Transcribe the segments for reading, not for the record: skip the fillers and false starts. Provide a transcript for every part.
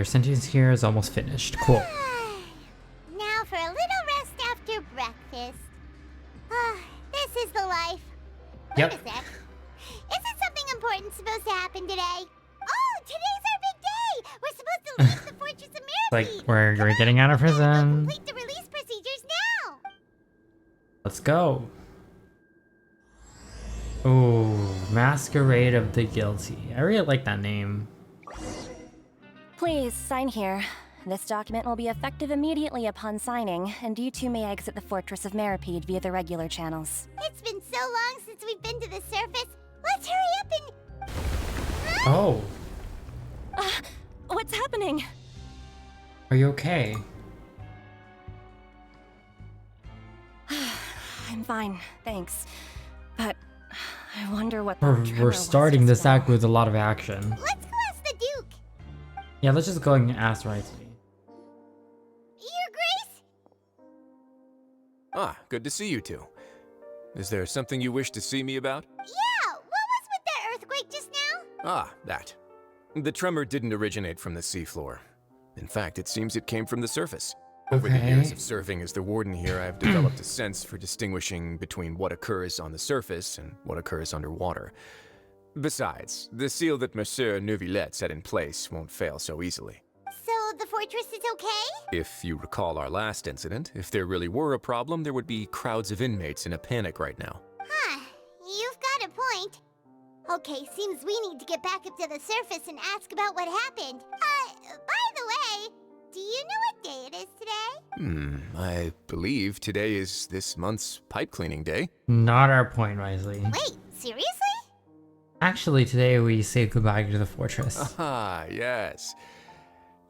Your sentence here is almost finished. Cool. Now for a little rest after breakfast. This is the life. Yep. Wait a sec. Isn't something important supposed to happen today? Oh, today's our big day! We're supposed to leave the Fortress of Mirror. Like, we're getting out of prison. Complete the release procedures now! Let's go. Ooh, Masquerade of the Guilty. I really like that name. Please, sign here. This document will be effective immediately upon signing, and you two may exit the Fortress of Meripede via the regular channels. It's been so long since we've been to the surface. Let's hurry up and... Oh, What's happening? are you okay? I'm fine, thanks. But I wonder what the tremor We're was starting just this act now. with a lot of action. Let's go ask the Duke. Yeah, let's just go and ask right. Your Grace? Ah, good to see you two. Is there something you wish to see me about? Yeah, what was with that earthquake just now? Ah, that. The tremor didn't originate from the seafloor. In fact, it seems it came from the surface. Over the years Okay. of serving as the warden here, I've developed a sense for distinguishing between what occurs on the surface and what occurs underwater. Besides, the seal that Monsieur Neuvillette set in place won't fail so easily. So the fortress is okay? If you recall our last incident, if there really were a problem, there would be crowds of inmates in a panic right now. Huh, you've got a point. Okay, seems we need to get back up to the surface and ask about what happened. By the way, do you know what day it is today? I believe today is this month's pipe cleaning day. Not our point, Wisely. Wait, seriously? Actually, today we say goodbye to the fortress. Ah, yes.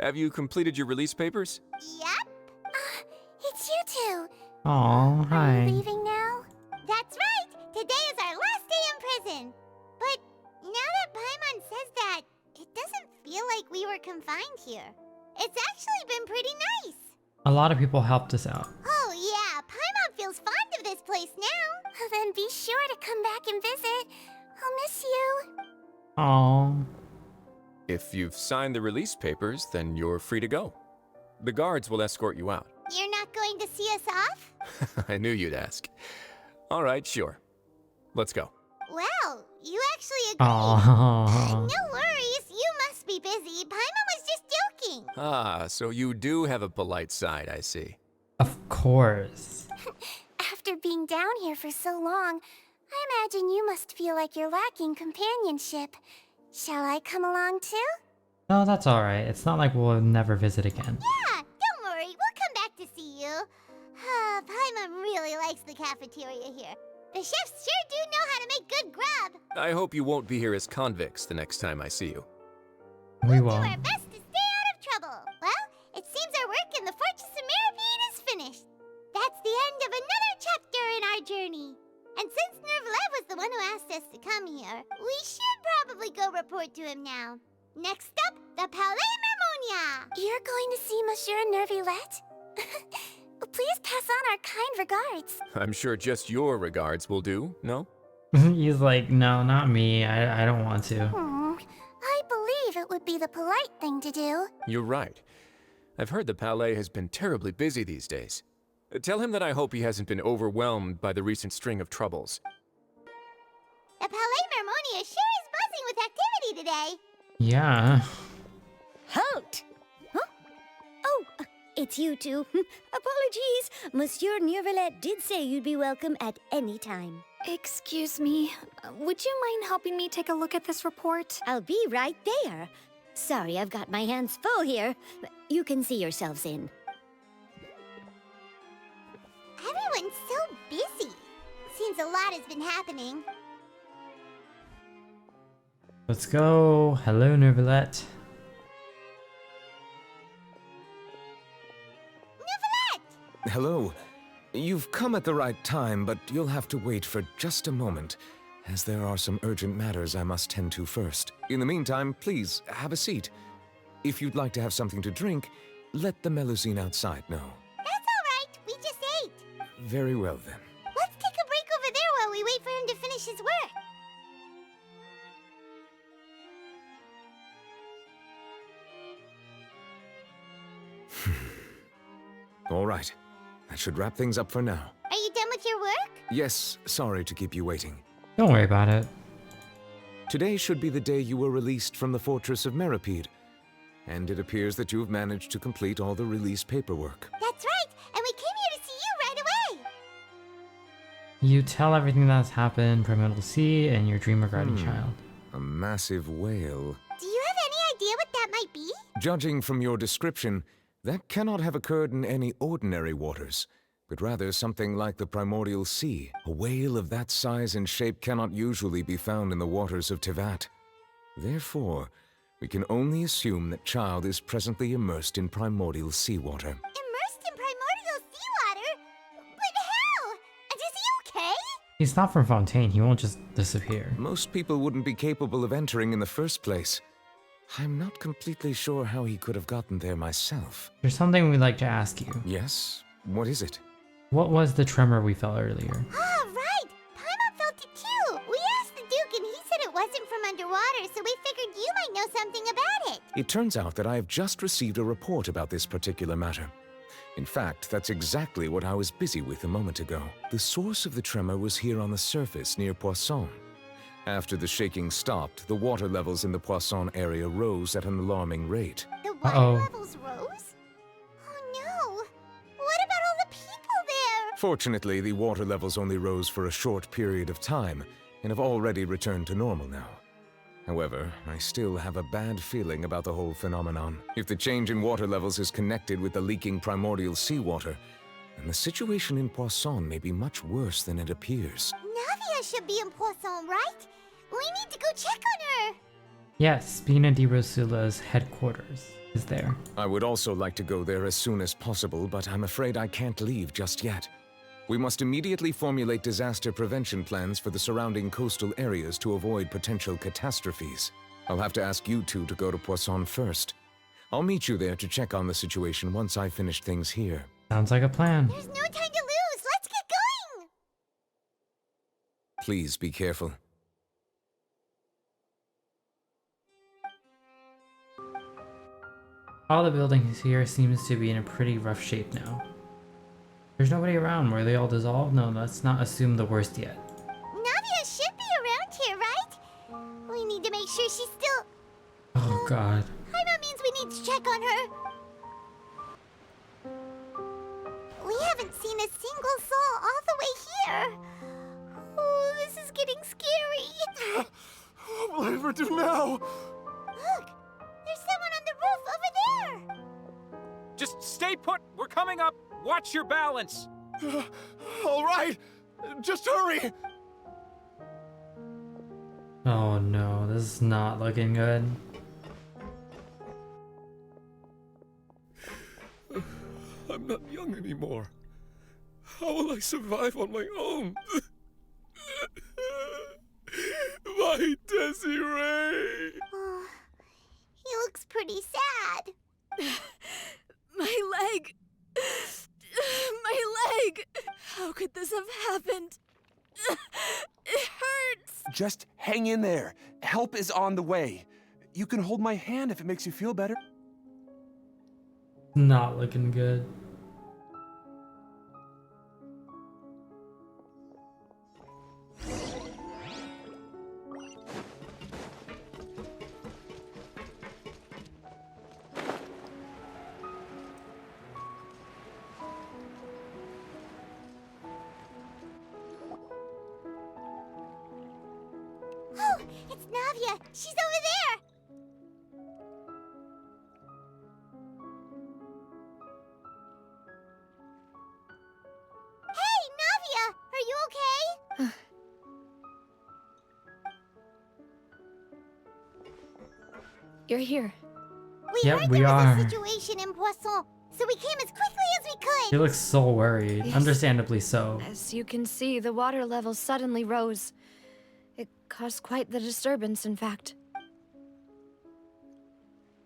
Have you completed your release papers? Yep. It's you two. Aw, Are you hi. leaving now? That's right. Today is our last day in prison. But now that Paimon says that, it doesn't feel like we were confined here. It's actually been pretty nice. A lot of people helped us out. Oh yeah, Paimon feels fond of this place now. Then be sure to come back and visit. I'll miss you. Aw. If you've signed the release papers, then you're free to go. The guards will escort you out. You're not going to see us off? I knew you'd ask. All right, sure. Let's go. Well, you actually agreed. Aw. No worries, you must be busy. Paimon was just joking. Ah, so you do have a polite side, I see. Of course. After being down here for so long, I imagine you must feel like you're lacking companionship. Shall I come along too? No, that's alright. It's not like we'll never visit again. Yeah, don't worry, we'll come back to see you. Paimon really likes the cafeteria here. The chefs sure do know how to make good grub. I hope you won't be here as convicts the next time I see you. We Do our won't. best to stay out of trouble. Well, it seems our work in the Fortress of Meripede is finished. That's the end of another chapter in our journey. And since Neuvillette was the one who asked us to come here, we should probably go report to him now. Next up, the Palais Mermonia. You're going to see Monsieur Neuvillette? Please pass on our kind regards. I'm sure just your regards will do, no? He's like, no, not me. I don't want to. I believe it would be the polite thing to do. You're right. I've heard the Palais has been terribly busy these days. Tell him that I hope he hasn't been overwhelmed by the recent string of troubles. The Palais Mermonia sure is buzzing with activity today. Yeah. Halt! Huh? Oh, it's you two. Apologies. Monsieur Neuvillette did say you'd be welcome at any time. Excuse me, would you mind helping me take a look at this report? I'll be right there. Sorry, I've got my hands full here. You can see yourselves in. Everyone's so busy. Seems a lot has been happening. Let's go. Hello, Neuvillette. Neuvillette! Hello. You've come at the right time, but you'll have to wait for just a moment, as there are some urgent matters I must tend to first. In the meantime, please, have a seat. If you'd like to have something to drink, let the Melusine outside know. That's all right. We just ate. Very well, then. Let's take a break over there while we wait for him to finish his work. All right. That should wrap things up for now. Are you done with your work? Yes, sorry to keep you waiting. Don't worry about it. Today should be the day you were released from the Fortress of Meripede. And it appears that you've managed to complete all the release paperwork. That's right, and we came here to see you right away. You tell everything that's happened, Primordial Sea, and your dream regarding child. A massive whale. Do you have any idea what that might be? Judging from your description, that cannot have occurred in any ordinary waters, but rather something like the Primordial Sea. A whale of that size and shape cannot usually be found in the waters of Tevat. Therefore, we can only assume that Child is presently immersed in primordial seawater. Immersed in primordial seawater? But how? And is he okay? He's not from Fontaine, he won't just disappear. Most people wouldn't be capable of entering in the first place. I'm not completely sure how he could have gotten there myself. There's something we'd like to ask you. Yes? What is it? What was the tremor we felt earlier? Ah, right! Paimon felt it too! We asked the Duke and he said it wasn't from underwater, so we figured you might know something about it. It turns out that I have just received a report about this particular matter. In fact, that's exactly what I was busy with a moment ago. The source of the tremor was here on the surface near Poisson. After the shaking stopped, the water levels in the Poisson area rose at an alarming rate. The water levels rose? Oh no! What about all the people there? Fortunately, the water levels only rose for a short period of time and have already returned to normal now. However, I still have a bad feeling about the whole phenomenon. If the change in water levels is connected with the leaking primordial seawater, then the situation in Poisson may be much worse than it appears. Navia should be in Poisson, right? We need to go check on her! Yes, Spina di Rosula's headquarters is there. I would also like to go there as soon as possible, but I'm afraid I can't leave just yet. We must immediately formulate disaster prevention plans for the surrounding coastal areas to avoid potential catastrophes. I'll have to ask you two to go to Poisson first. I'll meet you there to check on the situation once I finish things here. Sounds like a plan. There's no time to lose! Let's get going! Please be careful. All the buildings here seems to be in a pretty rough shape now. There's nobody around. Were they all dissolved? No, let's not assume the worst yet. Navia should be around here, right? We need to make sure she's still... Oh god. Paimon means we need to check on her. We haven't seen a single soul all the way here. Oh, this is getting scary. What will I ever do now? Look, there's someone on the roof over there. Just stay put. We're coming up. Watch your balance. All right, just hurry. Oh no, this is not looking good. I'm not young anymore. How will I survive on my own? My Desiree! Oh, he looks pretty sad. My leg! My leg! How could this have happened? It hurts! Just hang in there. Help is on the way. You can hold my hand if it makes you feel better. Not looking good. Oh, it's Navia. She's over there. Hey, Navia, are you okay? You're here. Yep, heard we there was are. a situation in Poisson, so we came as quickly as we could. He looks so worried. Yes. Understandably so. As you can see, the water level suddenly rose. It caused quite the disturbance, in fact.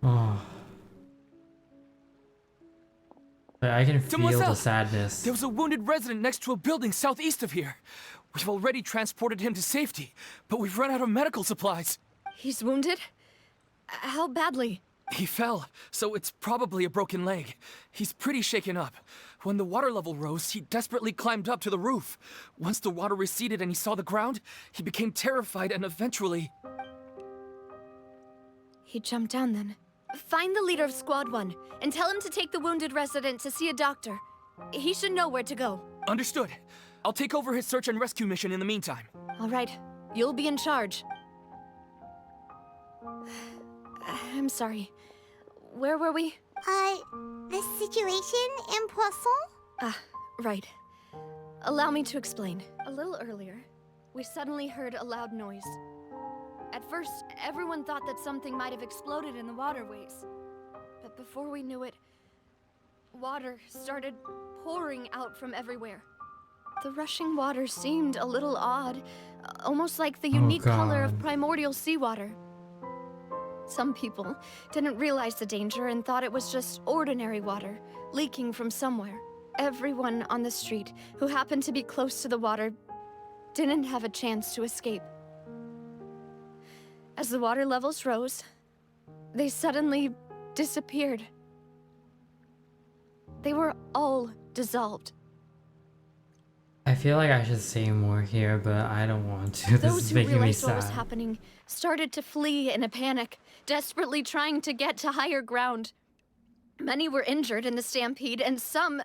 Oh. But I can feel Demoiselle, the sadness. There was a wounded resident next to a building southeast of here. We've already transported him to safety, but we've run out of medical supplies. He's wounded? How badly? He fell, so it's probably a broken leg. He's pretty shaken up. When the water level rose, he desperately climbed up to the roof. Once the water receded and he saw the ground, he became terrified and eventually... He jumped down then. Find the leader of Squad 1 and tell him to take the wounded resident to see a doctor. He should know where to go. Understood. I'll take over his search and rescue mission in the meantime. All right, you'll be in charge. I'm sorry. Where were we? The situation in Poisson? Right. Allow me to explain. A little earlier, we suddenly heard a loud noise. At first, everyone thought that something might have exploded in the waterways. But before we knew it, water started pouring out from everywhere. The rushing water seemed a little odd, almost like the unique color of primordial seawater. Some people didn't realize the danger and thought it was just ordinary water, leaking from somewhere. Everyone on the street who happened to be close to the water didn't have a chance to escape. As the water levels rose, they suddenly disappeared. They were all dissolved. I feel like I should say more here, but I don't want to. This is making me sad. Those who realized what was happening started to flee in a panic, desperately trying to get to higher ground. Many were injured in the stampede, and some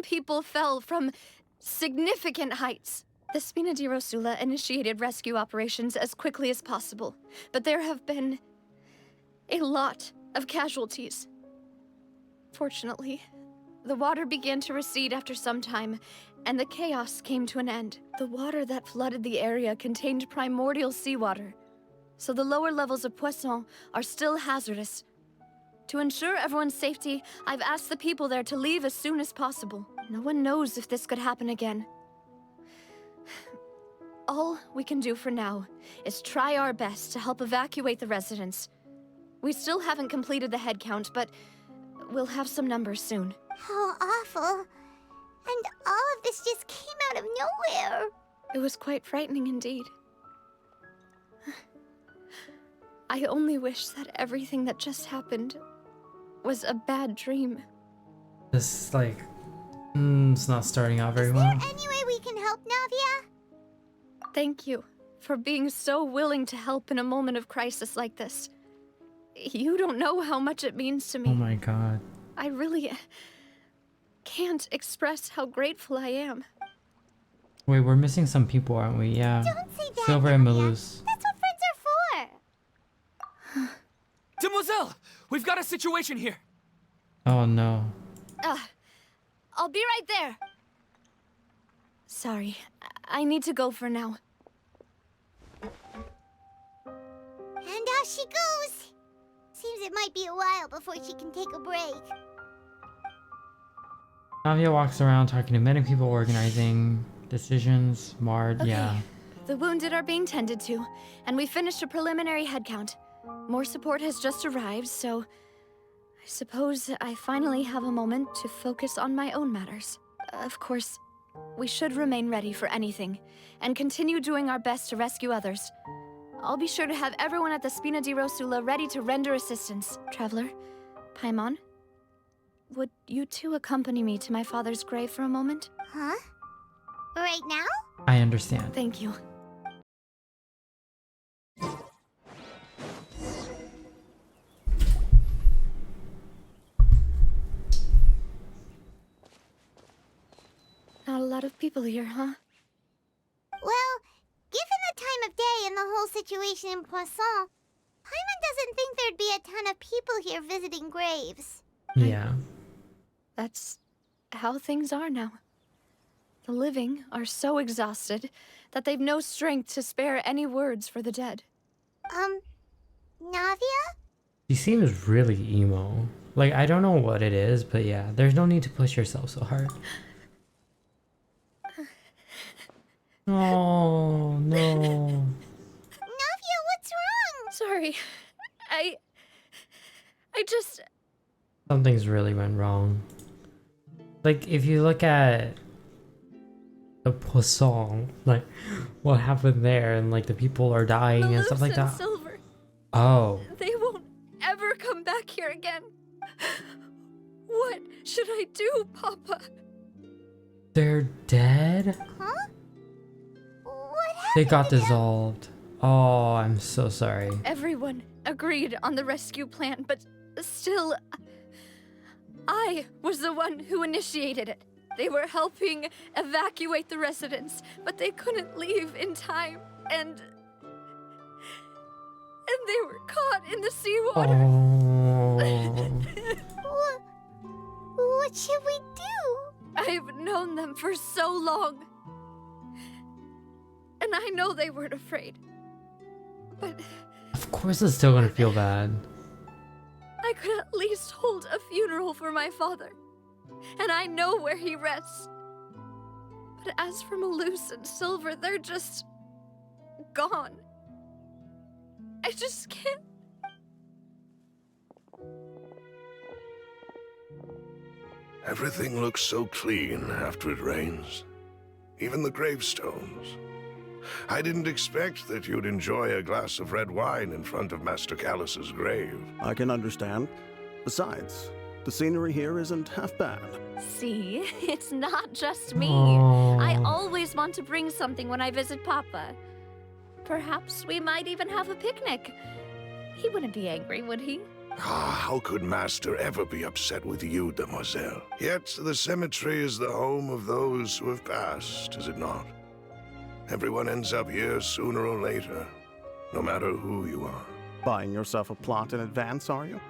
people fell from significant heights. The Spina di Rosula initiated rescue operations as quickly as possible, but there have been a lot of casualties. Fortunately, the water began to recede after some time, and the chaos came to an end. The water that flooded the area contained primordial seawater, so the lower levels of Poisson are still hazardous. To ensure everyone's safety, I've asked the people there to leave as soon as possible. No one knows if this could happen again. All we can do for now is try our best to help evacuate the residents. We still haven't completed the head count, but we'll have some numbers soon. How awful. And all of this just came out of nowhere. It was quite frightening indeed. I only wish that everything that just happened was a bad dream. This, like, it's not starting out very well. Is there any way we can help, Navia? Thank you for being so willing to help in a moment of crisis like this. You don't know how much it means to me. Oh my god. I really can't express how grateful I am. Wait, we're missing some people, aren't we? Yeah. Don't say that, Silver and Navia. Malus. That's what friends are for. Demoiselle! We've got a situation here! Oh no. I'll be right there. Sorry, I need to go for now. And out she goes. Seems it might be a while before she can take a break. Navia walks around talking to many people, organizing decisions. Mard, Okay. yeah. The wounded are being tended to, and we finished a preliminary head count. More support has just arrived, so I suppose I finally have a moment to focus on my own matters. Of course, we should remain ready for anything, and continue doing our best to rescue others. I'll be sure to have everyone at the Spina di Rosula ready to render assistance. Traveler, Paimon, would you two accompany me to my father's grave for a moment? Huh? Right now? I understand. Thank you. Not a lot of people here, huh? Well, given the time of day and the whole situation in Poisson, Paimon doesn't think there'd be a ton of people here visiting graves. Yeah. That's how things are now. The living are so exhausted that they've no strength to spare any words for the dead. Navia? She seems really emo. Like, I don't know what it is, but yeah, there's no need to push yourself so hard. Oh, no. Navia, what's wrong? Sorry. I just... Something's really went wrong. Like, if you look at the Poisson, like, what happened there, and like the people are dying and stuff like that. Silver, Oh. they won't ever come back here again. What should I do, Papa? They're dead? Huh? What happened They got to them? dissolved. Oh, I'm so sorry. Everyone agreed on the rescue plan, but still, I was the one who initiated it. They were helping evacuate the residents, but they couldn't leave in time, and they were caught in the seawater. Oh. What should we do? I've known them for so long, and I know they weren't afraid. But Of course it's still gonna feel bad. I could at least hold a funeral for my father, and I know where he rests. But as for Malus and Silver, they're just gone. I just can't. Everything looks so clean after it rains. Even the gravestones. I didn't expect that you'd enjoy a glass of red wine in front of Master Callus's grave. I can understand. Besides, the scenery here isn't half bad. See, it's not just me. Aww. I always want to bring something when I visit Papa. Perhaps we might even have a picnic. He wouldn't be angry, would he? Ah, how could Master ever be upset with you, demoiselle? Yet the cemetery is the home of those who have passed, is it not? Everyone ends up here sooner or later, no matter who you are. Buying yourself a plot in advance, are you?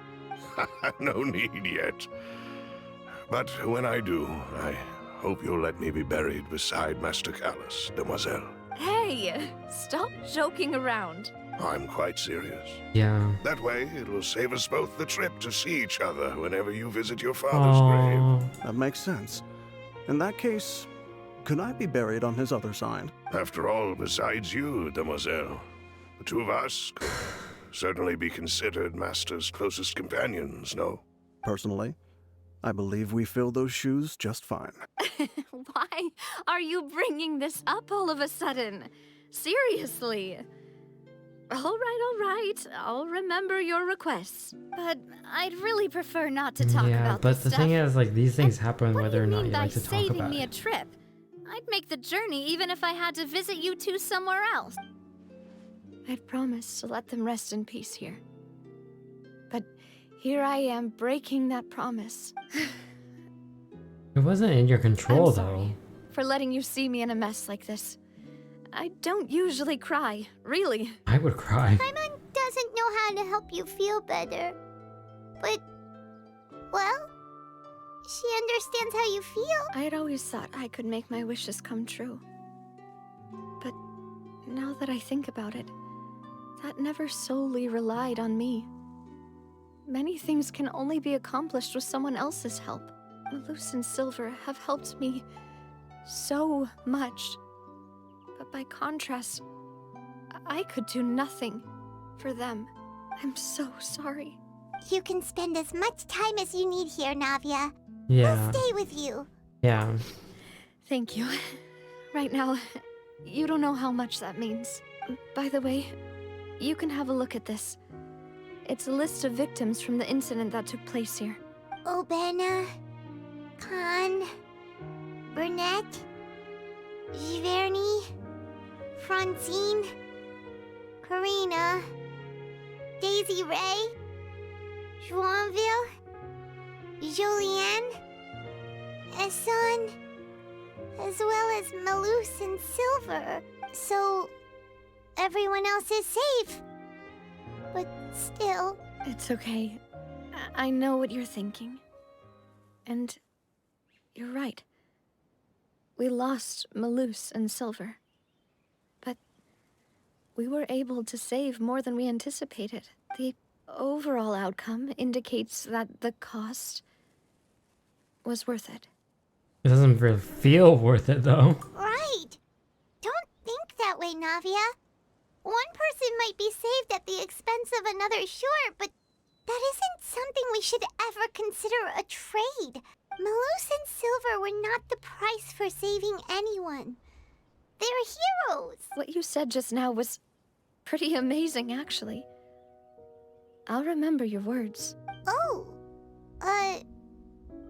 No need yet. But when I do, I hope you'll let me be buried beside Master Callus, demoiselle. Hey, stop joking around. I'm quite serious. Yeah. That way, it will save us both the trip to see each other whenever you visit your father's grave. Aww. That makes sense. In that case, could I be buried on his other side? After all, besides you, demoiselle, the two of us could certainly be considered Master's closest companions, no? Personally, I believe we fill those shoes just fine. Why are you bringing this up all of a sudden? Seriously. All right. I'll remember your requests. But I'd really prefer not to talk Yeah, about but this the stuff. thing is, like, these things happen What do whether you or not mean you by like to talk saving about me a it. trip? I'd make the journey even if I had to visit you two somewhere else. I'd promised to let them rest in peace here. But here I am breaking that promise. It wasn't in your control, I'm sorry though. for letting you see me in a mess like this. I don't usually cry, really. I would cry. Paimon doesn't know how to help you feel better. But, well, she understands how you feel. I had always thought I could make my wishes come true. But now that I think about it, that never solely relied on me. Many things can only be accomplished with someone else's help. Malus and Silver have helped me so much. But by contrast, I could do nothing for them. I'm so sorry. You can spend as much time as you need here, Navia. Yeah. We'll stay with you. Yeah. Thank you. Right now, you don't know how much that means. By the way, you can have a look at this. It's a list of victims from the incident that took place here. Obena, Khan, Burnett, Giverny, Francine, Karina, Daisy Ray, Joinville, Julianne, Esson, as well as Malus and Silver. So, everyone else is safe. But still... It's okay. I know what you're thinking. And you're right. We lost Malus and Silver. But we were able to save more than we anticipated. The overall outcome indicates that the cost was worth it. It doesn't really feel worth it, though. Right. Don't think that way, Navia. One person might be saved at the expense of another, sure, but that isn't something we should ever consider a trade. Malus and Silver were not the price for saving anyone. They're heroes. What you said just now was pretty amazing, actually. I'll remember your words. Oh,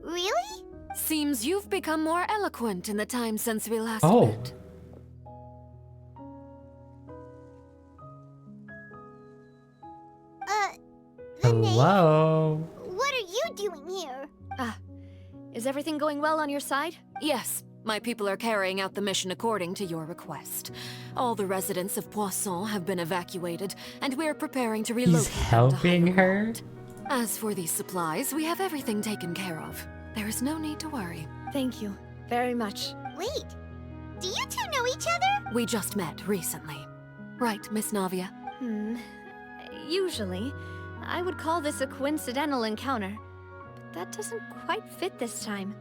really? Seems you've become more eloquent in the time since we last Oh. met. Hello. What are you doing here? Is everything going well on your side? Yes, my people are carrying out the mission according to your request. All the residents of Poisson have been evacuated, and we're preparing to relocate He's helping her? As for these supplies, we have everything taken care of. There is no need to worry. Thank you very much. Wait, do you two know each other? We just met recently. Right, Miss Navia? Usually, I would call this a coincidental encounter. But that doesn't quite fit this time.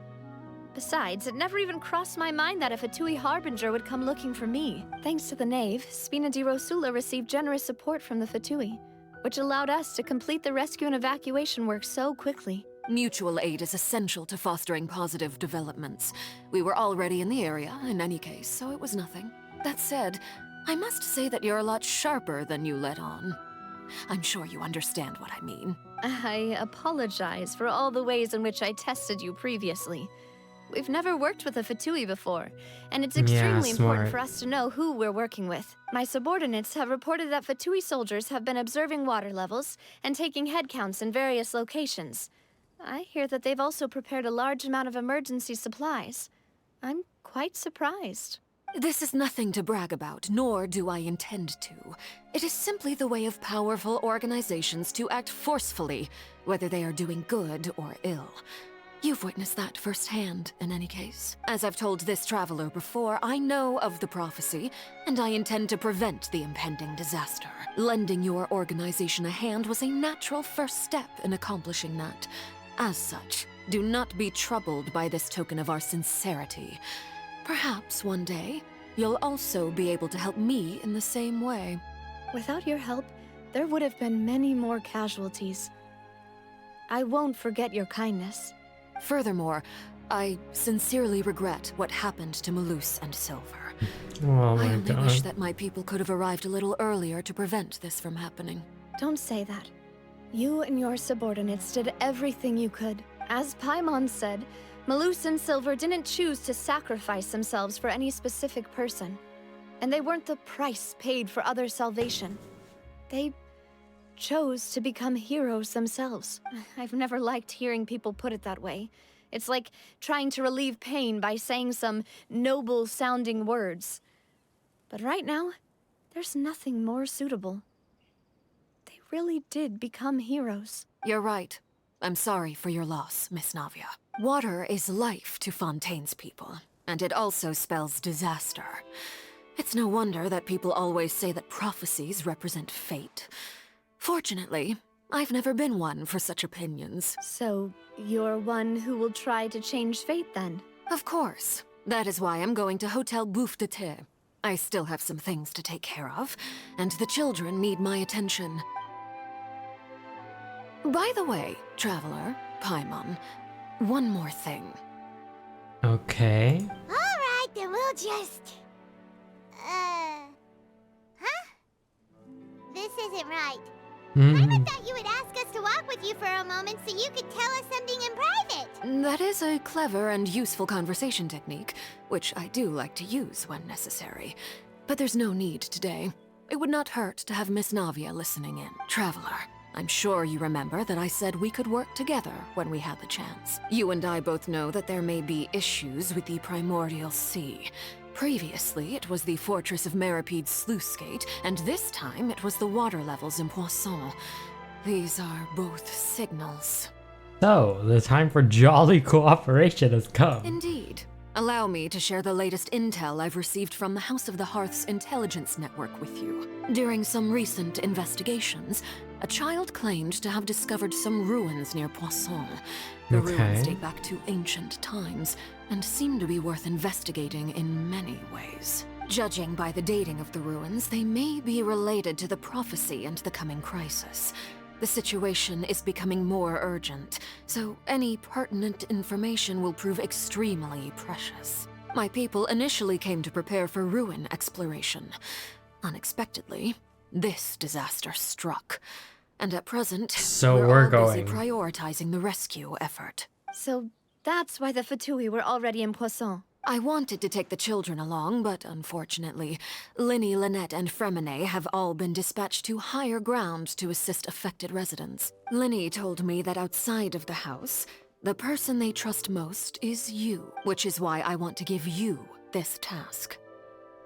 Besides, it never even crossed my mind that a Fatui Harbinger would come looking for me. Thanks to the Knave, Spina di Rosula received generous support from the Fatui, which allowed us to complete the rescue and evacuation work so quickly. Mutual aid is essential to fostering positive developments. We were already in the area, in any case, so it was nothing. That said, I must say that you're a lot sharper than you let on. I'm sure you understand what I mean. I apologize for all the ways in which I tested you previously. We've never worked with a Fatui before, and it's extremely important for us to know who we're working with. My subordinates have reported that Fatui soldiers have been observing water levels and taking head counts in various locations. I hear that they've also prepared a large amount of emergency supplies. I'm quite surprised. This is nothing to brag about, nor do I intend to. It is simply the way of powerful organizations to act forcefully, whether they are doing good or ill. You've witnessed that firsthand, in any case. As I've told this traveler before, I know of the prophecy, and I intend to prevent the impending disaster. Lending your organization a hand was a natural first step in accomplishing that. As such, do not be troubled by this token of our sincerity. Perhaps one day, you'll also be able to help me in the same way. Without your help, there would have been many more casualties. I won't forget your kindness. Furthermore, I sincerely regret what happened to Malus and Silver. Oh my I only god. wish that my people could have arrived a little earlier to prevent this from happening. Don't say that. You and your subordinates did everything you could. As Paimon said, Malus and Silver didn't choose to sacrifice themselves for any specific person. And they weren't the price paid for other salvation. They chose to become heroes themselves. I've never liked hearing people put it that way. It's like trying to relieve pain by saying some noble-sounding words. But right now, there's nothing more suitable. They really did become heroes. You're right. I'm sorry for your loss, Miss Navia. Water is life to Fontaine's people, and it also spells disaster. It's no wonder that people always say that prophecies represent fate. Fortunately, I've never been one for such opinions. So, you're one who will try to change fate, then? Of course. That is why I'm going to Hotel Bouffe de Thé. I still have some things to take care of, and the children need my attention. By the way, Traveler, Paimon, one more thing. Okay. Alright, then we'll just... This isn't right. Paimon thought you would ask us to walk with you for a moment so you could tell us something in private. That is a clever and useful conversation technique, which I do like to use when necessary. But there's no need today. It would not hurt to have Miss Navia listening in. Traveler, I'm sure you remember that I said we could work together when we had the chance. You and I both know that there may be issues with the Primordial Sea. Previously, it was the Fortress of Meripede's sluice gate, and this time it was the water levels in Poisson. These are both signals. So, the time for jolly cooperation has come. Indeed. Allow me to share the latest intel I've received from the House of the Hearth's intelligence network with you. During some recent investigations, a child claimed to have discovered some ruins near Poisson. The ruins date back to ancient times, and seem to be worth investigating in many ways. Judging by the dating of the ruins, they may be related to the prophecy and the coming crisis. The situation is becoming more urgent, so any pertinent information will prove extremely precious. My people initially came to prepare for ruin exploration. Unexpectedly, this disaster struck. And at present, So we're we're all busy going. prioritizing the rescue effort. So that's why the Fatui were already in Poisson. I wanted to take the children along, but unfortunately, Linny, Lynette, and Fremine have all been dispatched to higher ground to assist affected residents. Linny told me that outside of the house, the person they trust most is you, which is why I want to give you this task.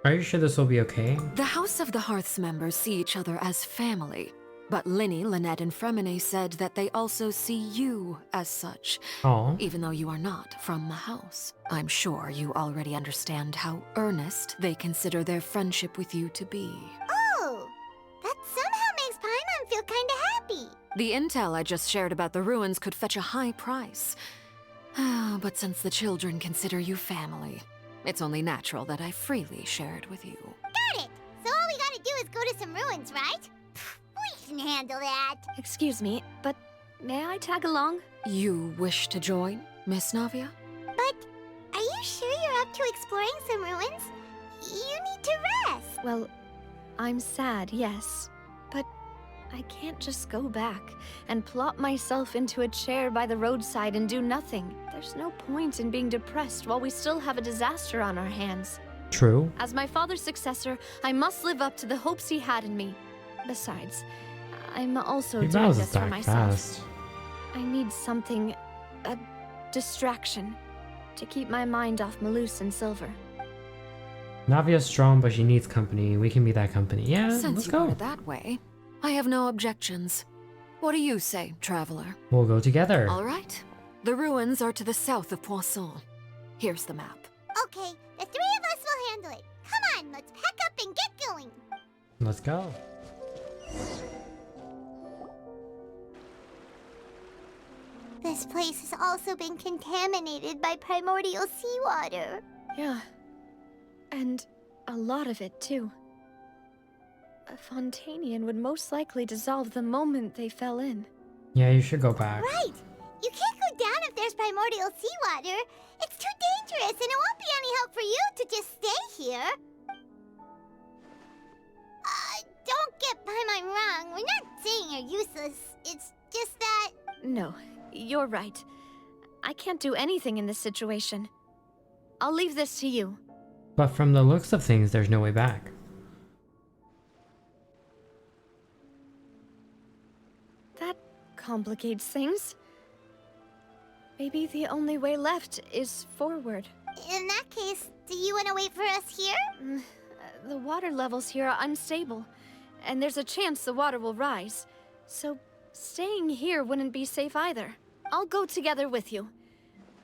Are you sure this will be okay? The House of the Hearth's members see each other as family, but Linny, Lynette, and Fremine said that they also see you as such, Oh. even though you are not from the house. I'm sure you already understand how earnest they consider their friendship with you to be. Oh, that somehow makes Paimon feel kinda happy. The intel I just shared about the ruins could fetch a high price. But since the children consider you family, it's only natural that I freely share it with you. Got it! So all we gotta do is go to some ruins, right? We can handle that. Excuse me, but may I tag along? You wish to join, Miss Navia? But are you sure you're up to exploring some ruins? You need to rest. Well, I'm sad, yes. But I can't just go back and plop myself into a chair by the roadside and do nothing. There's no point in being depressed while we still have a disaster on our hands. True. As my father's successor, I must live up to the hopes he had in me. Besides, I'm also He doing bounces this for back myself. fast. I need something, a distraction, to keep my mind off Malus and Silver. Navia's strong, but she needs company. We can be that company. Yeah, Since let's you put go. it that way, I have no objections. What do you say, traveler? We'll go together. All right. The ruins are to the south of Poisson. Here's the map. Okay, the three of us will handle it. Come on, let's pack up and get going. Let's go. This place has also been contaminated by primordial seawater. Yeah. And a lot of it, too. A Fontainian would most likely dissolve the moment they fell in. Yeah, you should go back. Right! You can't go down if there's primordial seawater. It's too dangerous, and it won't be any help for you to just stay here. Don't get Paimon wrong. We're not saying you're useless. It's just that... No, you're right. I can't do anything in this situation. I'll leave this to you. But from the looks of things, there's no way back. That complicates things. Maybe the only way left is forward. In that case, do you want to wait for us here? The water levels here are unstable, and there's a chance the water will rise. So staying here wouldn't be safe either. I'll go together with you.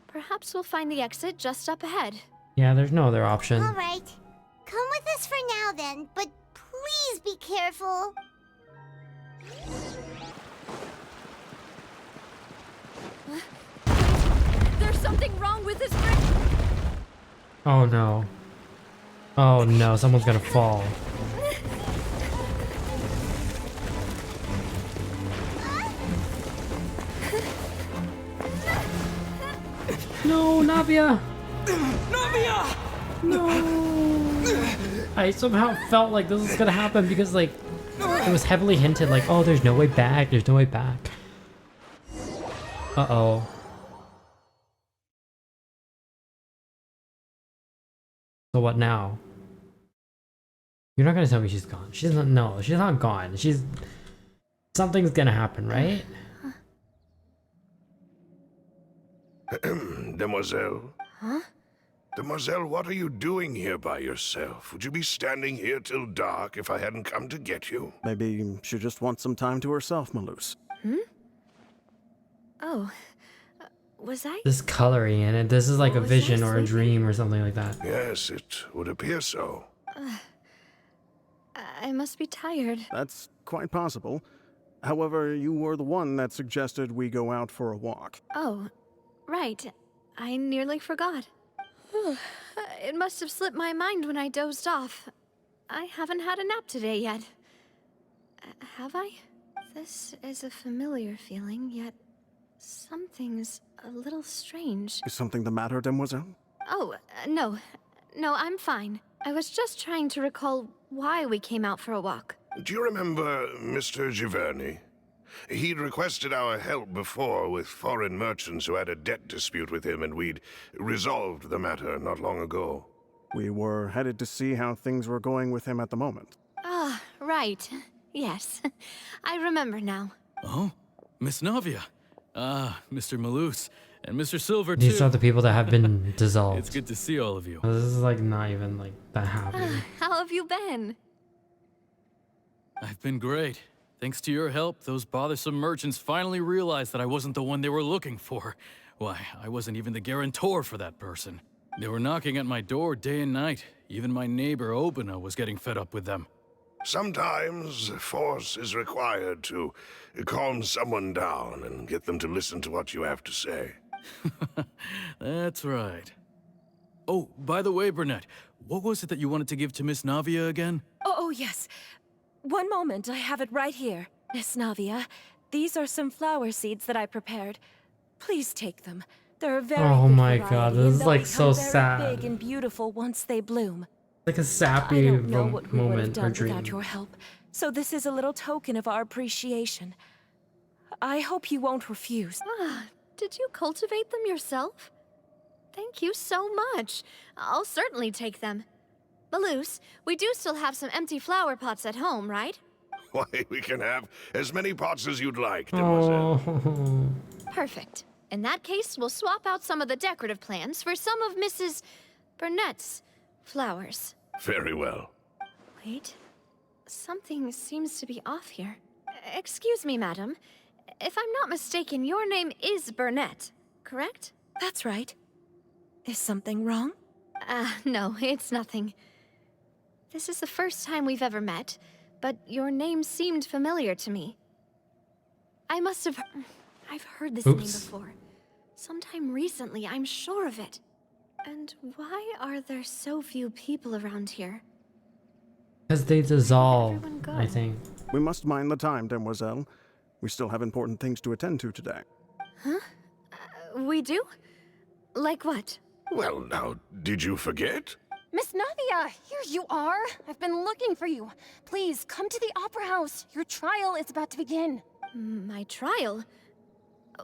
Perhaps we'll find the exit just up ahead. Yeah, there's no other option. All right. Come with us for now then, but please be careful. There's something wrong with this bridge. Oh no. Oh no, someone's gonna fall. No, Navia! Navia! No! I somehow felt like this was gonna happen because, like, it was heavily hinted, like, oh, there's no way back, there's no way back. Uh-oh. So what now? You're not gonna tell me she's gone. She's not, no, she's not gone. She's... Something's gonna happen, right? Demoiselle? Huh? Demoiselle, what are you doing here by yourself? Would you be standing here till dark if I hadn't come to get you? Maybe she just wants some time to herself, Malus. Hmm? Oh. Was I? This coloring in it, this is like a Was I vision or a sleeping? dream or something like that. Yes, it would appear so. I must be tired. That's quite possible. However, you were the one that suggested we go out for a walk. Oh, right. I nearly forgot. It must have slipped my mind when I dozed off. I haven't had a nap today yet. Have I? This is a familiar feeling, yet something's a little strange. Is something the matter, Demoiselle? Oh, no. No, I'm fine. I was just trying to recall why we came out for a walk. Do you remember Mr. Giverny? He'd requested our help before with foreign merchants who had a debt dispute with him, and we'd resolved the matter not long ago. We were headed to see how things were going with him at the moment. Ah, right. Yes. I remember now. Oh, Miss Navia. Ah, Mr. Malus. And Mr. Silver, too. These are the people that have been dissolved. It's good to see all of you. This is like not even like that happy. How have you been? I've been great. Thanks to your help, those bothersome merchants finally realized that I wasn't the one they were looking for. Why, I wasn't even the guarantor for that person. They were knocking at my door day and night. Even my neighbor Obina was getting fed up with them. Sometimes force is required to calm someone down and get them to listen to what you have to say. That's right. Oh, by the way, Burnett, what was it that you wanted to give to Miss Navia again? Oh, yes. One moment, I have it right here. Miss Navia, these are some flower seeds that I prepared. Please take them. They're a very Oh good my variety, god, and this is they'll like become so very sad. big and beautiful once they bloom. Like a I sappy don't know what we would have moment or done dream. without your help, so this is a little token of our appreciation. I hope you won't refuse. Ah, did you cultivate them yourself? Thank you so much. I'll certainly take them. Malus, we do still have some empty flower pots at home, right? Why, we can have as many pots as you'd like, Demoiselle. Oh. Perfect. In that case, we'll swap out some of the decorative plants for some of Mrs. Burnett's flowers. Very well. Wait. Something seems to be off here. Excuse me, madam. If I'm not mistaken, your name is Burnett, correct? That's right. Is something wrong? No, it's nothing. This is the first time we've ever met, but your name seemed familiar to me. I've heard this name before. Sometime recently, I'm sure of it. And why are there so few people around here? Because they dissolve, everyone go? I think. We must mind the time, Demoiselle. We still have important things to attend to today. Huh? We do? Like what? Well, now, did you forget? Miss Navia, here you are. I've been looking for you. Please, come to the Opera House. Your trial is about to begin. My trial?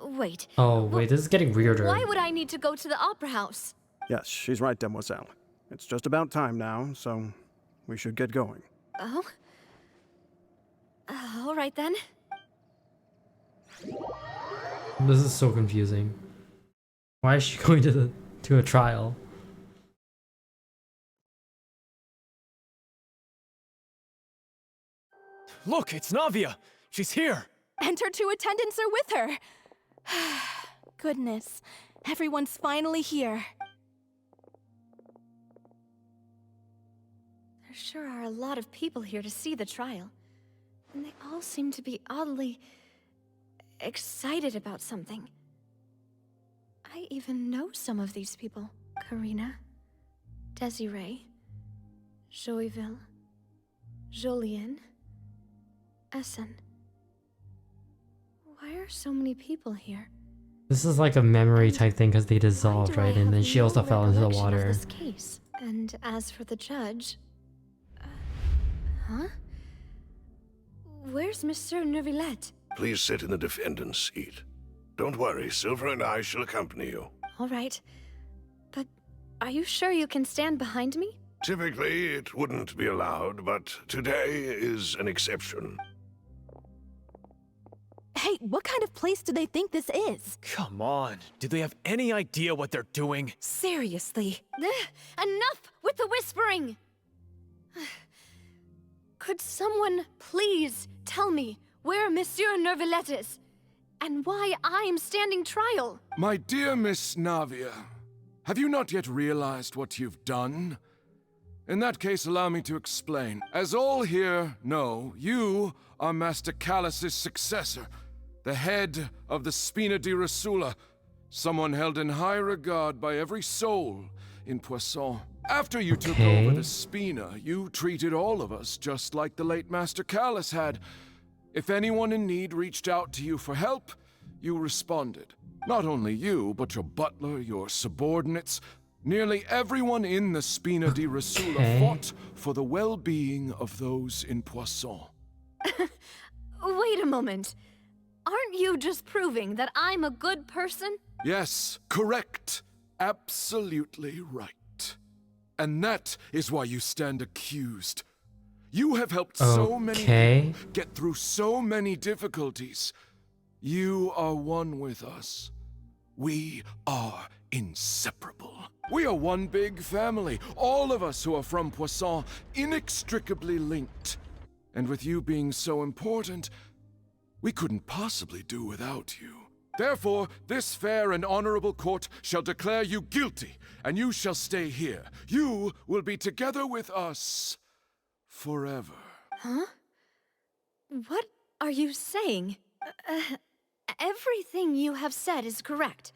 Wait. Oh, wait, this is getting weirder. Why would I need to go to the Opera House? Yes, she's right, Demoiselle. It's just about time now, so we should get going. Oh? All right then. This is so confusing. Why is she going to a trial? Look, it's Navia. She's here. And her two attendants are with her. Goodness, everyone's finally here. There sure are a lot of people here to see the trial. And they all seem to be oddly excited about something. I even know some of these people. Karina, Desiree, Joyville, Jolien, Essen. Why are so many people here? This is like a memory type thing because they dissolved, right? And then she also fell into the Recollection of water. this case. And as for the judge... huh? Where's Monsieur Neuvillette? Please sit in the defendant's seat. Don't worry, Silver and I shall accompany you. All right. But are you sure you can stand behind me? Typically, it wouldn't be allowed, but today is an exception. Hey, what kind of place do they think this is? Come on. Do they have any idea what they're doing? Seriously. Enough with the whispering! Could someone please tell me where Monsieur Neuvillette is? And why I'm standing trial? My dear Miss Navia, have you not yet realized what you've done? In that case, allow me to explain. As all here know, you are Master Callus's successor, the head of the Spina di Rosula, someone held in high regard by every soul in Poisson. After you took over the Spina, you treated all of us just like the late Master Callus had. If anyone in need reached out to you for help, you responded. Not only you, but your butler, your subordinates, nearly everyone in the Spina di Rosula fought for the well-being of those in Poisson. Wait a moment. Aren't you just proving that I'm a good person? Yes, correct. Absolutely right. And that is why you stand accused. You have helped so many people get through so many difficulties. You are one with us. We are inseparable. We are one big family, all of us who are from Poisson, inextricably linked. And with you being so important, we couldn't possibly do without you. Therefore, this fair and honorable court shall declare you guilty, and you shall stay here. You will be together with us forever. Huh? What are you saying? Everything you have said is correct.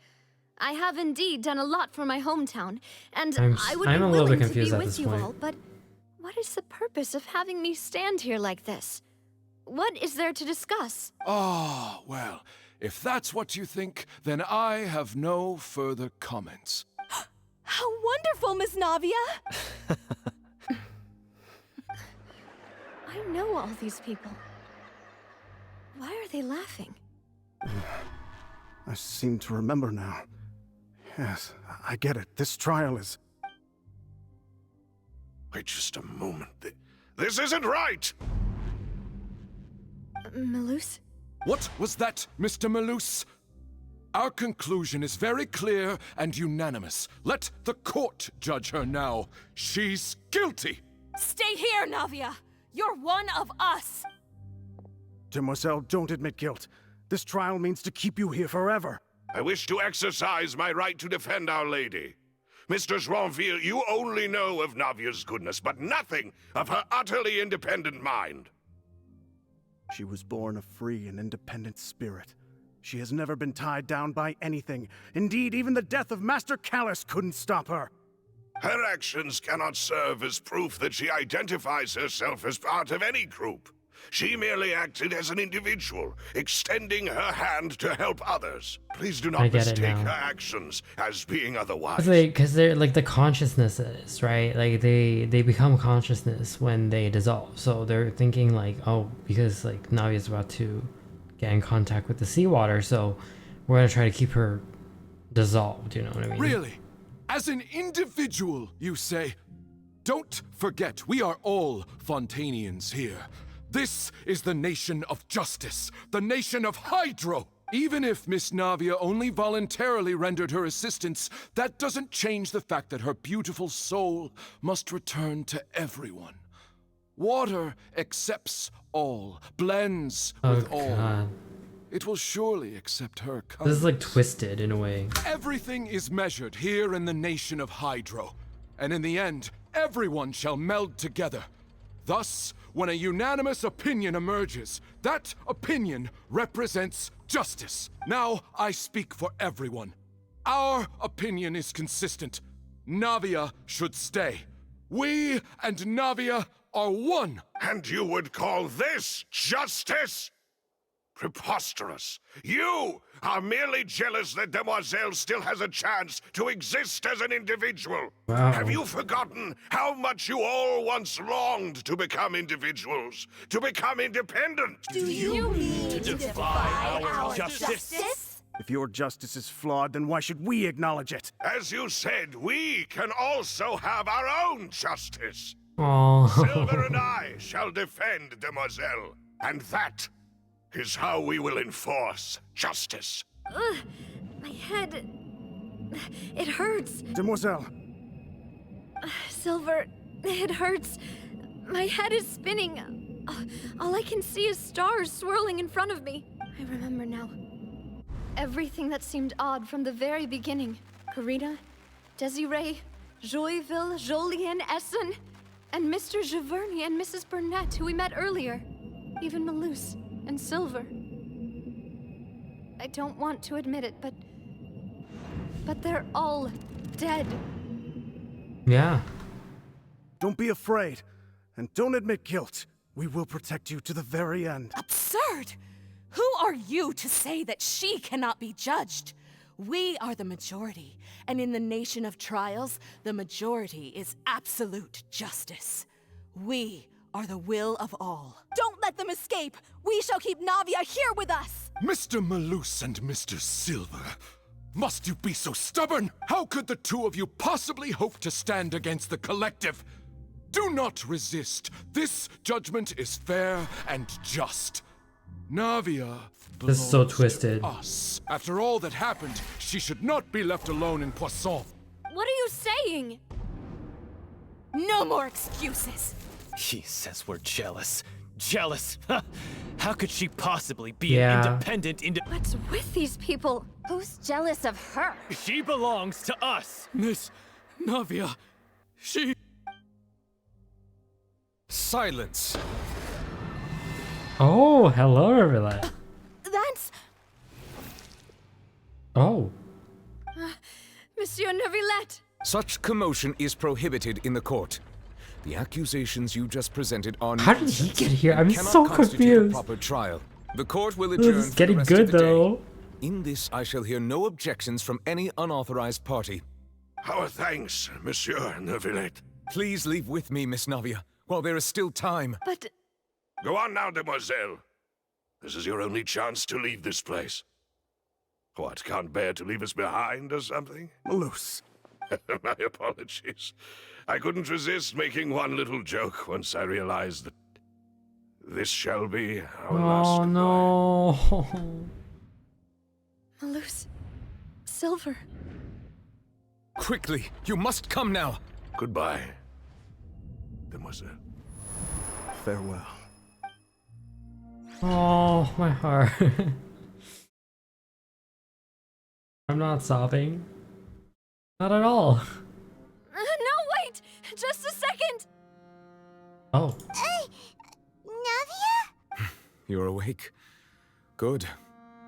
I have indeed done a lot for my hometown, and I would be willing to be with you all, but what is the purpose of having me stand here like this? What is there to discuss? Ah, well, if that's what you think, then I have no further comments. How wonderful, Miss Navia! I know all these people. Why are they laughing? I seem to remember now. Yes, I get it. This trial is... Wait just a moment. This isn't right! Malus? What was that, Mr. Malus? Our conclusion is very clear and unanimous. Let the court judge her now. She's guilty! Stay here, Navia! You're one of us! Demoiselle, don't admit guilt. This trial means to keep you here forever. I wish to exercise my right to defend Our Lady. Mr. Joinville, you only know of Navia's goodness, but nothing of her utterly independent mind. She was born a free and independent spirit. She has never been tied down by anything. Indeed, even the death of Master Callus couldn't stop her. Her actions cannot serve as proof that she identifies herself as part of any group. She merely acted as an individual, extending her hand to help others. Please do not mistake her actions as being otherwise. Because they're like the consciousnesses, right? Like they become consciousness when they dissolve. So they're thinking like, oh, because like Navia's about to get in contact with the seawater, so we're gonna try to keep her dissolved. You know what I mean? Really? As an individual, you say? Don't forget, we are all Fontainians here. This is the nation of justice, the nation of Hydro. Even if Miss Navia only voluntarily rendered her assistance, that doesn't change the fact that her beautiful soul must return to everyone. Water accepts all, blends with all. It will surely accept her kind. This is like twisted in a way. Everything is measured here in the nation of Hydro, and in the end, everyone shall meld together. Thus, when a unanimous opinion emerges, that opinion represents justice. Now I speak for everyone. Our opinion is consistent. Navia should stay. We and Navia are one. And you would call this justice? Preposterous. You are merely jealous that Demoiselle still has a chance to exist as an individual. Wow. Have you forgotten how much you all once longed to become individuals, to become independent? Do you mean to defy our justice? If your justice is flawed, then why should we acknowledge it? As you said, we can also have our own justice. Aww. Silver and I shall defend Demoiselle, and that is how we will enforce justice. Ugh, my head... It hurts. Demoiselle. Silver, it hurts. My head is spinning. All I can see is stars swirling in front of me. I remember now. Everything that seemed odd from the very beginning. Karina, Desiree, Joyville, Jolien, Essen, and Mr. Giverny and Mrs. Burnett, who we met earlier. Even Malus. And Silver. I don't want to admit it, but they're all dead. Yeah. Don't be afraid, and don't admit guilt. We will protect you to the very end. Absurd! Who are you to say that she cannot be judged? We are the majority, and in the nation of trials, the majority is absolute justice. We are the will of all. Don't let let them escape. We shall keep Navia here with us. Mr. Malus and Mr. Silver, must you be so stubborn? How could the two of you possibly hope to stand against the collective? Do not resist. This judgment is fair and just. Navia This is so belongs twisted. to us. After all that happened, she should not be left alone in Poisson. What are you saying? No more excuses. He says we're jealous. Jealous? How could she possibly be Yeah. an independent What's with these people? Who's jealous of her? She belongs to us! Miss Navia, she... Silence! Oh, hello, Rivulet. That's... Oh. Monsieur Neuvillette! Such commotion is prohibited in the court. The accusations you just presented are How did he nonsense get here? I'm and cannot so constitute confused. A proper trial. The court will This adjourn is for the getting rest good of the day. though. In this, I shall hear no objections from any unauthorized party. Our thanks, Monsieur Neuvillette. Please leave with me, Miss Navia, while there is still time. But... Go on now, demoiselle. This is your only chance to leave this place. What, can't bear to leave us behind or something? Malus. My apologies. I couldn't resist making one little joke once I realized that this shall be our last Oh no. Malus. Silver. Quickly, you must come now. Goodbye, demoiselle. Farewell. Oh, my heart. I'm not sobbing. Not at all. No, wait! Just a second! Oh. Navia? You're awake. Good.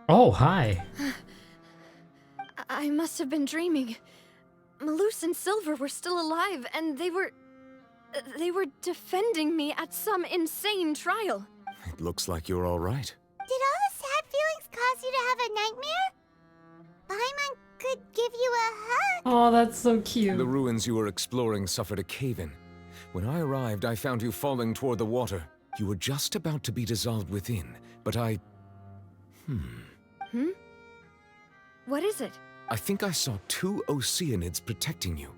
Oh, hi. I must have been dreaming. Malus and Silver were still alive, and they were defending me at some insane trial. It looks like you're all right. Did all the sad feelings cause you to have a nightmare? Paimon could give you a hug. Oh, that's so cute. The ruins you were exploring suffered a cave-in. When I arrived, I found you falling toward the water. You were just about to be dissolved within, but I... What is it? I think I saw two Oceanids protecting you.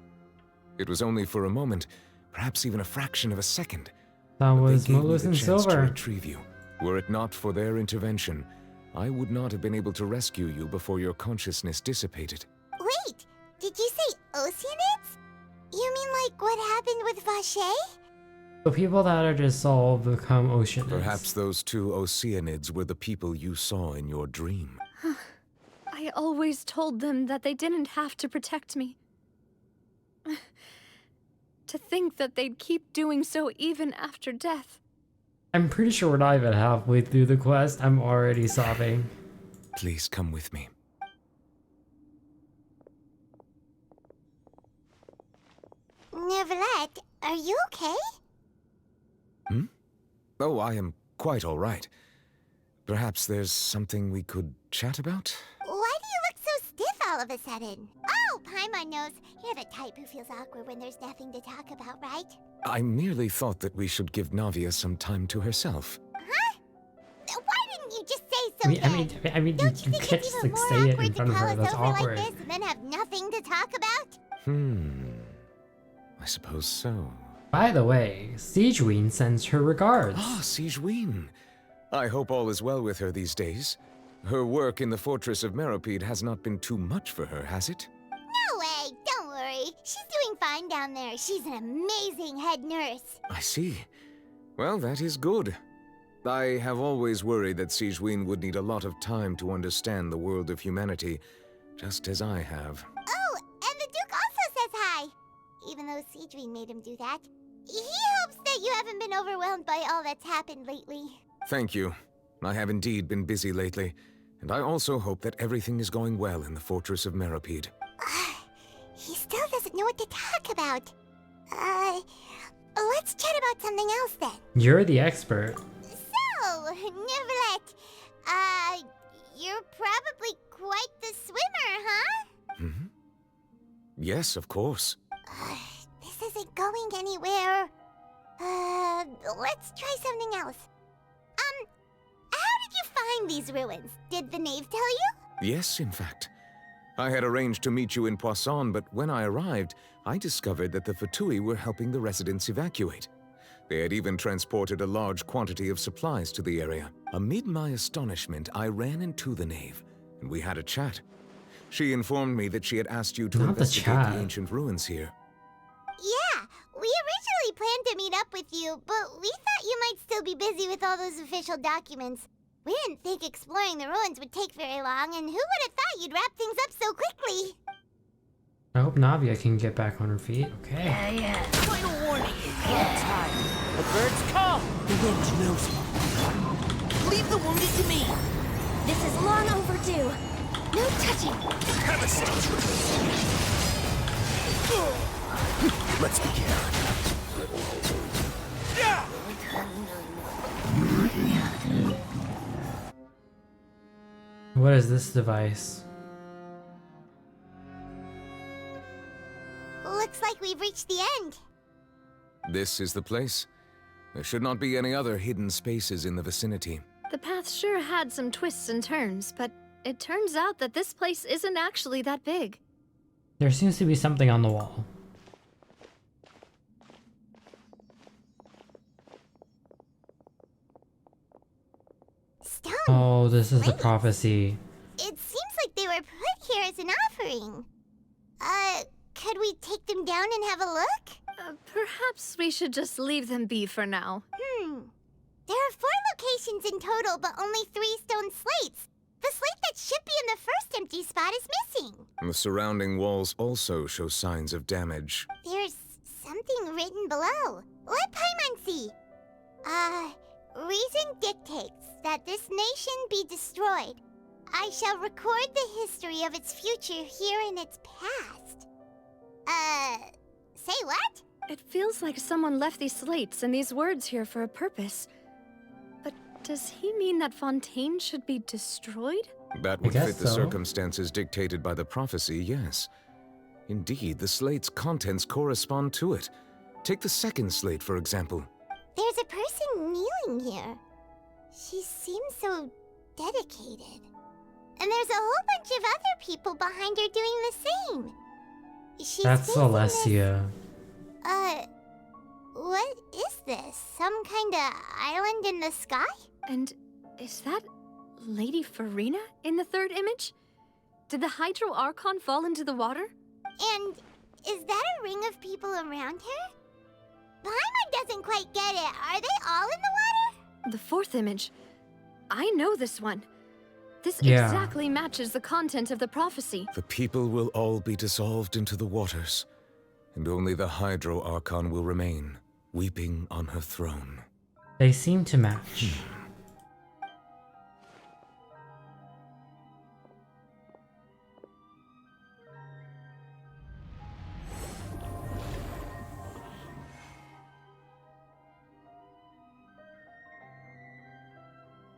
It was only for a moment, perhaps even a fraction of a second. That but was they gave me Malus the and chance to Silver. retrieve you. Were it not for their intervention, I would not have been able to rescue you before your consciousness dissipated. Wait, did you say Oceanids? You mean like what happened with Vache? The people that are dissolved become oceanids. Perhaps those two Oceanids were the people you saw in your dream. I always told them that they didn't have to protect me. To think that they'd keep doing so even after death. I'm pretty sure we're not even halfway through the quest. I'm already sobbing. Please come with me. Neuvillette, are you okay? Oh, I am quite all right. Perhaps there's something we could chat about? Why do you look so stiff all of a sudden? Oh, Paimon knows. You're the type who feels awkward when there's nothing to talk about, right? I merely thought that we should give Navia some time to herself. Huh? Why didn't you just say so then? I mean, Don't you think can't it's just even like more say it awkward in to front of call her. us That's over awkward. like this and then have nothing to talk about? I suppose so. By the way, Siegewein sends her regards. Ah, Siegewein. I hope all is well with her these days. Her work in the Fortress of Meropide has not been too much for her, has it? No way, don't worry. She's doing fine down there. She's an amazing head nurse. I see. Well, that is good. I have always worried that Siegewein would need a lot of time to understand the world of humanity, just as I have. Oh, and the Duke also says hi. Even though Siegewein made him do that. He hopes that you haven't been overwhelmed by all that's happened lately. Thank you. I have indeed been busy lately, and I also hope that everything is going well in the Fortress of Meropide. He still doesn't know what to talk about. Let's chat about something else then. You're the expert. So, Neuvillette, you're probably quite the swimmer, huh? Yes, of course. This isn't going anywhere. Let's try something else. behind these ruins? Did the knave tell you? Yes, in fact. I had arranged to meet you in Poisson, but when I arrived, I discovered that the Fatui were helping the residents evacuate. They had even transported a large quantity of supplies to the area. Amid my astonishment, I ran into the knave, and we had a chat. She informed me that she had asked you to investigate the ancient ruins here. Yeah, we originally planned to meet up with you, but we thought you might still be busy with all those official documents. We didn't think exploring the ruins would take very long, and who would have thought you'd wrap things up so quickly? I hope Navia can get back on her feet. Okay. Yeah. Final warning. Hold tight. The birds come. The wind knows me. Leave the wounded to me. This is long overdue. No touching. Have a seat. Let's begin. Yeah. What is this device? Looks like we've reached the end. This is the place. There should not be any other hidden spaces in the vicinity. The path sure had some twists and turns, but it turns out that this place isn't actually that big. There seems to be something on the wall. Stone. Oh, this is the prophecy. It seems like they were put here as an offering. Could we take them down and have a look? Perhaps we should just leave them be for now. There are 4 locations in total, but only 3 stone slates. The slate that should be in the first empty spot is missing. The surrounding walls also show signs of damage. There's something written below. Let Paimon see. Reason dictates that this nation be destroyed. I shall record the history of its future here in its past. Say what? It feels like someone left these slates and these words here for a purpose. But does he mean that Fontaine should be destroyed? That would fit the circumstances dictated by the prophecy, yes. Indeed, the slate's contents correspond to it. Take the second slate, for example. There's a person kneeling here. She seems so dedicated. And there's a whole bunch of other people behind her doing the same. That's Celestia. What is this? Some kind of island in the sky? And is that Lady Farina in the third image? Did the Hydro Archon fall into the water? And is that a ring of people around her? Paimon doesn't quite get it. Are they all in the water? The fourth image. I know this one. This Yeah. exactly matches the content of the prophecy. The people will all be dissolved into the waters, and only the Hydro Archon will remain, weeping on her throne. They seem to match.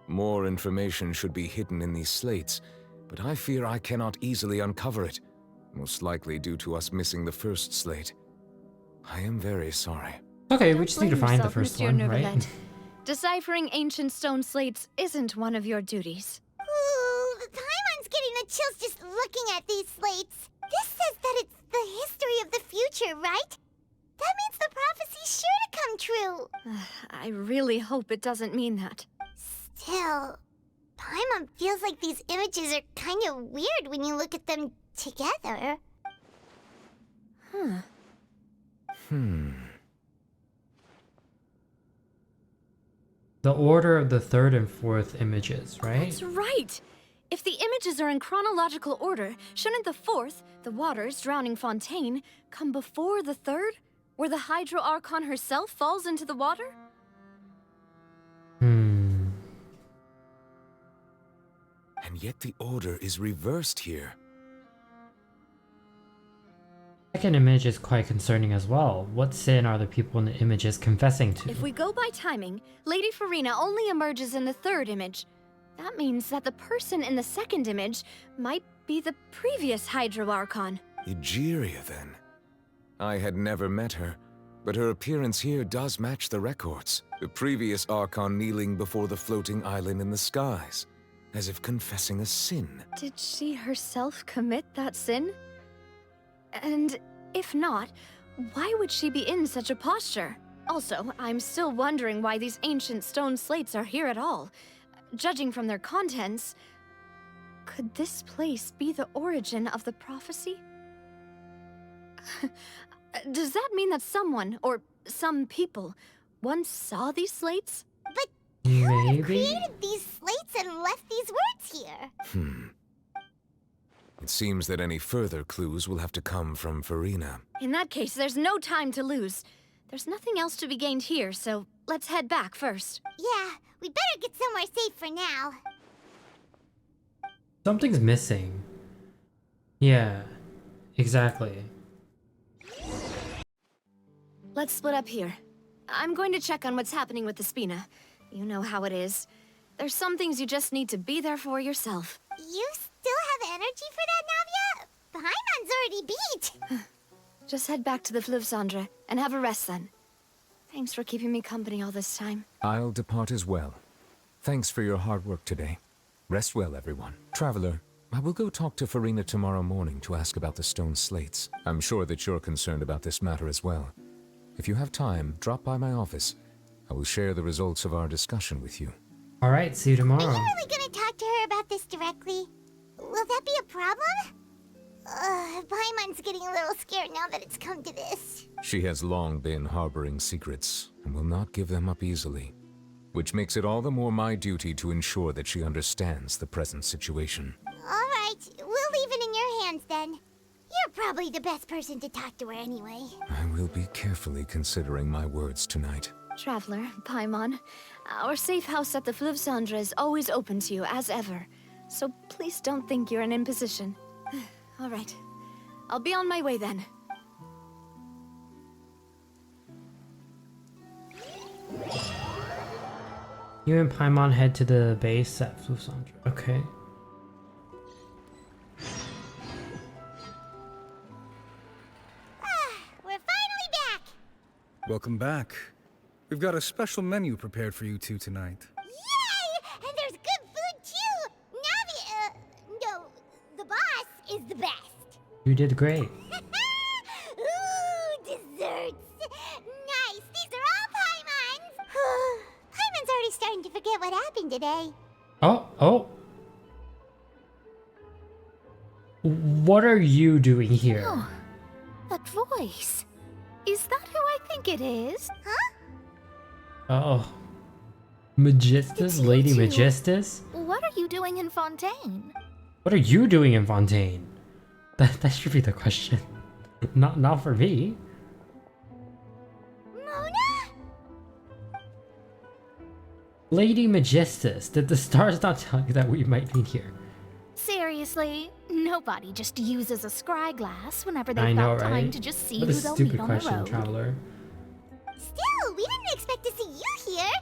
More information should be hidden in these slates, but I fear I cannot easily uncover it, most likely due to us missing the first slate. I am very sorry. Okay, we just need to Blame find the yourself, first Monsieur one, Neuvillette. right? Deciphering ancient stone slates isn't one of your duties. Ooh, Paimon's getting the chills just looking at these slates. This says that it's the history of the future, right? That means the prophecy's sure to come true. I really hope it doesn't mean that. Still, Paimon feels like these images are kind of weird when you look at them together. The order of the third and fourth images, right? That's right! If the images are in chronological order, shouldn't the fourth, the waters drowning Fontaine, come before the third, where the Hydro Archon herself falls into the water? And yet the order is reversed here. Second image is quite concerning as well. What sin are the people in the images confessing to? If we go by timing, Lady Farina only emerges in the third image. That means that the person in the second image might be the previous Hydro Archon. Egeria, then. I had never met her, but her appearance here does match the records. The previous Archon kneeling before the floating island in the skies. as if confessing a sin. Did she herself commit that sin? And if not, why would she be in such a posture? Also, I'm still wondering why these ancient stone slates are here at all. Judging from their contents, could this place be the origin of the prophecy? Does that mean that someone, or some people, once saw these slates? But Maybe? created these slates and left these words here? It seems that any further clues will have to come from Farina. In that case, there's no time to lose. There's nothing else to be gained here, so let's head back first. Yeah, we better get somewhere safe for now. Something's missing. Yeah, exactly. Let's split up here. I'm going to check on what's happening with the Spina. You know how it is. There's some things you just need to be there for yourself. You still have energy for that, Navia? Paimon's already beat. Just head back to the Fleuve Cendre and have a rest then. Thanks for keeping me company all this time. I'll depart as well. Thanks for your hard work today. Rest well, everyone. Traveler, I will go talk to Farina tomorrow morning to ask about the stone slates. I'm sure that you're concerned about this matter as well. If you have time, drop by my office. I will share the results of our discussion with you. Alright, see you tomorrow. Are you really gonna talk to her about this directly? Will that be a problem? Paimon's getting a little scared now that it's come to this. She has long been harboring secrets and will not give them up easily, which makes it all the more my duty to ensure that she understands the present situation. Alright, we'll leave it in your hands then. You're probably the best person to talk to her anyway. I will be carefully considering my words tonight. Traveler, Paimon, our safe house at the Fleuve Cendre is always open to you as ever, so please don't think you're an imposition. All right, I'll be on my way then. You and Paimon head to the base at Fleuve Cendre. Okay. We're finally back! Welcome back. We've got a special menu prepared for you two tonight. Yay! And there's good food too! Navi, no, the boss is the best. You did great. Ooh, desserts! Nice, these are all Paimon's! Paimon's already starting to forget what happened today. Oh. What are you doing here? Oh, that voice. Is that who I think it is? Huh? Oh. Magistus? Lady Magistus? What are you doing in Fontaine? What are you doing in Fontaine? That should be the question. Not for me. Mona? Lady Magistus, did the stars not tell you that we might be here? Seriously, nobody just uses a scry glass whenever I they've know, got time right? to just see What who a they'll stupid meet on the question, road. Traveler. Still, we didn't expect to see you here.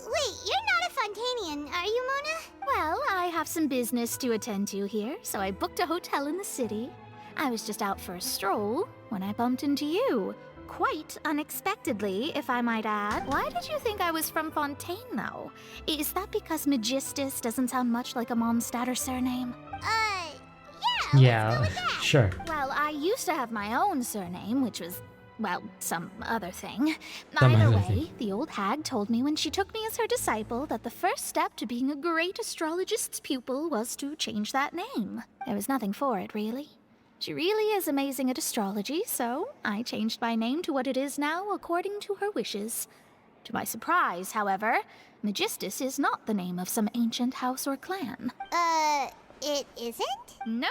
Wait, you're not a Fontanian, are you, Mona? Well, I have some business to attend to here, so I booked a hotel in the city. I was just out for a stroll when I bumped into you. Quite unexpectedly, if I might add. Why did you think I was from Fontaine, though? Is that because Magistus doesn't sound much like a Mondstatter surname? Yeah, sure. Well, I used to have my own surname, which was, well, some other thing. Some Either other way, thing. the old hag told me when she took me as her disciple that the first step to being a great astrologist's pupil was to change that name. There was nothing for it, really. She really is amazing at astrology, so I changed my name to what it is now according to her wishes. To my surprise, however, Magistus is not the name of some ancient house or clan. It isn't? Nope.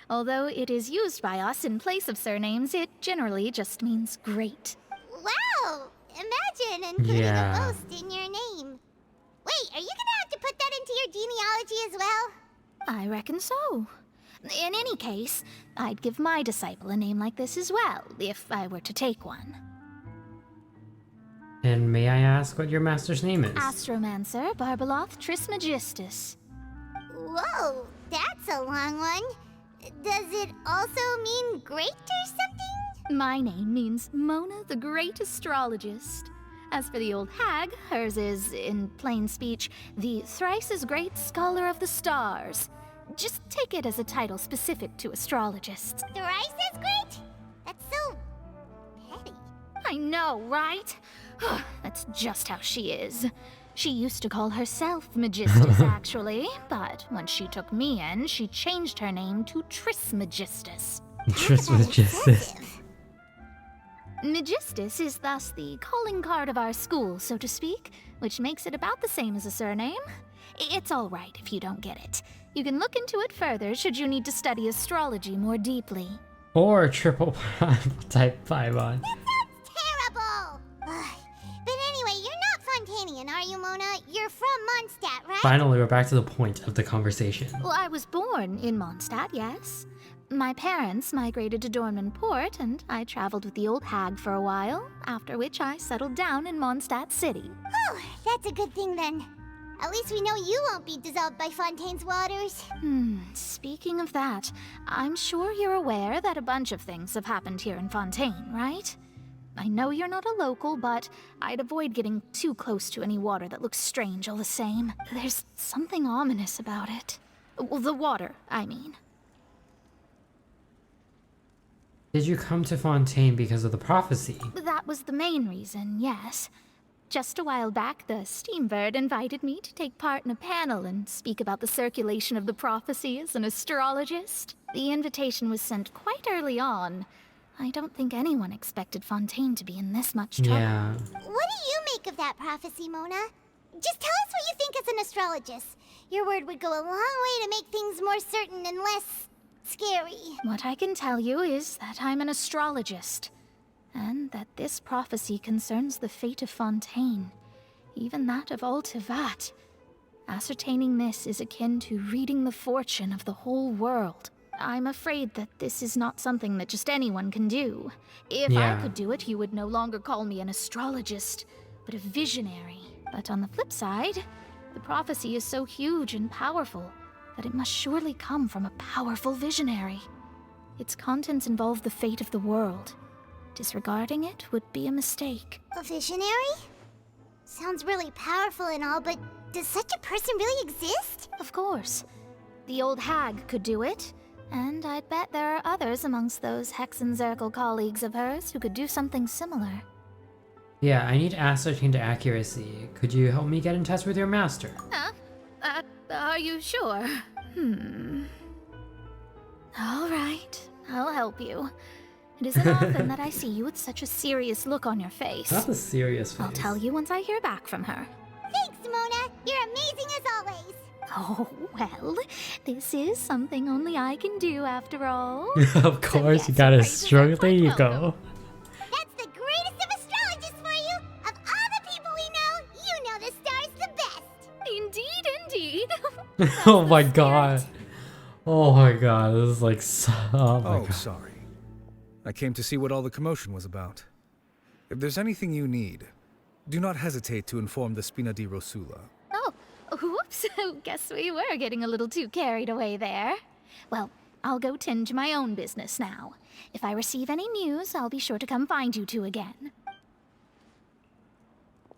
Although it is used by us in place of surnames, it generally just means great. Wow! Imagine including Yeah. a boast in your name. Wait, are you gonna have to put that into your genealogy as well? I reckon so. In any case, I'd give my disciple a name like this as well, if I were to take one. And may I ask what your master's name is? Astromancer Barbeloth Trismegistus. Whoa, that's a long one. Does it also mean great or something? My name means Mona the Great Astrologist. As for the old hag, hers is, in plain speech, the thrice-as-great Scholar of the Stars. Just take it as a title specific to astrologists. Thrice as great? That's so petty. I know, right? That's just how she is. She used to call herself Magistus, actually, but when she took me in, she changed her name to Trismegistus. Trismegistus. Magistus is thus the calling card of our school, so to speak, which makes it about the same as a surname. It's all right if you don't get it. You can look into it further should you need to study astrology more deeply. Or triple type Paimon. Terrible! But anyway, you're not Fontainian, are you, Mona? You're from Mondstadt, right? Finally, we're back to the point of the conversation. Well, I was born in Mondstadt, yes. My parents migrated to Dornman Port, and I traveled with the old hag for a while, after which I settled down in Mondstadt City. Oh, that's a good thing then. At least we know you won't be dissolved by Fontaine's waters. Speaking of that, I'm sure you're aware that a bunch of things have happened here in Fontaine, right? I know you're not a local, but I'd avoid getting too close to any water that looks strange all the same. There's something ominous about it. Well, the water, I mean. Did you come to Fontaine because of the prophecy? That was the main reason, yes. Just a while back, the Steambird invited me to take part in a panel and speak about the circulation of the prophecy as an astrologist. The invitation was sent quite early on. I don't think anyone expected Fontaine to be in this much trouble. Yeah. What do you make of that prophecy, Mona? Just tell us what you think as an astrologist. Your word would go a long way to make things more certain and less scary. What I can tell you is that I'm an astrologist, and that this prophecy concerns the fate of Fontaine, even that of all Tevat. Ascertaining this is akin to reading the fortune of the whole world. I'm afraid that this is not something that just anyone can do. If I could do it, you would no longer call me an astrologist, but a visionary. But on the flip side, the prophecy is so huge and powerful that it must surely come from a powerful visionary. Its contents involve the fate of the world. Disregarding it would be a mistake. A visionary? Sounds really powerful and all, but does such a person really exist? Of course. The old hag could do it, and I'd bet there are others amongst those Hexenzirkel colleagues of hers who could do something similar. Yeah, I need to ascertain the accuracy. Could you help me get in touch with your master? Are you sure? All right, I'll help you. It isn't often that I see you with such a serious look on your face. That's a serious face. I'll tell you once I hear back from her. Thanks, Mona. You're amazing as always. Oh, well, this is something only I can do after all. Of course, you got a strong ego. That's the greatest of astrologists for you. Of all the people we know, you know the star's the best. Indeed, indeed. Oh my god. Oh my god, this is like so... Oh my god. Sorry. I came to see what all the commotion was about. If there's anything you need, do not hesitate to inform the Spina di Rosula. Oh, whoops. Guess we were getting a little too carried away there. Well, I'll go tend to my own business now. If I receive any news, I'll be sure to come find you two again. And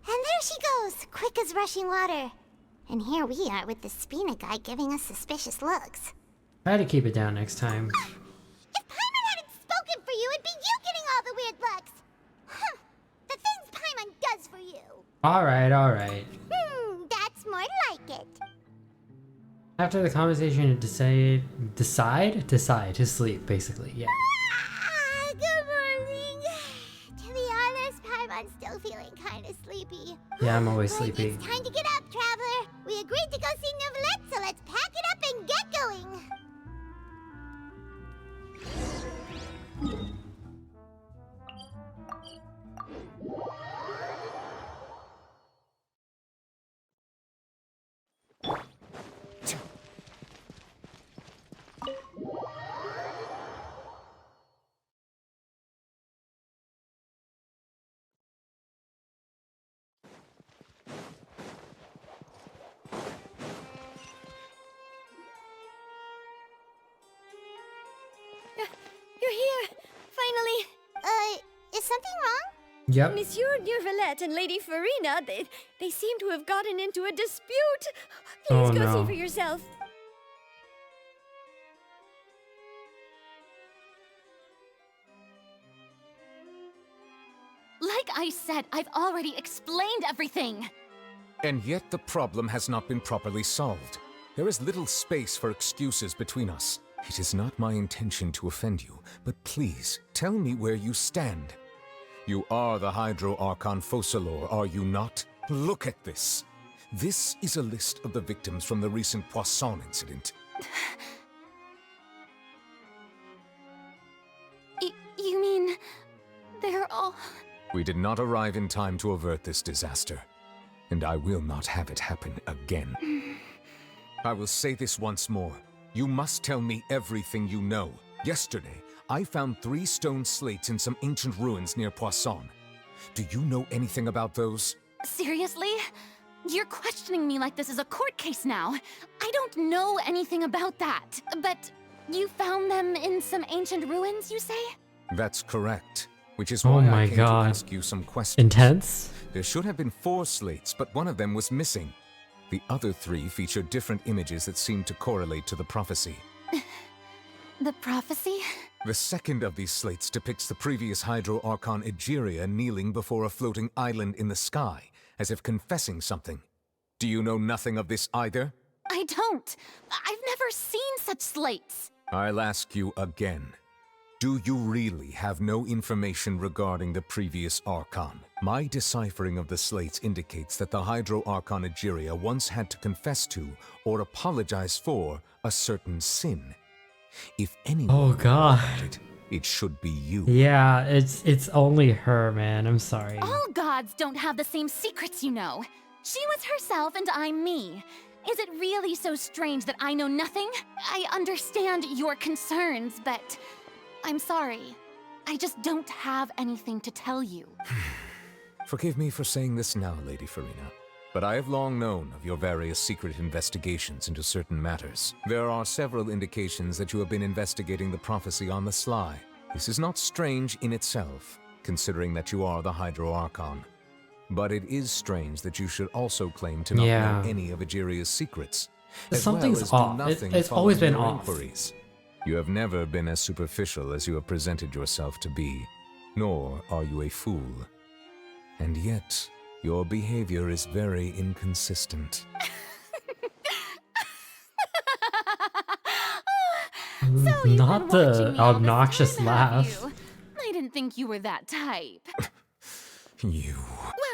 there she goes, quick as rushing water. And here we are with the Spina guy giving us suspicious looks. Try to keep it down next time. If Paimon hadn't spoken for you, it'd be you getting all the weird looks. The things Paimon does for you. Alright, alright. That's more like it. After the conversation, decide to sleep, basically, yeah. Good morning. To be honest, Paimon's still feeling kind of sleepy. Yeah, I'm always But sleepy. It's time to get up, traveler. We agreed to go see Neuvillette, so let's pack it up and get going. Yep. Monsieur Neuvillette and Lady Farina, they seem to have gotten into a dispute. Please Oh, go no. see for yourself. Like I said, I've already explained everything. And yet the problem has not been properly solved. There is little space for excuses between us. It is not my intention to offend you, but please, tell me where you stand. You are the Hydro Archon Focalor, are you not? Look at this. This is a list of the victims from the recent Poisson incident. You mean... they're all... We did not arrive in time to avert this disaster, and I will not have it happen again. I will say this once more. You must tell me everything you know. Yesterday, I found 3 stone slates in some ancient ruins near Poisson. Do you know anything about those? Seriously? You're questioning me like this is a court case now. I don't know anything about that. But you found them in some ancient ruins, you say? That's correct. Which is Oh why my I came God. to ask you some questions. Intense? There should have been 4 slates, but one of them was missing. The other 3 feature different images that seem to correlate to the prophecy. The prophecy? The second of these slates depicts the previous Hydro Archon Egeria kneeling before a floating island in the sky, as if confessing something. Do you know nothing of this either? I don't. I've never seen such slates. I'll ask you again. Do you really have no information regarding the previous Archon? My deciphering of the slates indicates that the Hydro Archon Egeria once had to confess to, or apologize for, a certain sin. If anyone Oh, God. it should be you. Yeah, it's only her, man. I'm sorry. All gods don't have the same secrets, you know. She was herself and I'm me. Is it really so strange that I know nothing? I understand your concerns, but I'm sorry. I just don't have anything to tell you. Forgive me for saying this now, Lady Farina, but I have long known of your various secret investigations into certain matters. There are several indications that you have been investigating the prophecy on the sly. This is not strange in itself, considering that you are the Hydro Archon. But it is strange that you should also claim to not know any of Egeria's secrets. Something's off. It's always been off. Inquiries. You have never been as superficial as you have presented yourself to be, nor are you a fool. And yet, your behavior is very inconsistent. So you Not were watching the me all this obnoxious time, have laugh. you? I didn't think you were that type. You.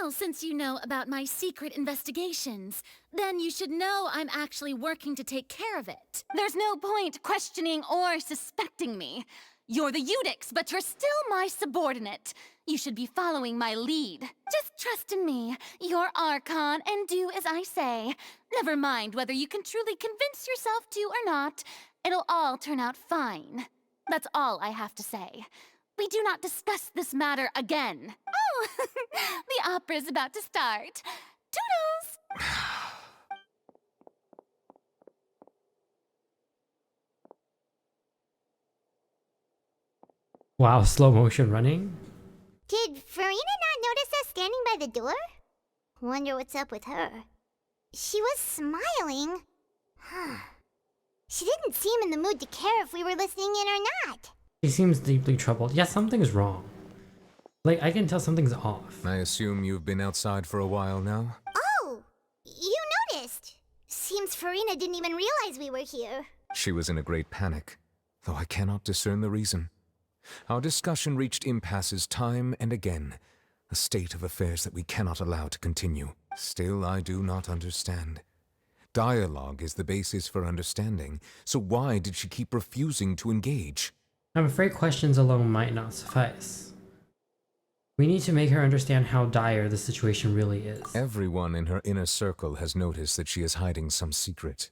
Well, since you know about my secret investigations, then you should know I'm actually working to take care of it. There's no point questioning or suspecting me. You're the Eudix, but you're still my subordinate. You should be following my lead. Just trust in me. You're Archon, and do as I say. Never mind whether you can truly convince yourself to or not. It'll all turn out fine. That's all I have to say. We do not discuss this matter again. Oh, the opera's about to start. Toodles! Wow, slow motion running? Did Farina not notice us standing by the door? Wonder what's up with her. She was smiling. She didn't seem in the mood to care if we were listening in or not. She seems deeply troubled. Yeah, something's wrong. Like, I can tell something's off. I assume you've been outside for a while now? Oh! You noticed! Seems Farina didn't even realize we were here. She was in a great panic, though I cannot discern the reason. Our discussion reached impasses time and again, a state of affairs that we cannot allow to continue. Still, I do not understand. Dialogue is the basis for understanding, so why did she keep refusing to engage? I'm afraid questions alone might not suffice. We need to make her understand how dire the situation really is. Everyone in her inner circle has noticed that she is hiding some secret.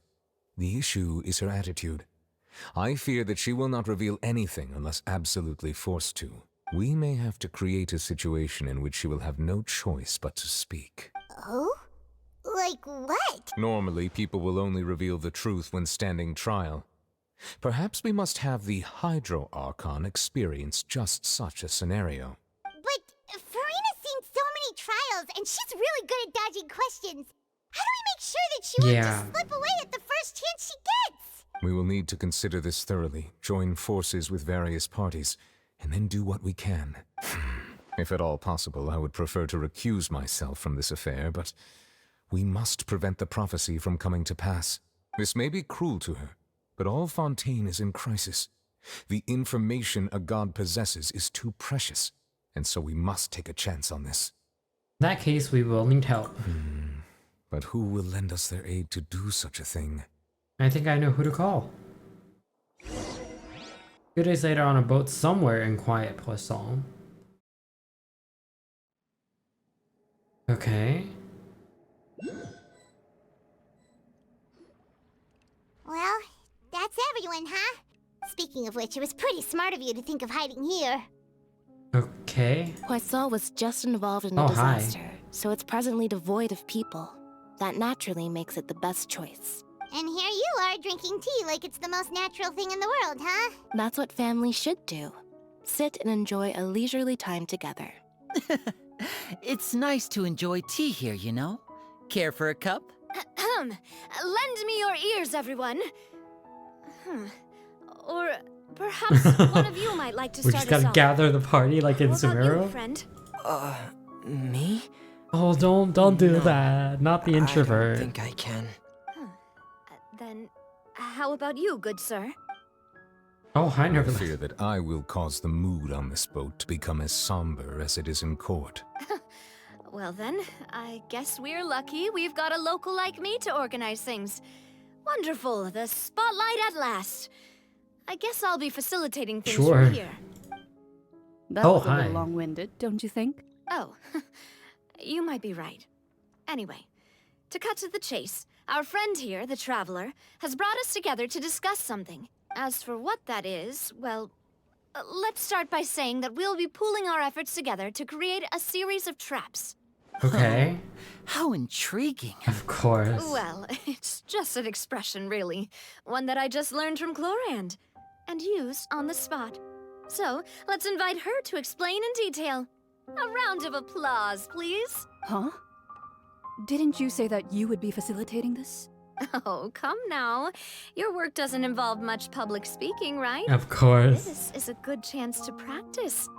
The issue is her attitude. I fear that she will not reveal anything unless absolutely forced to. We may have to create a situation in which she will have no choice but to speak. Oh? Like what? Normally, people will only reveal the truth when standing trial. Perhaps we must have the Hydro Archon experience just such a scenario. But Farina and she's really good at dodging questions. How do we make sure that she won't just slip away at the first chance she gets? We will need to consider this thoroughly, join forces with various parties, and then do what we can. If at all possible, I would prefer to recuse myself from this affair, but we must prevent the prophecy from coming to pass. This may be cruel to her, but all Fontaine is in crisis. The information a god possesses is too precious, and so we must take a chance on this. In that case, we will need help. But who will lend us their aid to do such a thing? I think I know who to call. 2 days later on a boat somewhere in quiet Poisson. Okay. Well, that's everyone, huh? Speaking of which, it was pretty smart of you to think of hiding here. Okay. Poisson was just involved in a disaster, so it's presently devoid of people. That naturally makes it the best choice. And here you are drinking tea like it's the most natural thing in the world, huh? That's what family should do. Sit and enjoy a leisurely time together. It's nice to enjoy tea here, you know? Care for a cup? Lend me your ears, everyone. Or perhaps one of you might like to We start just gotta us off. gather the party like in What about you, Sumero. friend? Me? Oh, don't do that. Not the I introvert. don't think I can. Then, how about you, good sir? Oh, I never. I fear that I will cause the mood on this boat to become as somber as it is in court. Well then, I guess we're lucky we've got a local like me to organize things. Wonderful, the spotlight at last. I guess I'll be facilitating things Sure. from here. That was a little long-winded, don't you think? Oh, you might be right. Anyway, to cut to the chase, our friend here, the Traveler, has brought us together to discuss something. As for what that is, well, let's start by saying that we'll be pooling our efforts together to create a series of traps. Okay. How intriguing. Of course. Well, it's just an expression, really. One that I just learned from Chlorand, and used on the spot. So, let's invite her to explain in detail. A round of applause, please. Huh? Didn't you say that you would be facilitating this? Oh, come now. Your work doesn't involve much public speaking, right? Of course. This is a good chance to practice.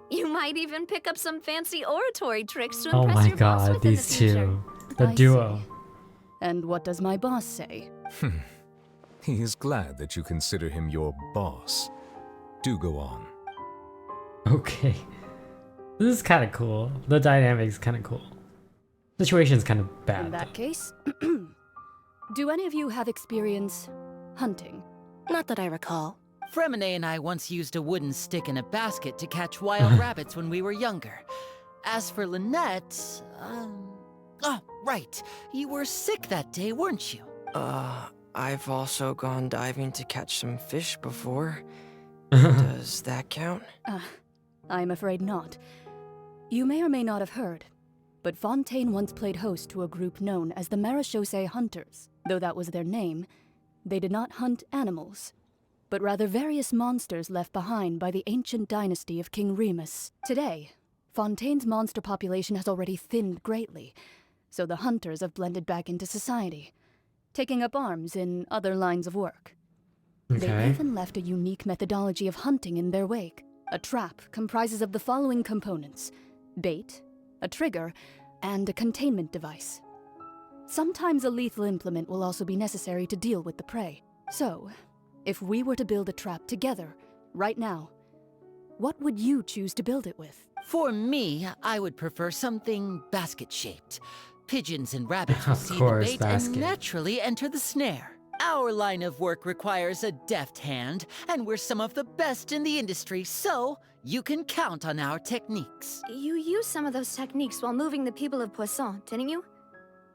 You might even pick up some fancy oratory tricks to Oh impress my your boss god, with in the these future. two. The I duo. And what does my boss say? He is glad that you consider him your boss. Do go on. Okay. This is kind of cool. The dynamic's kind of cool. Situation's kind of bad. In that case, do any of you have experience hunting? Not that I recall. Fremine and I once used a wooden stick in a basket to catch wild rabbits when we were younger. As for Lynette, oh, right. You were sick that day, weren't you? I've also gone diving to catch some fish before. Does that count? I'm afraid not. You may or may not have heard, but Fontaine once played host to a group known as the Marechaussee Hunters. Though that was their name, they did not hunt animals, but rather various monsters left behind by the ancient dynasty of King Remus. Today, Fontaine's monster population has already thinned greatly, so the hunters have blended back into society, taking up arms in other lines of work. They Okay. even left a unique methodology of hunting in their wake. A trap comprises of the following components: bait, a trigger, and a containment device. Sometimes a lethal implement will also be necessary to deal with the prey. So, if we were to build a trap together, right now, what would you choose to build it with? For me, I would prefer something basket-shaped. Pigeons and rabbits will Of see the course, bait basket. and naturally enter the snare. Our line of work requires a deft hand, and we're some of the best in the industry, so you can count on our techniques. You used some of those techniques while moving the people of Poisson, didn't you?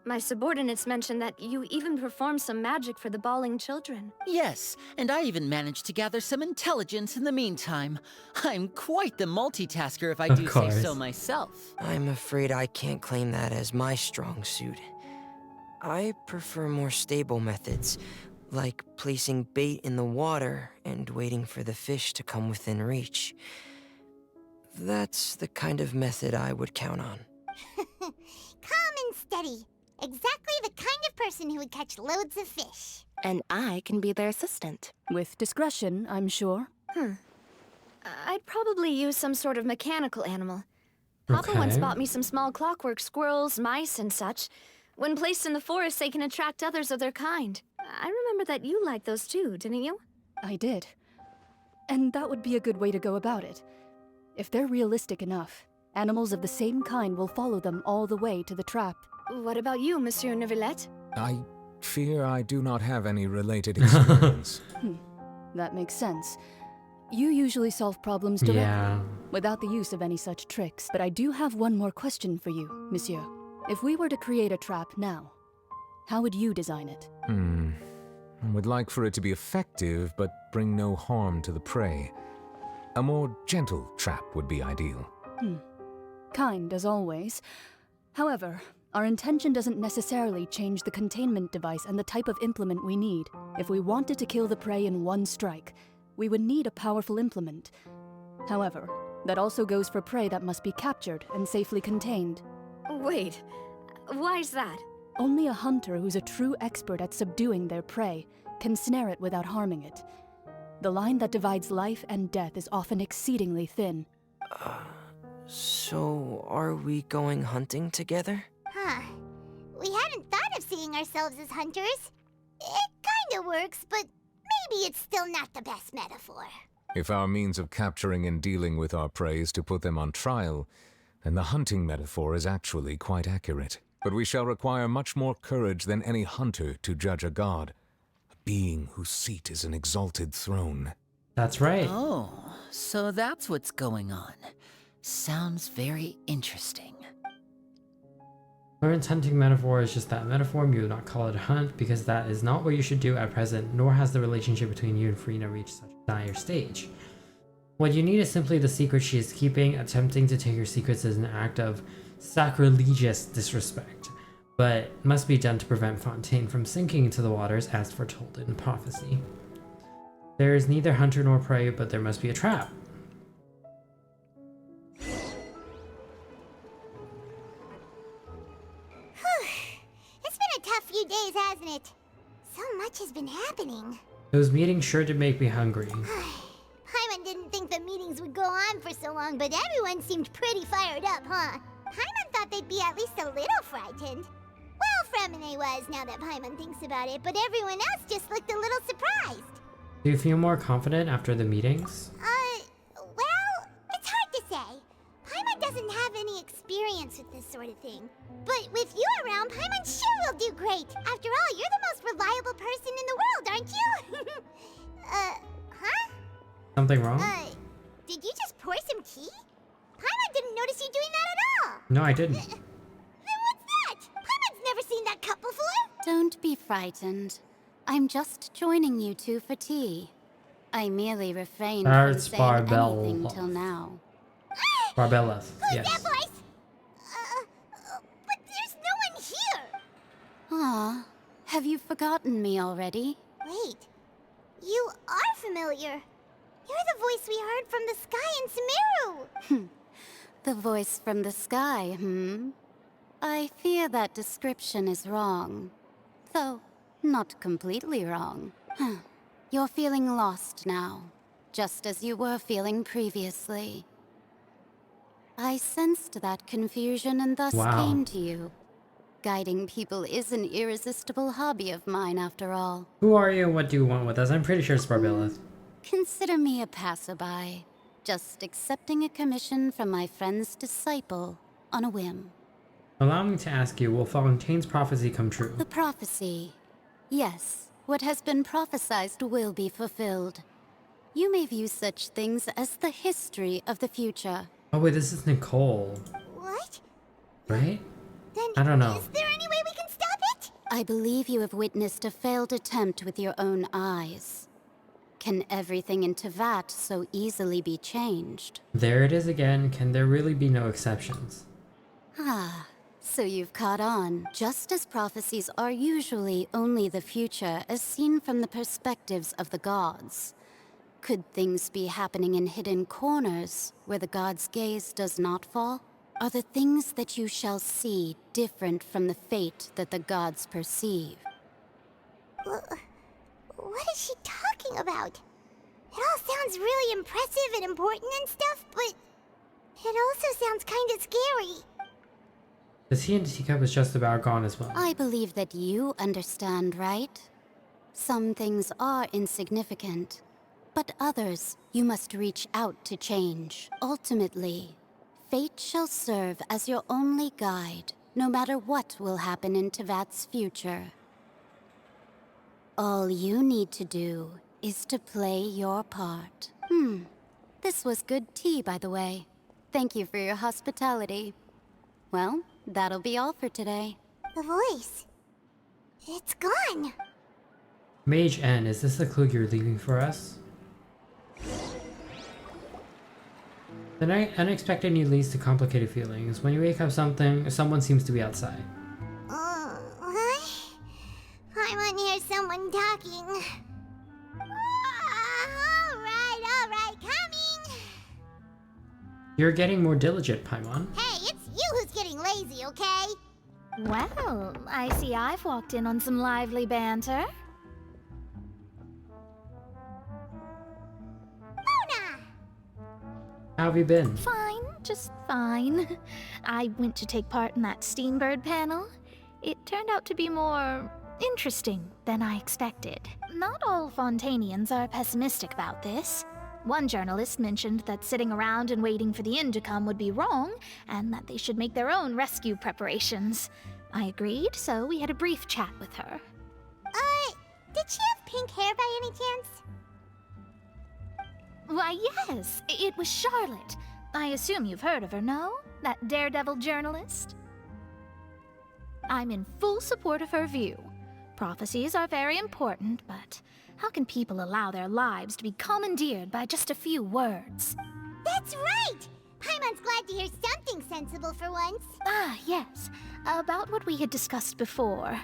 My subordinates mentioned that you even performed some magic for the bawling children. Yes, and I even managed to gather some intelligence in the meantime. I'm quite the multitasker if I Of do say so course. myself. I'm afraid I can't claim that as my strong suit. I prefer more stable methods, like placing bait in the water and waiting for the fish to come within reach. That's the kind of method I would count on. Calm and steady. Exactly the kind of person who would catch loads of fish. And I can be their assistant. With discretion, I'm sure. I'd probably use some sort of mechanical animal. Papa once bought me some small clockwork squirrels, mice, and such. When placed in the forest, they can attract others of their kind. I remember that you liked those too, didn't you? I did. And that would be a good way to go about it. If they're realistic enough, animals of the same kind will follow them all the way to the trap. What about you, Monsieur Neuvillette? I fear I do not have any related experience. That makes sense. You usually solve problems directly, without the use of any such tricks. But I do have one more question for you, Monsieur. If we were to create a trap now, how would you design it? I would like for it to be effective, but bring no harm to the prey. A more gentle trap would be ideal. Kind, as always. However, our intention doesn't necessarily change the containment device and the type of implement we need. If we wanted to kill the prey in one strike, we would need a powerful implement. However, that also goes for prey that must be captured and safely contained. Wait, why's that? Only a hunter who's a true expert at subduing their prey can snare it without harming it. The line that divides life and death is often exceedingly thin. So are we going hunting together? Huh. We hadn't thought of seeing ourselves as hunters. It kinda works, but maybe it's still not the best metaphor. If our means of capturing and dealing with our prey is to put them on trial, then the hunting metaphor is actually quite accurate. But we shall require much more courage than any hunter to judge a god, a being whose seat is an exalted throne. That's right. Oh, so that's what's going on. Sounds very interesting. Lauren's hunting metaphor is just that metaphor. You would not call it a hunt, because that is not what you should do at present, nor has the relationship between you and Farina reached such a dire stage. What you need is simply the secret she is keeping. Attempting to take her secrets is an act of sacrilegious disrespect, but must be done to prevent Fontaine from sinking into the waters as foretold in prophecy. There is neither hunter nor prey, but there must be a trap. It's been a tough few days, hasn't it? So much has been happening. Those meetings sure did make me hungry. Paimon didn't think the meetings would go on for so long, but everyone seemed pretty fired up, huh? Paimon thought they'd be at least a little frightened. Well, Fremine was, now that Paimon thinks about it, but everyone else just looked a little surprised. Do you feel more confident after the meetings? Well, it's hard to say. Paimon doesn't have any experience with this sort of thing. But with you around, Paimon sure will do great. After all, you're the most reliable person in the world, aren't you? Huh? Something wrong? Did you just pour some tea? Paimon didn't notice you doing that at all. No, I didn't. Then what's that? Paimon's never seen that cup before. Don't be frightened. I'm just joining you two for tea. I merely refrained from That's saying anything till now. Barbella, Who's yes. that voice? But there's no one here. Ah, have you forgotten me already? Wait, you are familiar. You're the voice we heard from the sky in Sumeru. The voice from the sky, I fear that description is wrong. Though, not completely wrong. You're feeling lost now, just as you were feeling previously. I sensed that confusion and thus came to you. Guiding people is an irresistible hobby of mine, after all. Who are you and what do you want with us? I'm pretty sure it's Barbella. Consider me a passerby, just accepting a commission from my friend's disciple on a whim. Allow me to ask you, will Fontaine's prophecy come true? The prophecy. Yes, what has been prophesied will be fulfilled. You may view such things as the history of the future. Oh wait, this is Nicole. What? Right? Then I don't know. Is there any way we can stop it? I believe you have witnessed a failed attempt with your own eyes. Can everything in Tevat so easily be changed? There it is again. Can there really be no exceptions? Ah, so you've caught on. Just as prophecies are usually only the future as seen from the perspectives of the gods. Could things be happening in hidden corners where the gods' gaze does not fall? Are the things that you shall see different from the fate that the gods perceive? What is she talking about? It all sounds really impressive and important and stuff, but it also sounds kind of scary. The tea in the teacup is just about gone as well. I believe that you understand, right? Some things are insignificant, but others you must reach out to change. Ultimately, fate shall serve as your only guide, no matter what will happen in Tevat's future. All you need to do is to play your part. This was good tea, by the way. Thank you for your hospitality. Well, that'll be all for today. The voice. It's gone. Mage N, is this the clue you're leaving for us? The night unexpected need leads to complicated feelings. When you wake up, someone seems to be outside. What? I want to hear someone talking. Alright, coming! You're getting more diligent, Paimon. Hey, it's you who's getting lazy, okay? Well, I see I've walked in on some lively banter. How have you been? Fine, just fine. I went to take part in that Steambird panel. It turned out to be more interesting than I expected. Not all Fontainians are pessimistic about this. One journalist mentioned that sitting around and waiting for the end to come would be wrong, and that they should make their own rescue preparations. I agreed, so we had a brief chat with her. Did she have pink hair by any chance? Why, yes, it was Charlotte. I assume you've heard of her, no? That daredevil journalist? I'm in full support of her view. Prophecies are very important, but how can people allow their lives to be commandeered by just a few words? That's right! Paimon's glad to hear something sensible for once. Ah, yes. About what we had discussed before.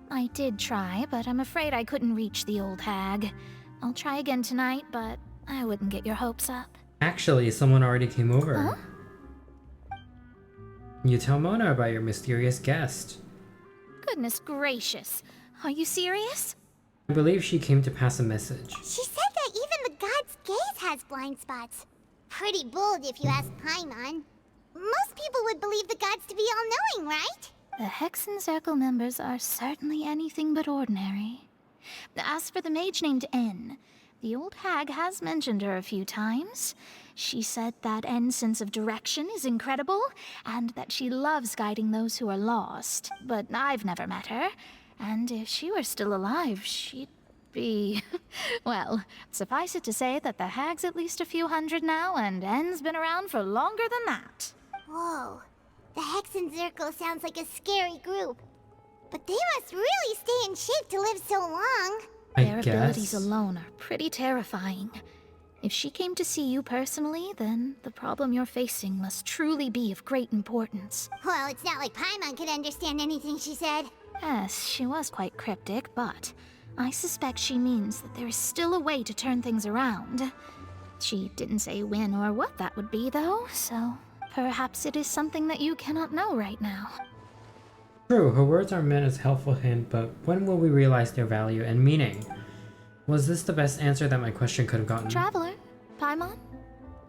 I did try, but I'm afraid I couldn't reach the old hag. I'll try again tonight, but I wouldn't get your hopes up. Actually, someone already came over. Huh? You tell Mona about your mysterious guest. Goodness gracious. Are you serious? I believe she came to pass a message. She said that even the god's gaze has blind spots. Pretty bold if you ask Paimon. Most people would believe the gods to be all-knowing, right? The Hexen Circle members are certainly anything but ordinary. As for the mage named N, the old hag has mentioned her a few times. She said that N's sense of direction is incredible, and that she loves guiding those who are lost. But I've never met her, and if she were still alive, she'd be... well, suffice it to say that the hag's at least a few hundred now, and N's been around for longer than that. Whoa. The Hexen Circle sounds like a scary group. But they must really stay in shape to live so long. Their abilities alone are pretty terrifying. If she came to see you personally, then the problem you're facing must truly be of great importance. Well, it's not like Paimon could understand anything she said. Yes, she was quite cryptic, but I suspect she means that there is still a way to turn things around. She didn't say when or what that would be, though, so perhaps it is something that you cannot know right now. True, her words are meant as a helpful hint, but when will we realize their value and meaning? Was this the best answer that my question could have gotten? Traveler, Paimon,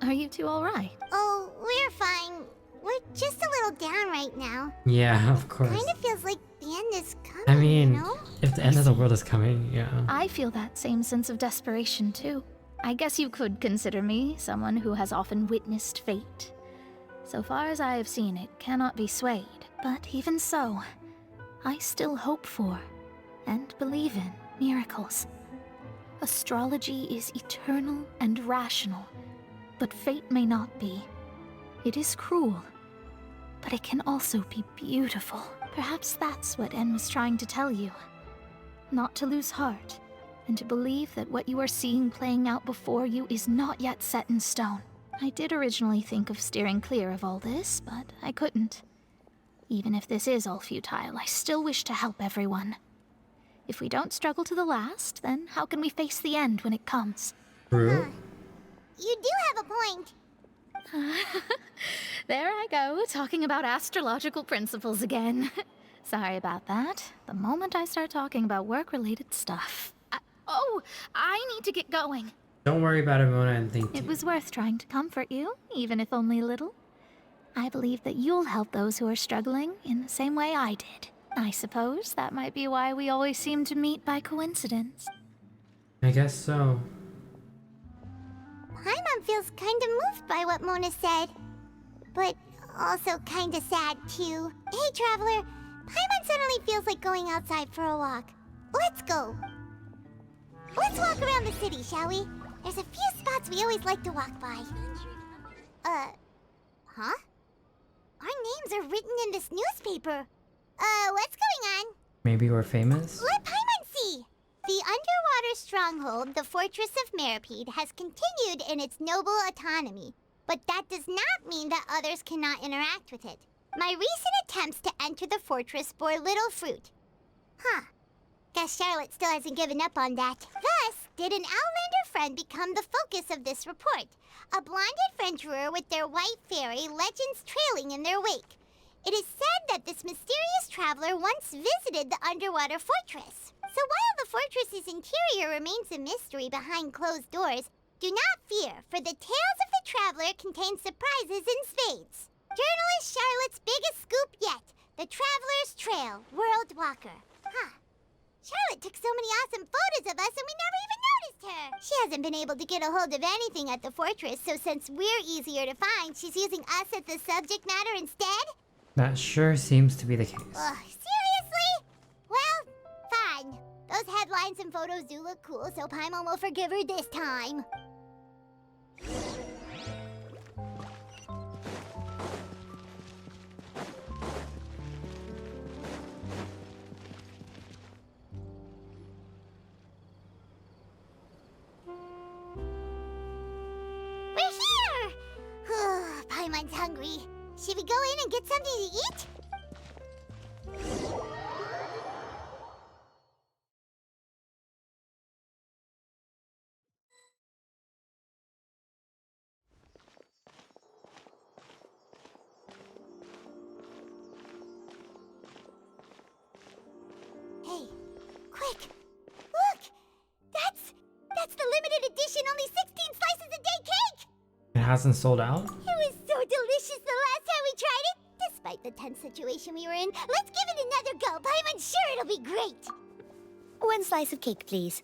are you two alright? Oh, we're fine. We're just a little down right now. Yeah, of course. Kind of feels like the end is coming, I mean, you know? if the end of the world is coming, yeah. I feel that same sense of desperation, too. I guess you could consider me someone who has often witnessed fate. So far as I have seen, it cannot be swayed. But even so, I still hope for, and believe in, miracles. Astrology is eternal and rational, but fate may not be. It is cruel, but it can also be beautiful. Perhaps that's what En was trying to tell you. Not to lose heart, and to believe that what you are seeing playing out before you is not yet set in stone. I did originally think of steering clear of all this, but I couldn't. Even if this is all futile, I still wish to help everyone. If we don't struggle to the last, then how can we face the end when it comes? True. You do have a point. There I go, talking about astrological principles again. Sorry about that. The moment I start talking about work-related stuff. I need to get going. Don't worry about it, Mona, and thank It you. was worth trying to comfort you, even if only a little. I believe that you'll help those who are struggling in the same way I did. I suppose that might be why we always seem to meet by coincidence. I guess so. Paimon feels kinda moved by what Mona said. But also kinda sad, too. Hey, Traveler. Paimon suddenly feels like going outside for a walk. Let's go. Let's walk around the city, shall we? There's a few spots we always like to walk by. Huh? Our names are written in this newspaper. What's going on? Maybe we're famous? Let Paimon see! The underwater stronghold, the Fortress of Meripede, has continued in its noble autonomy. But that does not mean that others cannot interact with it. My recent attempts to enter the fortress bore little fruit. Huh. Guess Charlotte still hasn't given up on that. Thus, did an Outlander friend become the focus of this report. A blonde adventurer with their white fairy, legends trailing in their wake. It is said that this mysterious traveler once visited the underwater fortress. So while the fortress's interior remains a mystery behind closed doors, do not fear, for the tales of the traveler contain surprises in spades. Journalist Charlotte's biggest scoop yet, the Traveler's Trail, World Walker. Huh. Charlotte took so many awesome photos of us and we never even noticed her. She hasn't been able to get a hold of anything at the fortress, so since we're easier to find, she's using us as the subject matter instead? That sure seems to be the case. Ugh, seriously? Well, fine. Those headlines and photos do look cool, so Paimon will forgive her this time. We're here! Paimon's hungry. Should we go in and get something to eat? Hey, quick! Look! That's the limited edition only 16 slices a day cake! It hasn't sold out? It was so delicious the last time we tried it! Despite the tense situation we were in, let's give it another go. Paimon's sure it'll be great! One slice of cake, please.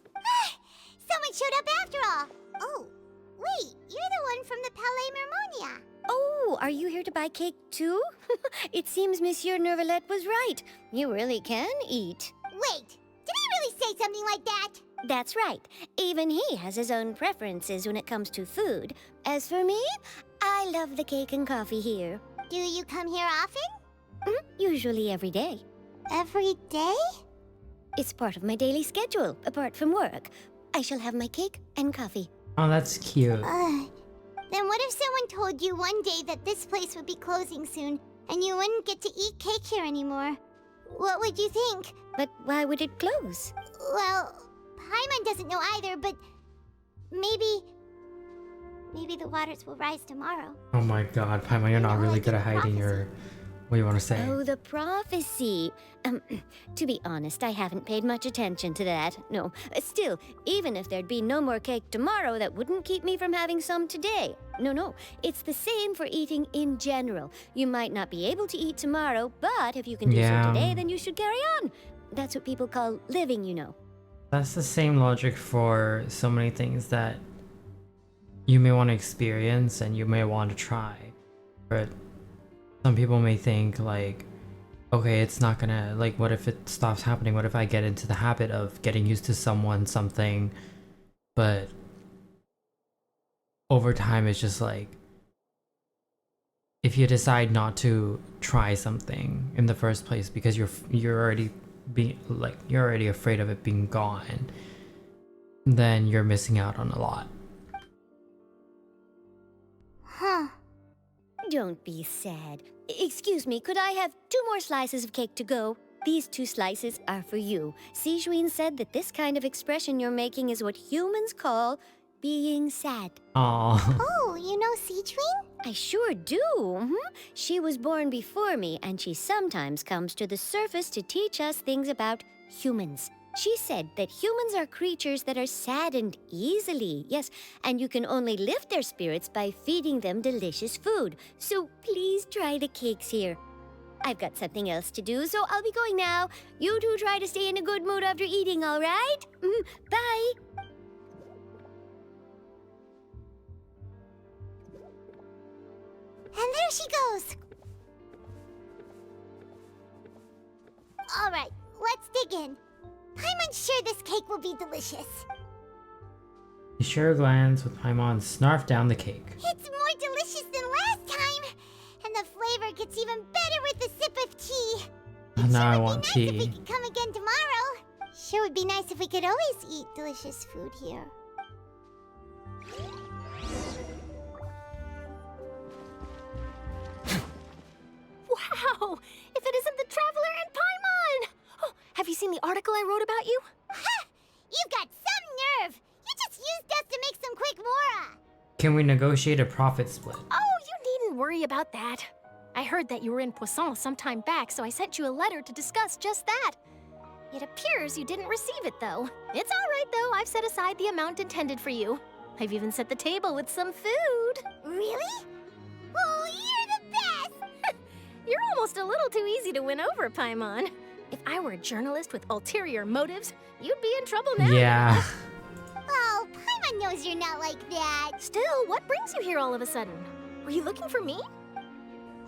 Someone showed up after all! Oh, wait, you're the one from the Palais Mermonia. Oh, are you here to buy cake too? It seems Monsieur Nervalette was right. You really can eat. Wait, did he really say something like that? That's right. Even he has his own preferences when it comes to food. As for me, I love the cake and coffee here. Do you come here often? Usually every day. Every day? It's part of my daily schedule, apart from work. I shall have my cake and coffee. Oh, that's cute. Then what if someone told you one day that this place would be closing soon, and you wouldn't get to eat cake here anymore? What would you think? But why would it close? Well, Paimon doesn't know either, but maybe the waters will rise tomorrow. Oh my god, Paimon, you're not really good at hiding your... what you want to say. Oh, the prophecy. To be honest, I haven't paid much attention to that. No, still, even if there'd be no more cake tomorrow, that wouldn't keep me from having some today. No, it's the same for eating in general. You might not be able to eat tomorrow, but if you can do so today, then you should carry on. That's what people call living, you know. That's the same logic for so many things that you may want to experience and you may want to try. But some people may think like, okay, it's not gonna, like, what if it stops happening? What if I get into the habit of getting used to someone, something, but over time it's just like, if you decide not to try something in the first place because you're already afraid of it being gone, then you're missing out on a lot. Huh. Don't be sad. Excuse me, could I have 2 more slices of cake to go? These 2 slices are for you. Sijuin said that this kind of expression you're making is what humans call being sad. Aww. Oh, you know Sijuin? I sure do. She was born before me, and she sometimes comes to the surface to teach us things about humans. She said that humans are creatures that are saddened easily, yes, and you can only lift their spirits by feeding them delicious food. So please try the cakes here. I've got something else to do, so I'll be going now. You two try to stay in a good mood after eating, all right? Bye. And there she goes. All right, let's dig in. Paimon's sure this cake will be delicious. You share a glance with Paimon and snarf down the cake. It's more delicious than last time. And the flavor gets even better with a sip of tea. Now I want If tea. we could come again tomorrow. Sure would be nice if we could always eat delicious food here. Wow! If it isn't the Traveler and Paimon! Oh, have you seen the article I wrote about you? Ha! You've got some nerve! You just used us to make some quick mora! Can we negotiate a profit split? Oh, you needn't worry about that. I heard that you were in Poisson some time back, so I sent you a letter to discuss just that. It appears you didn't receive it, though. It's all right, though. I've set aside the amount intended for you. I've even set the table with some food. Really? Oh, you're the best! You're almost a little too easy to win over, Paimon. If I were a journalist with ulterior motives, you'd be in trouble now. Yeah. Oh, Paimon knows you're not like that. Still, what brings you here all of a sudden? Were you looking for me?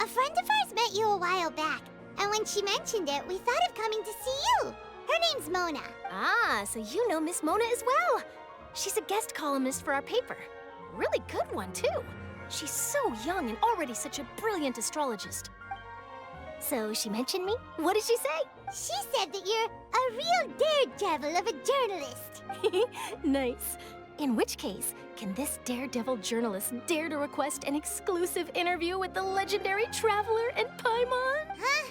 A friend of ours met you a while back, and when she mentioned it, we thought of coming to see you. Her name's Mona. Ah, so you know Miss Mona as well. She's a guest columnist for our paper. Really good one, too. She's so young and already such a brilliant astrologist. So she mentioned me? What did she say? She said that you're a real daredevil of a journalist. Nice. In which case, can this daredevil journalist dare to request an exclusive interview with the legendary Traveler and Paimon? Huh?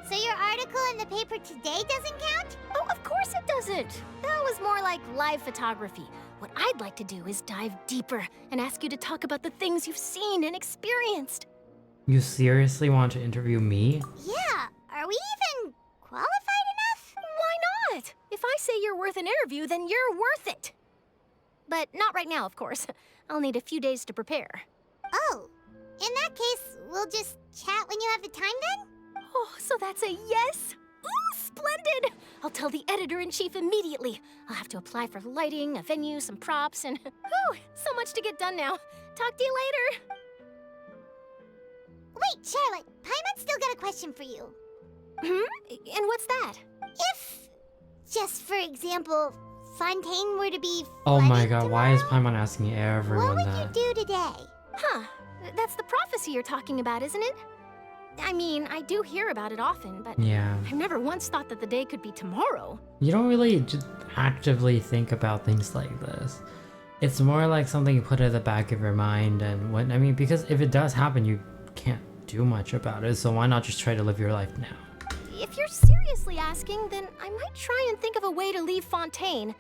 So your article in the paper today doesn't count? Oh, of course it doesn't. That was more like live photography. What I'd like to do is dive deeper and ask you to talk about the things you've seen and experienced. You seriously want to interview me? Yeah. Are we even qualified enough? Why not? If I say you're worth an interview, then you're worth it. But not right now, of course. I'll need a few days to prepare. Oh, in that case, we'll just chat when you have the time then? Oh, so that's a yes? Ooh, splendid! I'll tell the editor-in-chief immediately. I'll have to apply for lighting, a venue, some props, and whew, so much to get done now. Talk to you later. Wait, Charlotte, Paimon's still got a question for you. And what's that? If, just for example, Fontaine were to be Oh my flooded god, why is tomorrow, Paimon asking everyone what would that? you do today? Huh, that's the prophecy you're talking about, isn't it? I mean, I do hear about it often, but Yeah. I've never once thought that the day could be tomorrow. You don't really just actively think about things like this. It's more like something you put at the back of your mind, and when I mean, because if it does happen, you can't do much about it, so why not just try to live your life now? If you're seriously asking, then I might try and think of a way to leave Fontaine.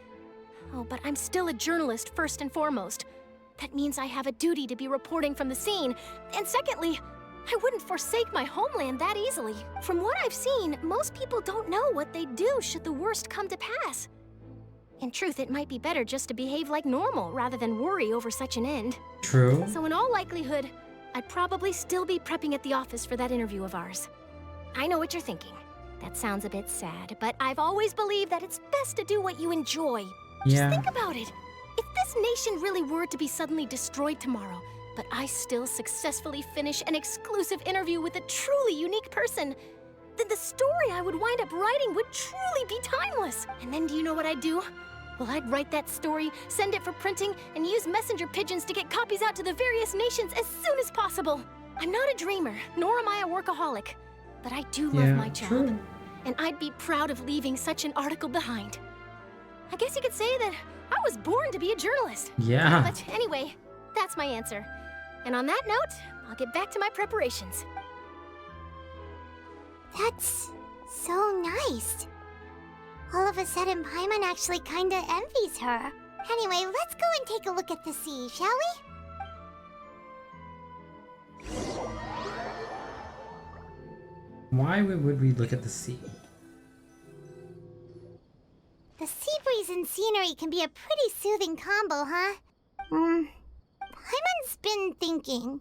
Oh, but I'm still a journalist first and foremost. That means I have a duty to be reporting from the scene. And secondly, I wouldn't forsake my homeland that easily. From what I've seen, most people don't know what they'd do should the worst come to pass. In truth, it might be better just to behave like normal rather than worry over such an end. True. So in all likelihood, I'd probably still be prepping at the office for that interview of ours. I know what you're thinking. That sounds a bit sad, but I've always believed that it's best to do what you enjoy. Yeah. Just think about it. If this nation really were to be suddenly destroyed tomorrow, but I still successfully finish an exclusive interview with a truly unique person, then the story I would wind up writing would truly be timeless. And then do you know what I'd do? Well, I'd write that story, send it for printing, and use messenger pigeons to get copies out to the various nations as soon as possible. I'm not a dreamer, nor am I a workaholic, but I do love my job. true. And I'd be proud of leaving such an article behind. I guess you could say that I was born to be a journalist. Yeah. But anyway, that's my answer. And on that note, I'll get back to my preparations. That's so nice. All of a sudden, Paimon actually kinda envies her. Anyway, let's go and take a look at the sea, shall we? Why would we look at the sea? The sea breeze and scenery can be a pretty soothing combo, huh? Paimon's been thinking.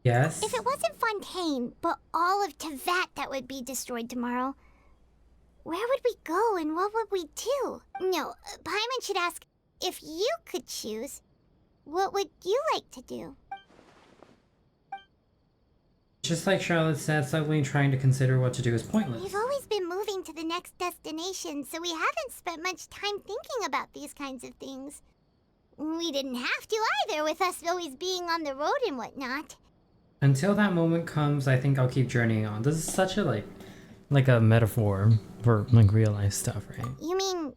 Yes? If it wasn't Fontaine, but all of Tevat that would be destroyed tomorrow, where would we go and what would we do? No, Paimon should ask, if you could choose, what would you like to do? Just like Charlotte said, suddenly trying to consider what to do is pointless. We've always been moving to the next destination, so we haven't spent much time thinking about these kinds of things. We didn't have to either, with us always being on the road and whatnot. Until that moment comes, I think I'll keep journeying on. This is such a like a metaphor for like real life stuff, right? You mean,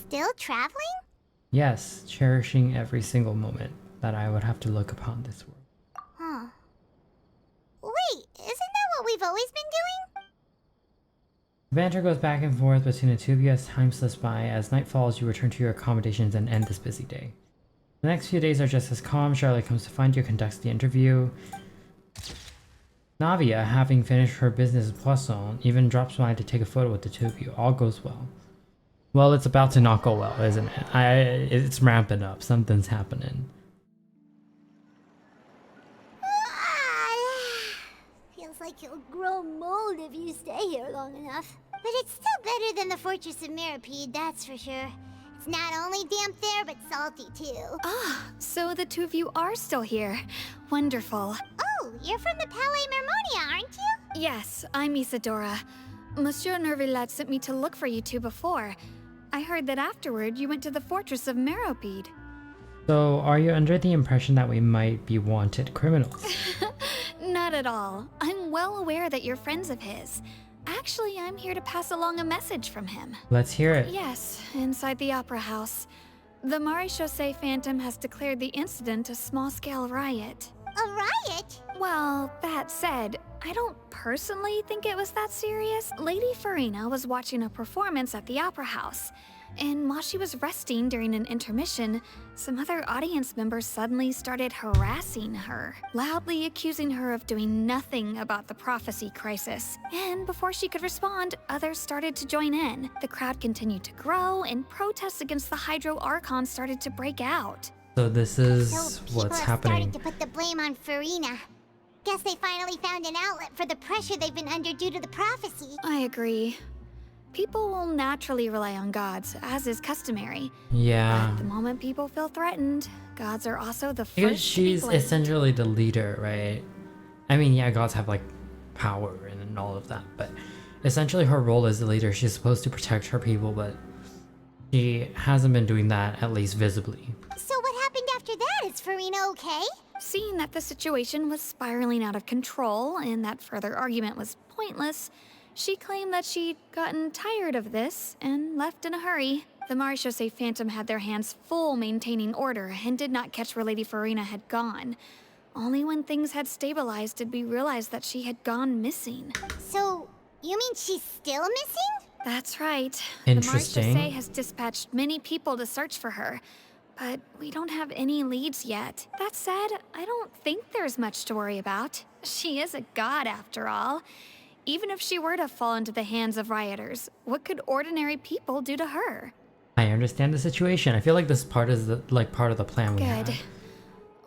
still traveling? Yes, cherishing every single moment that I would have to look upon this world. Huh. Wait, isn't that what we've always been doing? Banter goes back and forth between the two of you as time slips by. As night falls, you return to your accommodations and end this busy day. The next few days are just as calm. Charlotte comes to find you, conducts the interview. Navia, having finished her business with Poisson, even drops by to take a photo with the two of you. All goes well. Well, it's about to not go well, isn't it? It's ramping up. Something's happening. Feels like you'll grow mold if you stay here long enough. But it's still better than the Fortress of Meripede, that's for sure. It's not only damp there, but salty too. Ah, so the two of you are still here. Wonderful. Oh, you're from the Palais Mermonia, aren't you? Yes, I'm Isadora. Monsieur Nervillat sent me to look for you two before. I heard that afterward you went to the Fortress of Meripede. So, are you under the impression that we might be wanted criminals? Not at all. I'm well aware that you're friends of his. Actually, I'm here to pass along a message from him. Let's hear it. Yes, inside the Opera House. The Maréchaussée Phantom has declared the incident a small-scale riot. A riot? Well, that said, I don't personally think it was that serious. Lady Farina was watching a performance at the Opera House, and while she was resting during an intermission, some other audience members suddenly started harassing her, loudly accusing her of doing nothing about the prophecy crisis. And before she could respond, others started to join in. The crowd continued to grow, and protests against the Hydro Archon started to break out. So this is what's People happening. have started to put the blame on Farina. Guess they finally found an outlet for the pressure they've been under due to the prophecy. I agree. People will naturally rely on gods, as is customary. Yeah. But the moment people feel threatened, gods are also the Because first she's to be blamed. essentially the leader, right? I mean, yeah, gods have like power and all of that, but essentially her role as the leader, she's supposed to protect her people, but she hasn't been doing that, at least visibly. So what happened after that? Is Farina okay? Seeing that the situation was spiraling out of control and that further argument was pointless, she claimed that she'd gotten tired of this and left in a hurry. The Maréchaussée Phantom had their hands full maintaining order and did not catch where Lady Farina had gone. Only when things had stabilized did we realize that she had gone missing. So, you mean she's still missing? That's right. Interesting. The Maréchaussée has dispatched many people to search for her, but we don't have any leads yet. That said, I don't think there's much to worry about. She is a god after all. Even if she were to fall into the hands of rioters, what could ordinary people do to her? I understand the situation. I feel like this part is part of the plan we Good. had.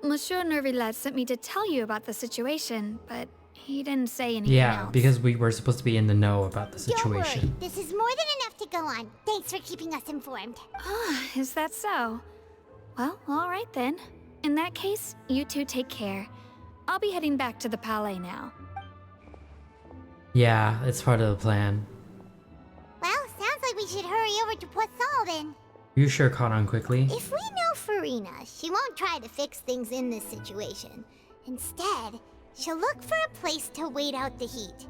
Monsieur Nervillat sent me to tell you about the situation, but he didn't say anything Yeah, else. because we were supposed to be in the know about the Don't worry, situation. this is more than enough to go on. Thanks for keeping us informed. Ah, is that so? Well, all right then. In that case, you two take care. I'll be heading back to the Palais now. Yeah, it's part of the plan. Well, sounds like we should hurry over to Poisson then. You sure caught on quickly. If we know Farina, she won't try to fix things in this situation. Instead, she'll look for a place to wait out the heat.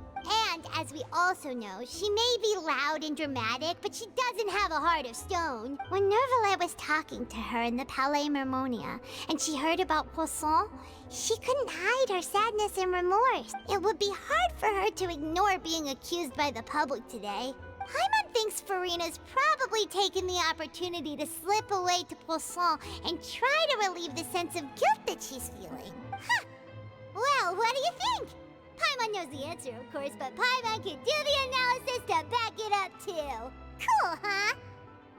And as we also know, she may be loud and dramatic, but she doesn't have a heart of stone. When Nervillet was talking to her in the Palais Mermonia, and she heard about Poisson, she couldn't hide her sadness and remorse. It would be hard for her to ignore being accused by the public today. Paimon thinks Farina's probably taken the opportunity to slip away to Poisson and try to relieve the sense of guilt that she's feeling. Huh. Well, what do you think? Paimon Paimon knows the answer, of course, but Paimon can do the analysis to back it up, too. Cool, huh?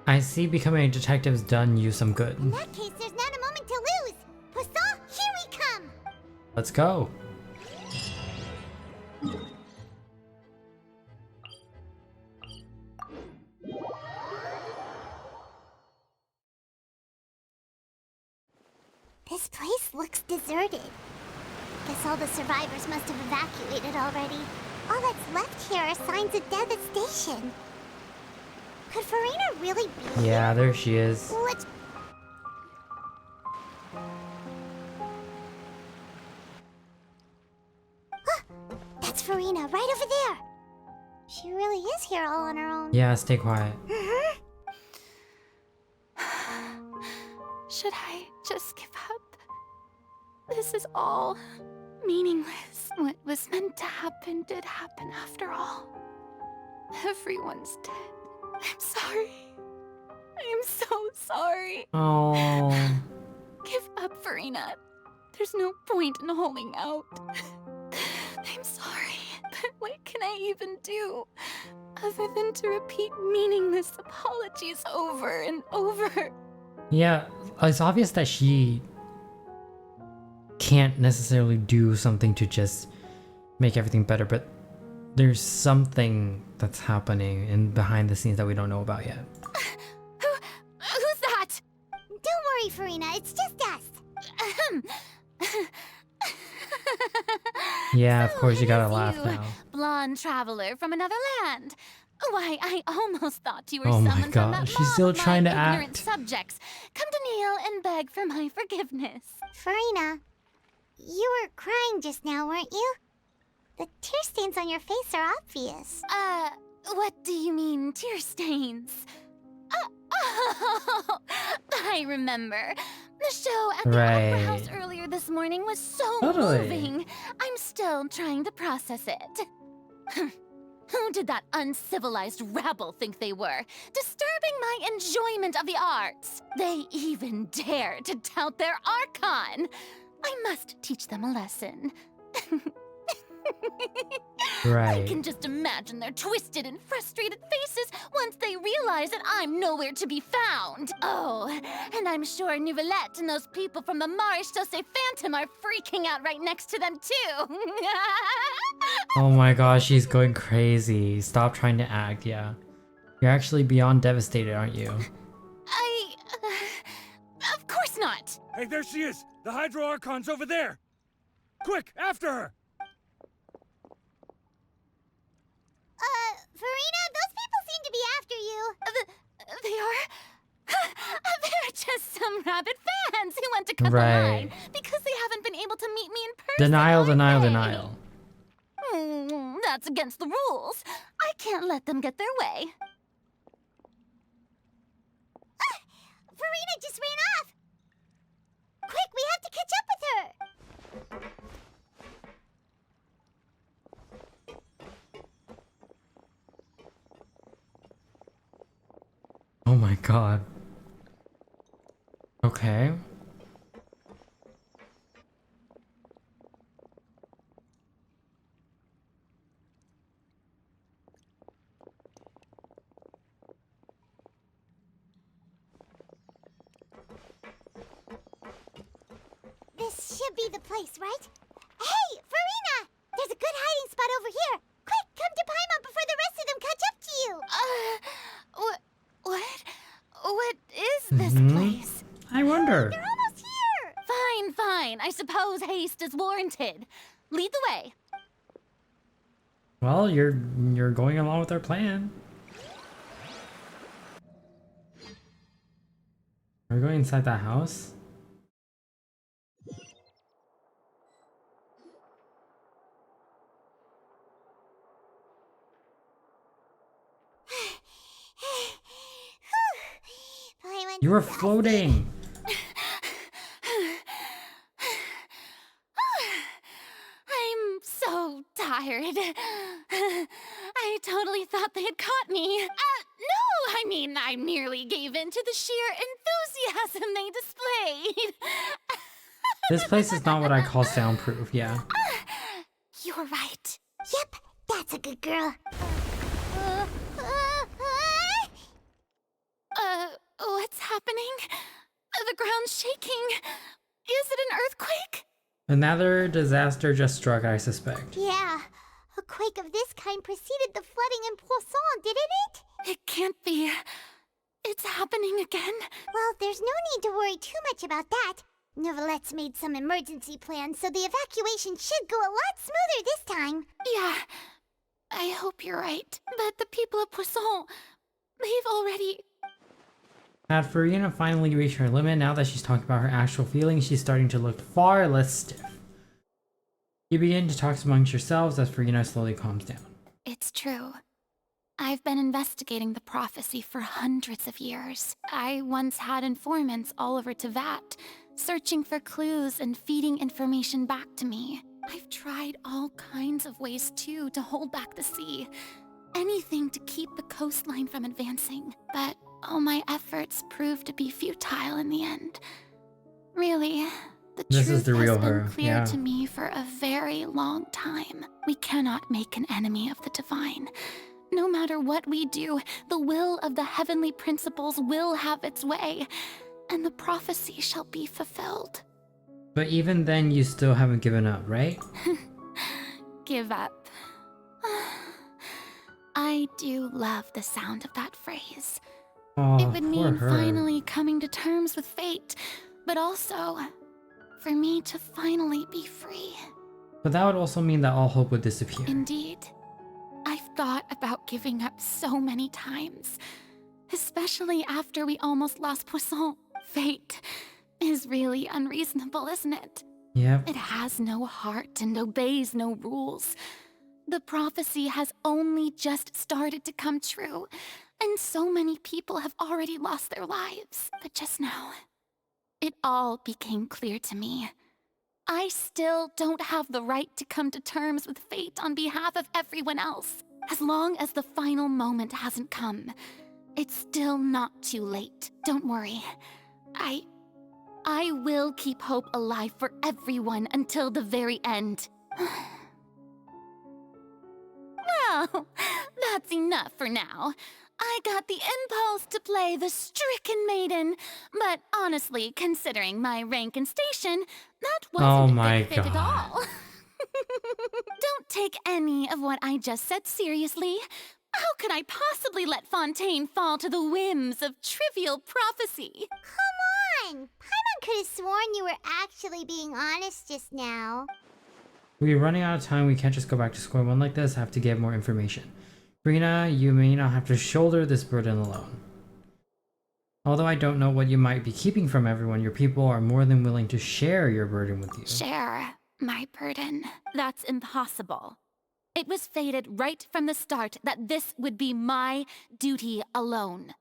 I see becoming a detective's done you some good. In that case, there's not a moment to lose. Poisson, here we come! Let's go. This place looks deserted. Guess all the survivors must have evacuated already. All that's left here are signs of devastation. Could Farina really be Yeah, here? there she is. Let's... That's Farina, right over there. She really is here all on her own. Yeah, stay quiet. Should I just give up? This is all meaningless. What was meant to happen did happen after all. Everyone's dead. I'm sorry. I'm so sorry. Oh. Give up, Farina. There's no point in holding out. I'm sorry, but what can I even do other than to repeat meaningless apologies over and over? Yeah, it's obvious that she can't necessarily do something to just make everything better, but there's something that's happening in behind the scenes that we don't know about yet. Who's that? Don't worry, Farina, it's just us. Yeah, of course you gotta It's laugh you, now. blonde traveler from another land. Why, I almost thought you were Oh my someone from that God, she's mob still of my trying to ignorant act. subjects. Come to kneel and beg for my forgiveness. Farina, you were crying just now, weren't you? The tear stains on your face are obvious. What do you mean, tear stains? Oh, I remember. The show at the Opera House Right. earlier this morning was so Totally. moving. I'm still trying to process it. Who did that uncivilized rabble think they were? Disturbing my enjoyment of the arts. They even dare to tout their archon. I must teach them a lesson. I Right. can just imagine their twisted and frustrated faces once they realize that I'm nowhere to be found. Oh, and I'm sure Nouvellette and those people from the Maréchaussée Phantom are freaking out right next to them too. Oh my gosh, she's going crazy. Stop trying to act, yeah. You're actually beyond devastated, aren't you? Of course not. Hey, there she is! The Hydro Archon's over there! Quick, after her! Farina, those people seem to be after you. They are? They're just some rabid fans who want to cut Right. the line because they haven't been able to meet me in person. Denial, all denial, day. denial. That's against the rules. I can't let them get their way. Farina just ran off. Quick, we have to catch up with her. Oh my god. Okay. This should be the place, right? Hey, Farina! There's a good hiding spot over here. Quick, come to Paimon before the rest of them catch up to you. What is this place? I wonder. They're almost here. Fine, fine. I suppose haste is warranted. Lead the way. Well, you're going along with our plan. Are we going inside that house? Paimon, You were floating. I'm so tired. I totally thought they had caught me. No, I mean, I merely gave in to the sheer enthusiasm they displayed. This place is not what I call soundproof, yeah. You're right. Yep, that's a good girl. What's happening? The ground's shaking. Is it an earthquake? Another disaster just struck, I suspect. Yeah, a quake of this kind preceded the flooding in Poisson, didn't it? It can't be. It's happening again. Well, there's no need to worry too much about that. Neuvillette made some emergency plans, so the evacuation should go a lot smoother this time. Yeah, I hope you're right. But the people of Poisson, they've already... Had Farina finally reached her limit, now that she's talking about her actual feelings, she's starting to look far less stiff. You begin to talk amongst yourselves as Farina slowly calms down. It's true. I've been investigating the prophecy for hundreds of years. I once had informants all over Tevat, searching for clues and feeding information back to me. I've tried all kinds of ways too to hold back the sea. Anything to keep the coastline from advancing. But all my efforts proved to be futile in the end. Really, the truth has been clear to me for a very long time. We cannot make an enemy of the divine. No matter what we do, the will of the heavenly principles will have its way, and the prophecy shall be fulfilled. But even then, you still haven't given up, right? Give up. I do love the sound of that phrase. Oh, it would mean finally coming to terms with fate, but also for me to finally be free. But that would also mean that all hope would disappear. Indeed. I've thought about giving up so many times, especially after we almost lost Poisson. Fate is really unreasonable, isn't it? Yep. It has no heart and obeys no rules. The prophecy has only just started to come true, and so many people have already lost their lives. But just now, it all became clear to me. I still don't have the right to come to terms with fate on behalf of everyone else. As long as the final moment hasn't come, it's still not too late. Don't worry. I will keep hope alive for everyone until the very end. Well, that's enough for now. I got the impulse to play the stricken maiden, but honestly, considering my rank and station, that wasn't a big fit at all. Don't take any of what I just said seriously. How could I possibly let Fontaine fall to the whims of trivial prophecy? Come on! Paimon could have sworn you were actually being honest just now. We're running out of time. We can't just go back to square one like this. I have to get more information. Rina, you may not have to shoulder this burden alone. Although I don't know what you might be keeping from everyone, your people are more than willing to share your burden with you. Share my burden? That's impossible. It was fated right from the start that this would be my duty alone.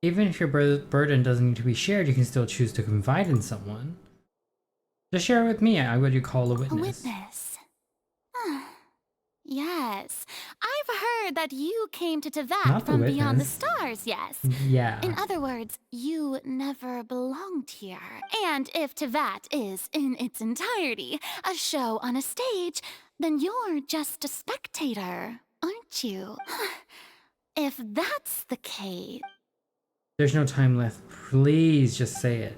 Even if your burden doesn't need to be shared, you can still choose to confide in someone. Just share it with me. I would call a witness. A witness? Yes. I've heard that you came to Tevat from beyond the stars, yes? Yeah. In other words, you never belonged here. And if Tevat is, in its entirety, a show on a stage, then you're just a spectator, aren't you? If that's the case... There's no time left. Please just say it.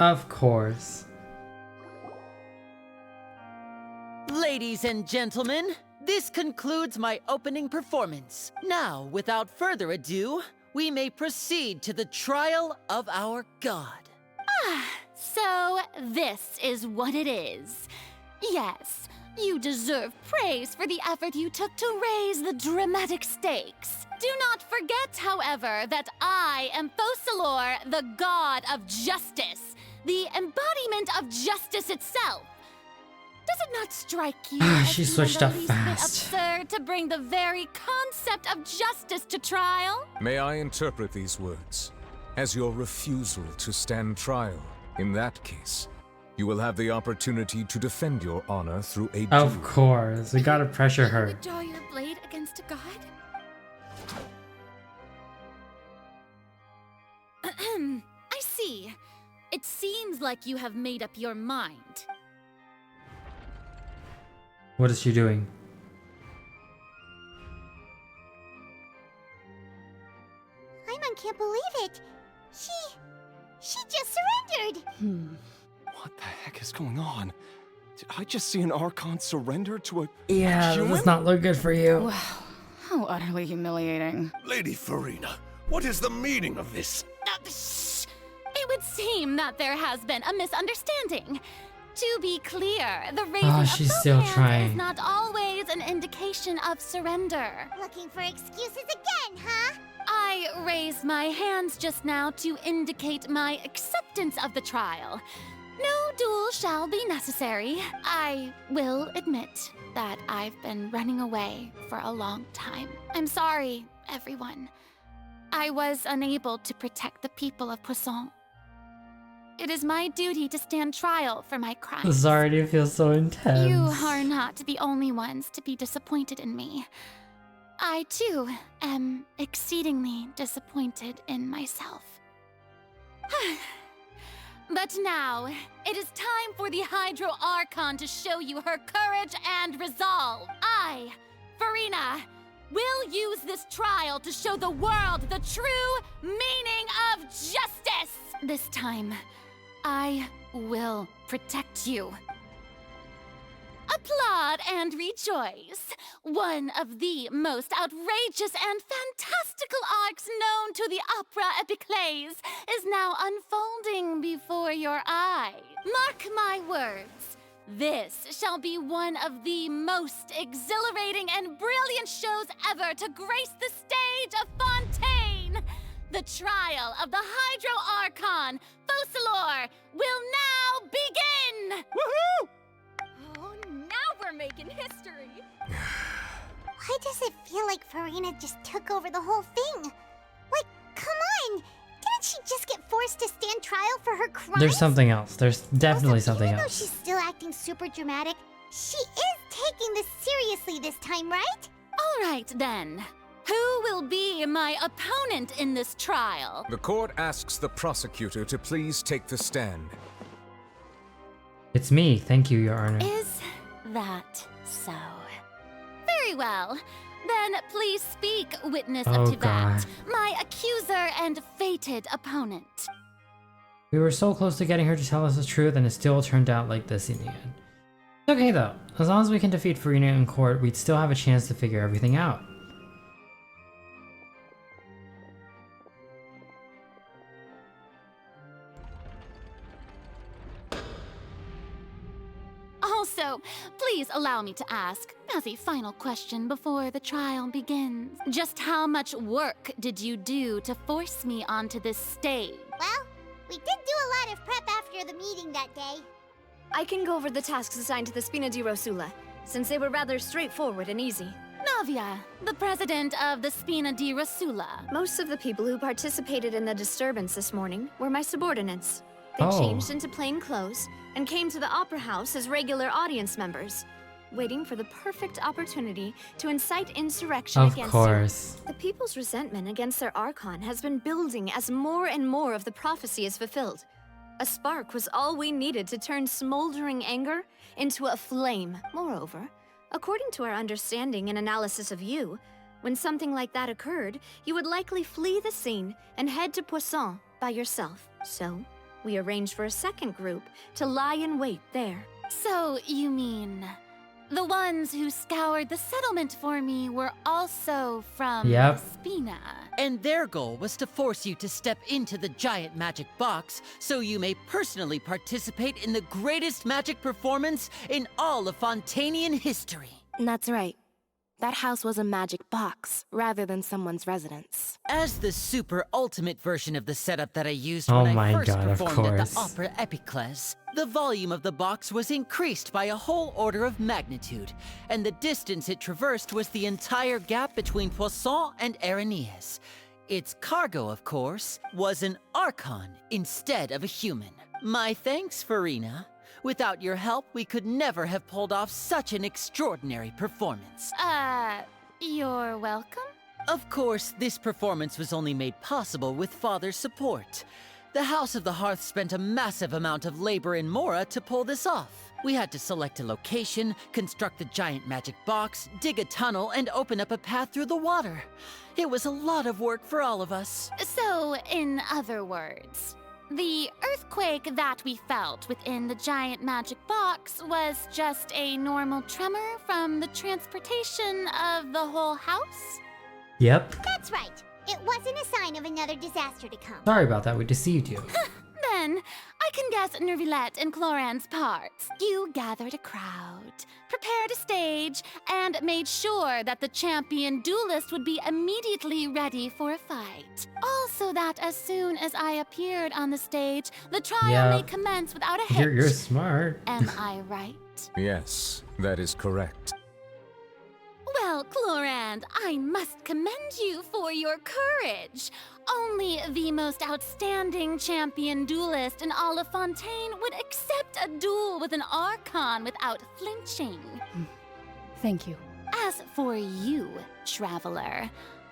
Of course. Ladies and gentlemen, this concludes my opening performance. Now, without further ado, we may proceed to the trial of our god. So this is what it is. Yes, You deserve praise for the effort you took to raise the dramatic stakes. Do not forget, however, that I am Focalor, the god of justice, the embodiment of justice itself. Does it not strike you as She even switched the up least bit fast. absurd to bring the very concept of justice to trial? May I interpret these words as your refusal to stand trial? In that case, you will have the opportunity to defend your honor through a duel. Of course, we gotta pressure her. Draw your blade against a god? I see. It seems like you have made up your mind. What is she doing? Paimon can't believe it. She just surrendered. What the heck is going on? Did I just see an Archon surrender to a Yeah, human? this does not look good for you. Wow, how utterly humiliating. Lady Farina, what is the meaning of this? Shh! It would seem that there has been a misunderstanding. To be clear, the raising of she's both still hands trying. is not always an indication of surrender. Looking for excuses again, huh? I raised my hands just now to indicate my acceptance of the trial. No duel shall be necessary. I will admit that I've been running away for a long time. I'm sorry, everyone. I was unable to protect the people of Poisson. It is my duty to stand trial for my crimes. This already feels so intense. You are not the only ones to be disappointed in me. I, too, am exceedingly disappointed in myself. But now, it is time for the Hydro Archon to show you her courage and resolve. I, Farina, will use this trial to show the world the true meaning of justice. This time, I will protect you. Applaud and rejoice. One of the most outrageous and fantastical arcs known to the opera epiclese is now unfolding before your eyes. Mark my words. This shall be one of the most exhilarating and brilliant shows ever to grace the stage of Fontaine. The trial of the Hydro Archon, Focalor, will now begin! Woohoo! Oh, now we're making history! Why does it feel like Farina just took over the whole thing? Like, come on! Didn't she just get forced to stand trial for her crimes? There's something else. There's definitely something Even though else. she's still acting super dramatic, she is taking this seriously this time, right? All right, then. Who will be my opponent in this trial? The court asks the prosecutor to please take the stand. It's me. Thank you, Your Honor. Is that so? Very well. Then please speak, witness Oh, up to God. that, my accuser and fated opponent. We were so close to getting her to tell us the truth, and it still turned out like this in the end. It's okay, though. As long as we can defeat Farina in court, we'd still have a chance to figure everything out. Also, please allow me to ask, as a final question before the trial begins, just how much work did you do to force me onto this stage? Well, we did do a lot of prep after the meeting that day. I can go over the tasks assigned to the Spina di Rosula, since they were rather straightforward and easy. Navia, the president of the Spina di Rosula. Most of the people who participated in the disturbance this morning were my subordinates. They Oh. changed into plain clothes and came to the Opera House as regular audience members, waiting for the perfect opportunity to incite insurrection Of against course. you. The people's resentment against their Archon has been building as more and more of the prophecy is fulfilled. A spark was all we needed to turn smoldering anger into a flame. Moreover, according to our understanding and analysis of you, when something like that occurred, you would likely flee the scene and head to Poisson by yourself. So, we arranged for a second group to lie in wait there. So, you mean The ones who scoured the settlement for me were also from Yep. Spina. And their goal was to force you to step into the giant magic box so you may personally participate in the greatest magic performance in all of Fontainian history. That's right. That house was a magic box, rather than someone's residence. As the super ultimate version of the setup that I used Oh when my I first God, of performed at course. the Opera Epiclese, the volume of the box was increased by a whole order of magnitude, and the distance it traversed was the entire gap between Poisson and Areneas. Its cargo, of course, was an Archon instead of a human. My thanks, Farina. Without your help, we could never have pulled off such an extraordinary performance. You're welcome? Of course, this performance was only made possible with Father's support. The House of the Hearth spent a massive amount of labor in Mora to pull this off. We had to select a location, construct the giant magic box, dig a tunnel, and open up a path through the water. It was a lot of work for all of us. So, in other words, the earthquake that we felt within the giant magic box was just a normal tremor from the transportation of the whole house? Yep. That's right. It wasn't a sign of another disaster to come. Sorry about that. We deceived you. Then, I can guess Nervilette and Cloran's parts. You gathered a crowd, prepared a stage, and made sure that the champion duelist would be immediately ready for a fight. Also that as soon as I appeared on the stage, the trial may commence without a hitch. You're smart. Am I right? Yes, that is correct. Well, Clorand, I must commend you for your courage. Only the most outstanding champion duelist in all of Fontaine would accept a duel with an Archon without flinching. Thank you. As for you, Traveler,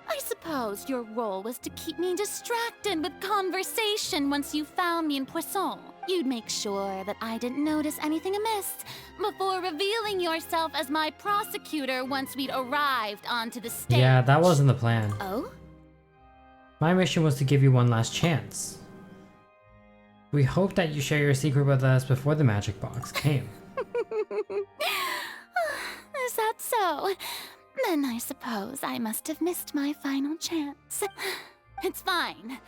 I suppose your role was to keep me distracted with conversation once you found me in Poisson. You'd make sure that I didn't notice anything amiss before revealing yourself as my prosecutor once we'd arrived onto the stage. Yeah, that wasn't the plan. Oh? My mission was to give you one last chance. We hope that you share your secret with us before the magic box came. Is that so? Then I suppose I must have missed my final chance. It's fine.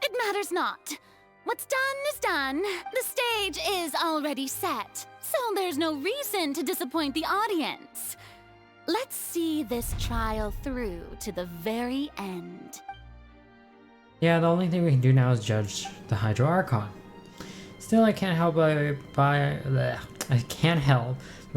It matters not. What's done is done. The stage is already set, so there's no reason to disappoint the audience. Let's see this trial through to the very end. Yeah, the only thing we can do now is judge the Hydro Archon. Still, I can't help but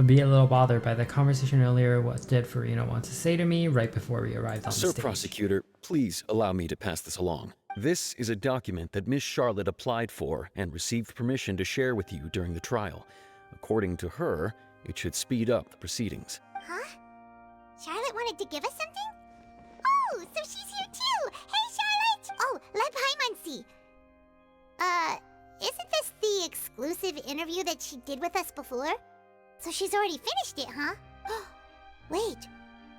be a little bothered by the conversation earlier. What did Farina want to say to me right before we arrived on the Sir stage? Prosecutor, please allow me to pass this along. This is a document that Miss Charlotte applied for and received permission to share with you during the trial. According to her, it should speed up the proceedings. Huh? Charlotte wanted to give us something? Oh, so she's here too! Hey, Charlotte! Oh, let Paimon see. Isn't this the exclusive interview that she did with us before? So she's already finished it, huh? Wait,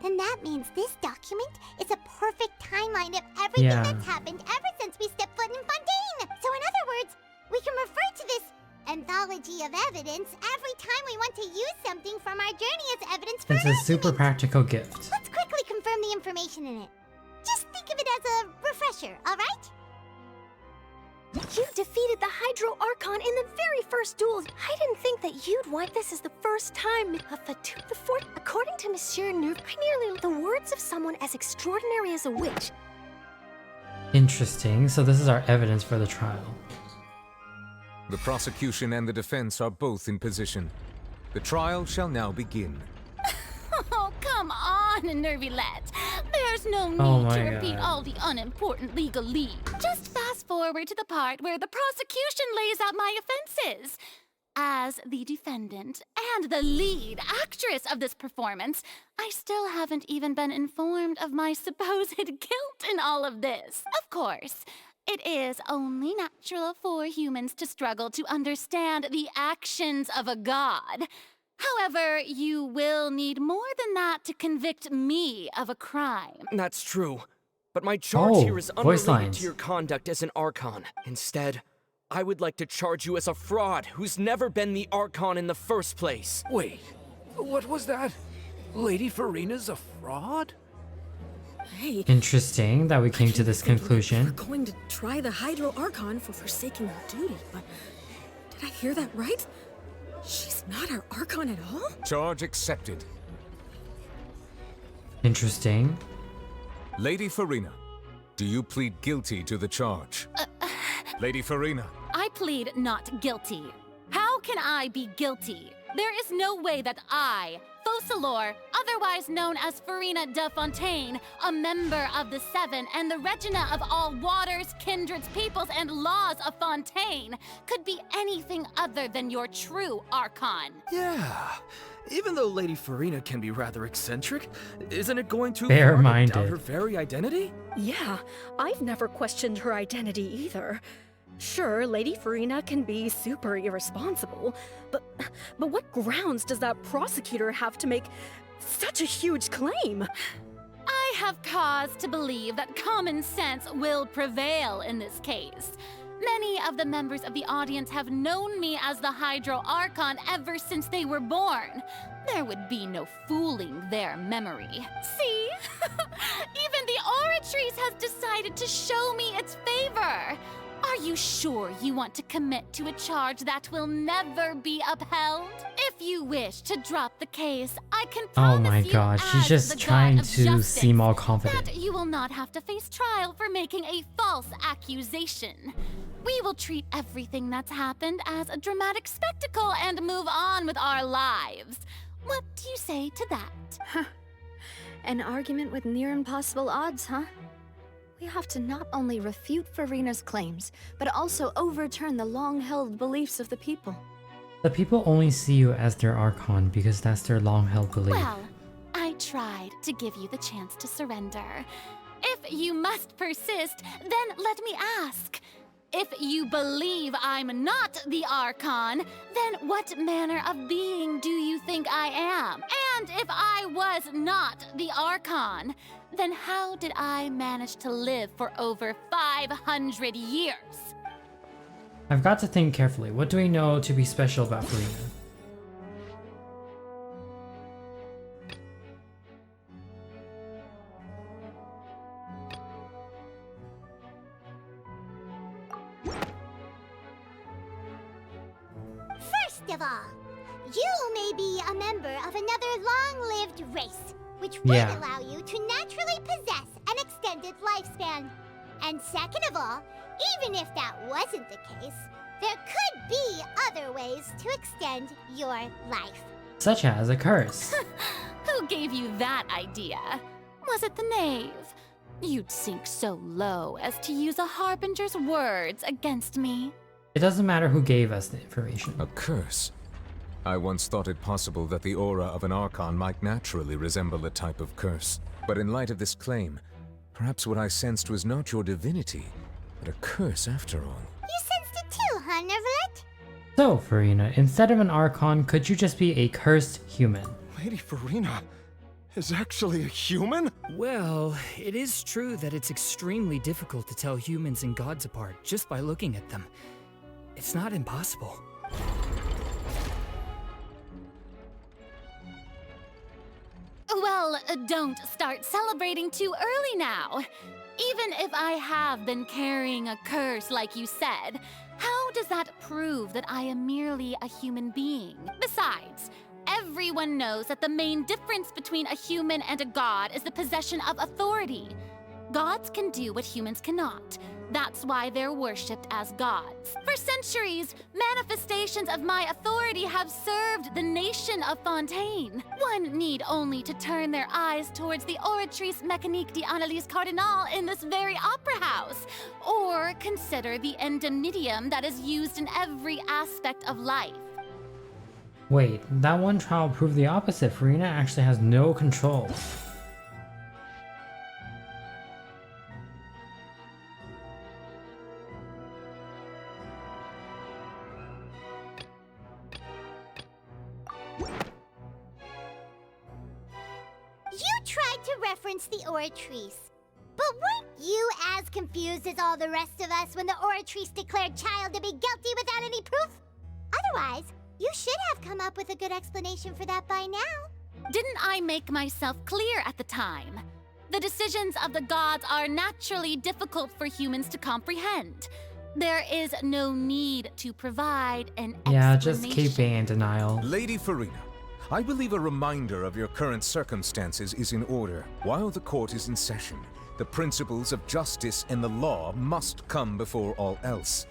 then that means this document is a perfect timeline of everything that's happened ever since we stepped foot in Fontaine! So in other words, we can refer to this anthology of evidence every time we want to use something from our journey as evidence for It's a super practical gift. Let's quickly confirm the information in it. Just think of it as a refresher, alright? You defeated the Hydro Archon in the very first duel. I didn't think that you'd want this as the first time. Before, according to Monsieur Nerve, I nearly the words of someone as extraordinary as a witch. Interesting. So this is our evidence for the trial. The prosecution and the defense are both in position. The trial shall now begin. Oh, come on, Nervilette. There's no need to repeat all the unimportant legalese. Just fast forward to the part where the prosecution lays out my offenses. As the defendant and the lead actress of this performance, I still haven't even been informed of my supposed guilt in all of this. Of course, it is only natural for humans to struggle to understand the actions of a god. However, you will need more than that to convict me of a crime. That's true. But my charge here is voice unrelated lines. to your conduct as an Archon. Instead, I would like to charge you as a fraud who's never been the Archon in the first place. Wait, What was that? Lady Farina's a fraud? Hey, Interesting that we came to this conclusion. we're going to try the Hydro Archon for forsaking her duty, but did I hear that right? She's not our Archon at all? Charge accepted. Interesting. Lady Farina, do you plead guilty to the charge? Lady Farina. I plead not guilty. How can I be guilty? There is no way that I, Focalor, otherwise known as Farina de Fontaine, a member of the Seven and the Regina of all waters, kindreds, peoples, and laws of Fontaine, could be anything other than your true Archon. Yeah. Even though Lady Farina can be rather eccentric, isn't it going too Fair-minded. far to doubt her very identity? Yeah, I've never questioned her identity either. Sure, Lady Farina can be super irresponsible, but what grounds does that prosecutor have to make such a huge claim? I have cause to believe that common sense will prevail in this case. Many of the members of the audience have known me as the Hydro Archon ever since they were born. There would be no fooling their memory. See? Even the Oratrice has decided to show me its favor. Are you sure you want to commit to a charge that will never be upheld? If you wish to drop the case, I can promise Oh my you god, she's as just the trying god of to justice seem all confident. that you will not have to face trial for making a false accusation. We will treat everything that's happened as a dramatic spectacle and move on with our lives. What do you say to that? An argument with near impossible odds, huh? We have to not only refute Farina's claims, but also overturn the long-held beliefs of the people. The people only see you as their Archon because that's their long-held belief. Well, I tried to give you the chance to surrender. If you must persist, then let me ask. If you believe I'm not the Archon, then what manner of being do you think I am? And if I was not the Archon, then how did I manage to live for over 500 years? I've got to think carefully. What do we know to be special about Farina? First of all, you may be a member of another long-lived race, which would Yeah. allow you to naturally possess an extended lifespan. And second of all, even if that wasn't the case, there could be other ways to extend your life. Such as a curse. Who gave you that idea? Was it the knave? You'd sink so low as to use a harbinger's words against me. It doesn't matter who gave us the information. A curse? I once thought it possible that the aura of an Archon might naturally resemble a type of curse. But in light of this claim, perhaps what I sensed was not your divinity, but a curse after all. You sensed it too, huh, Nervalet? So, Farina, instead of an Archon, could you just be a cursed human? Lady Farina is actually a human? Well, it is true that it's extremely difficult to tell humans and gods apart just by looking at them. It's not impossible. Well, don't start celebrating too early now. Even if I have been carrying a curse like you said, how does that prove that I am merely a human being? Besides, everyone knows that the main difference between a human and a god is the possession of authority. Gods can do what humans cannot. That's why they're worshipped as gods. For centuries, manifestations of my authority have served the nation of Fontaine. One need only to turn their eyes towards the Oratrice Mécanique d'Analyse Cardinal in this very opera house, or consider the endemnitium that is used in every aspect of life. Wait, that one trial proved the opposite. Farina actually has no control. You tried to reference the Oratrice. But weren't you as confused as all the rest of us when the Oratrice declared Child to be guilty without any proof? Otherwise, You should have come up with a good explanation for that by now. Didn't I make myself clear at the time? The decisions of the gods are naturally difficult for humans to comprehend. There is no need to provide an Yeah, just keep being in denial. Lady Farina, I believe a reminder of your current circumstances is in order. While the court is in session, the principles of justice and the law must come before all else.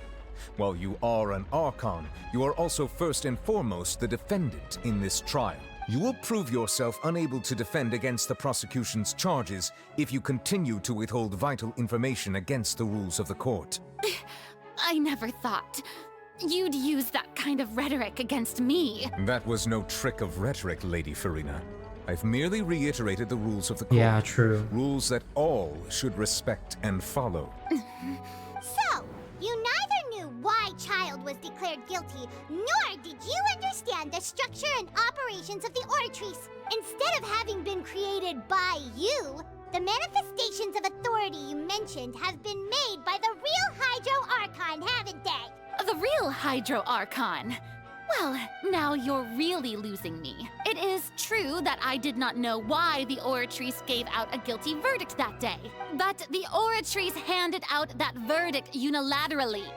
While you are an Archon, you are also first and foremost the defendant in this trial. You will prove yourself unable to defend against the prosecution's charges if you continue to withhold vital information against the rules of the court. I never thought you'd use that kind of rhetoric against me. That was no trick of rhetoric, Lady Farina. I've merely reiterated the rules of the court. Yeah, true. Rules that all should respect and follow. So, you neither knew why Child was declared guilty, nor did you understand the structure and operations of the Oratrice. Instead of having been created by you, the manifestations of authority you mentioned have been made by the real Hydro Archon, haven't they? The real Hydro Archon? Well, now you're really losing me. It is true that I did not know why the Oratrice gave out a guilty verdict that day. But the Oratrice handed out that verdict unilaterally.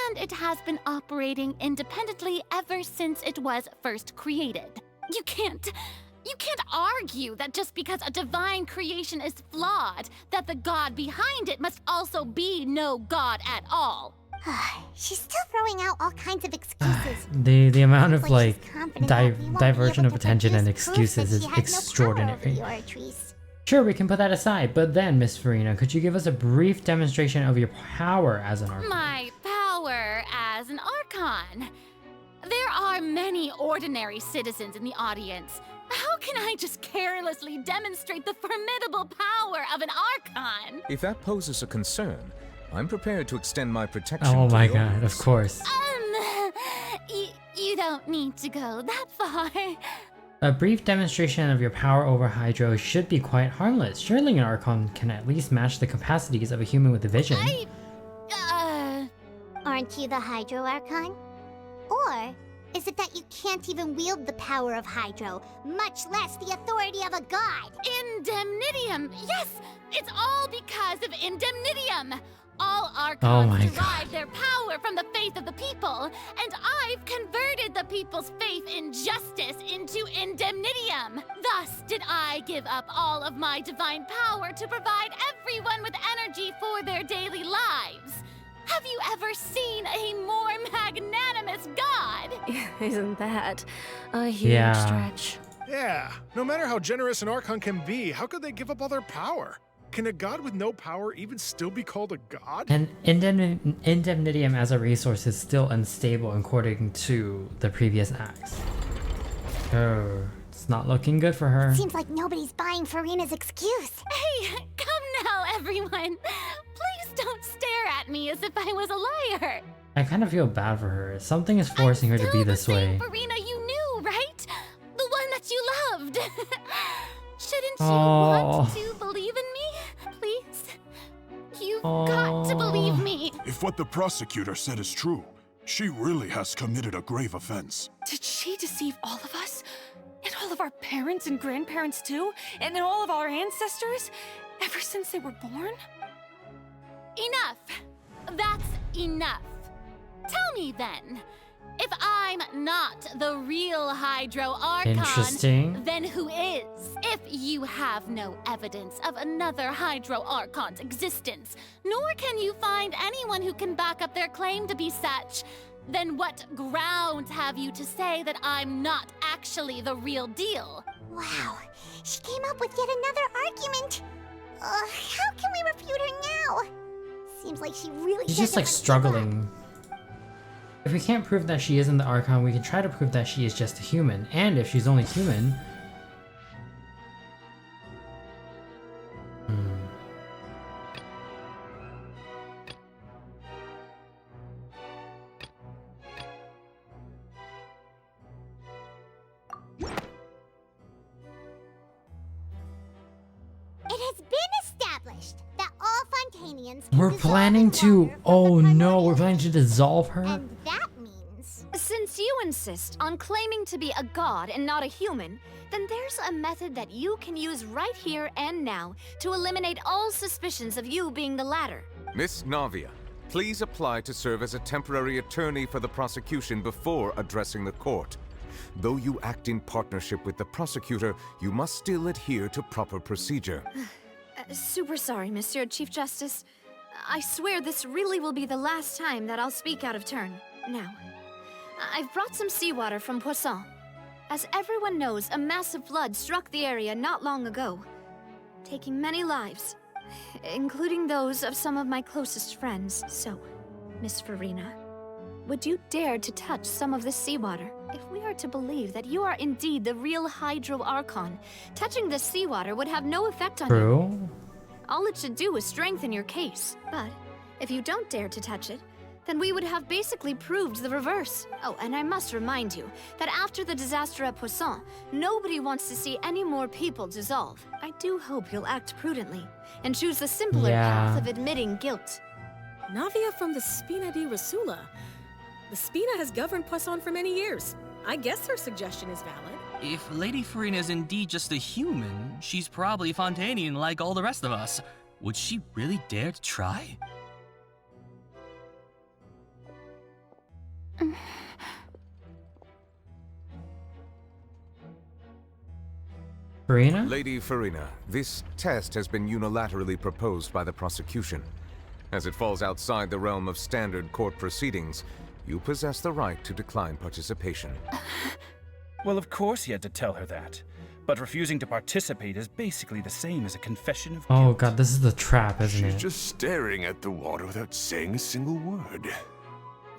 And it has been operating independently ever since it was first created. You can't argue that just because a divine creation is flawed, that the god behind it must also be no god at all. She's still throwing out all kinds of excuses. The amount of Like like she's confident that we won't be diversion able of to attention and produce proof that excuses is she had no extraordinary. power over the Oratrice. Sure, we can put that aside, but then, Miss Farina, could you give us a brief demonstration of your power as an Archon? My power as an Archon. There are many ordinary citizens in the audience. How can I just carelessly demonstrate the formidable power of an Archon? If that poses a concern, I'm prepared to extend my protection. Oh to my yours. god, of course. You don't need to go that far. A brief demonstration of your power over Hydro should be quite harmless. Surely an Archon can at least match the capacities of a human with a vision. Aren't you the Hydro Archon? Or is it that you can't even wield the power of Hydro, much less the authority of a god? Indemnitium! Yes! It's all because of Indemnitium! All Oh Archons my derive their power from the faith of the people, and I've converted the people's faith in justice into Indemnitium. Thus did I give up all of my divine power to provide everyone with energy for their daily lives. Have you ever seen a more magnanimous god? Isn't that a huge Yeah. stretch? Yeah, no matter how generous an Archon can be, how could they give up all their power? Can a god with no power even still be called a god? And Indemnitium as a resource is still unstable according to the previous acts. Oh, it's not looking good for her. Seems like nobody's buying Farina's excuse. Hey, come now, everyone. Please don't stare at me as if I was a liar. I kind of feel bad for her. Something is forcing her to be this way. Farina, you knew, right? The one that you loved. Shouldn't you Oh. want to believe in me? Please? You've got to believe me. If what the prosecutor said is true, she really has committed a grave offense. Did she deceive all of us? And all of our parents and grandparents too? And all of our ancestors? Ever since they were born? Enough. That's enough. Tell me then, if I'm not the real Hydro Archon, Interesting. then who is? If you have no evidence of another Hydro Archon's existence, nor can you find anyone who can back up their claim to be such, then what grounds have you to say that I'm not actually the real deal? Wow, she came up with yet another argument. How can we refute her now? Seems like she really She's just like struggling. If we can't prove that she isn't the Archon, we can try to prove that she is just a human. And if she's only human... It has been established that all Fontainians can We're dissolve planning in to... water from Oh the no, we're planning to dissolve her? And that means... Since you insist on claiming to be a god and not a human, then there's a method that you can use right here and now to eliminate all suspicions of you being the latter. Miss Navia, please apply to serve as a temporary attorney for the prosecution before addressing the court. Though you act in partnership with the prosecutor, you must still adhere to proper procedure. Super sorry, Monsieur Chief Justice. I swear this really will be the last time that I'll speak out of turn. Now, I've brought some seawater from Poisson. As everyone knows, a massive flood struck the area not long ago, taking many lives, including those of some of my closest friends. So, Miss Farina, would you dare to touch some of this seawater? If we are to believe that you are indeed the real Hydro Archon, touching this seawater would have no effect on you. All it should do is strengthen your case. But if you don't dare to touch it, then we would have basically proved the reverse. Oh, and I must remind you that after the disaster at Poisson, nobody wants to see any more people dissolve. I do hope you'll act prudently and choose the simpler path of admitting guilt. Navia from the Spina di Rasula. The Spina has governed Poisson for many years. I guess her suggestion is valid. If Lady Farina is indeed just a human, she's probably Fontainian like all the rest of us. Would she really dare to try? Farina? Lady Farina, this test has been unilaterally proposed by the prosecution. As it falls outside the realm of standard court proceedings, you possess the right to decline participation. Well, of course he had to tell her that. But refusing to participate is basically the same as a confession of guilt. Oh god, this is the trap, isn't it? She's just staring at the water without saying a single word.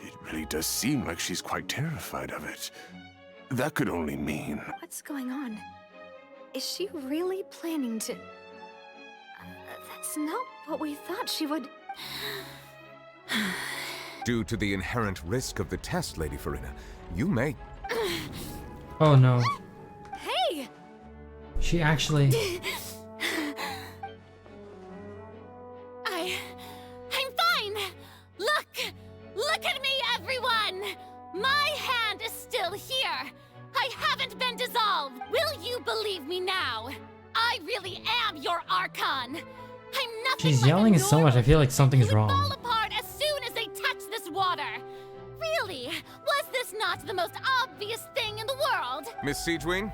It really does seem like she's quite terrified of it. That could only mean... What's going on? Is she really planning to... That's not what we thought she would... Due to the inherent risk of the test, Lady Farina, you may... Oh no. Hey! She actually... I'm fine! Look at me, everyone! My hand is still here! I haven't been dissolved! Will you believe me now? I really am your Archon! I'm nothing She's like yelling a so much, I feel like something's normal wrong. fall apart as soon as they touch this water! Really? Was this not the most obvious thing in the world? Miss Siegewin?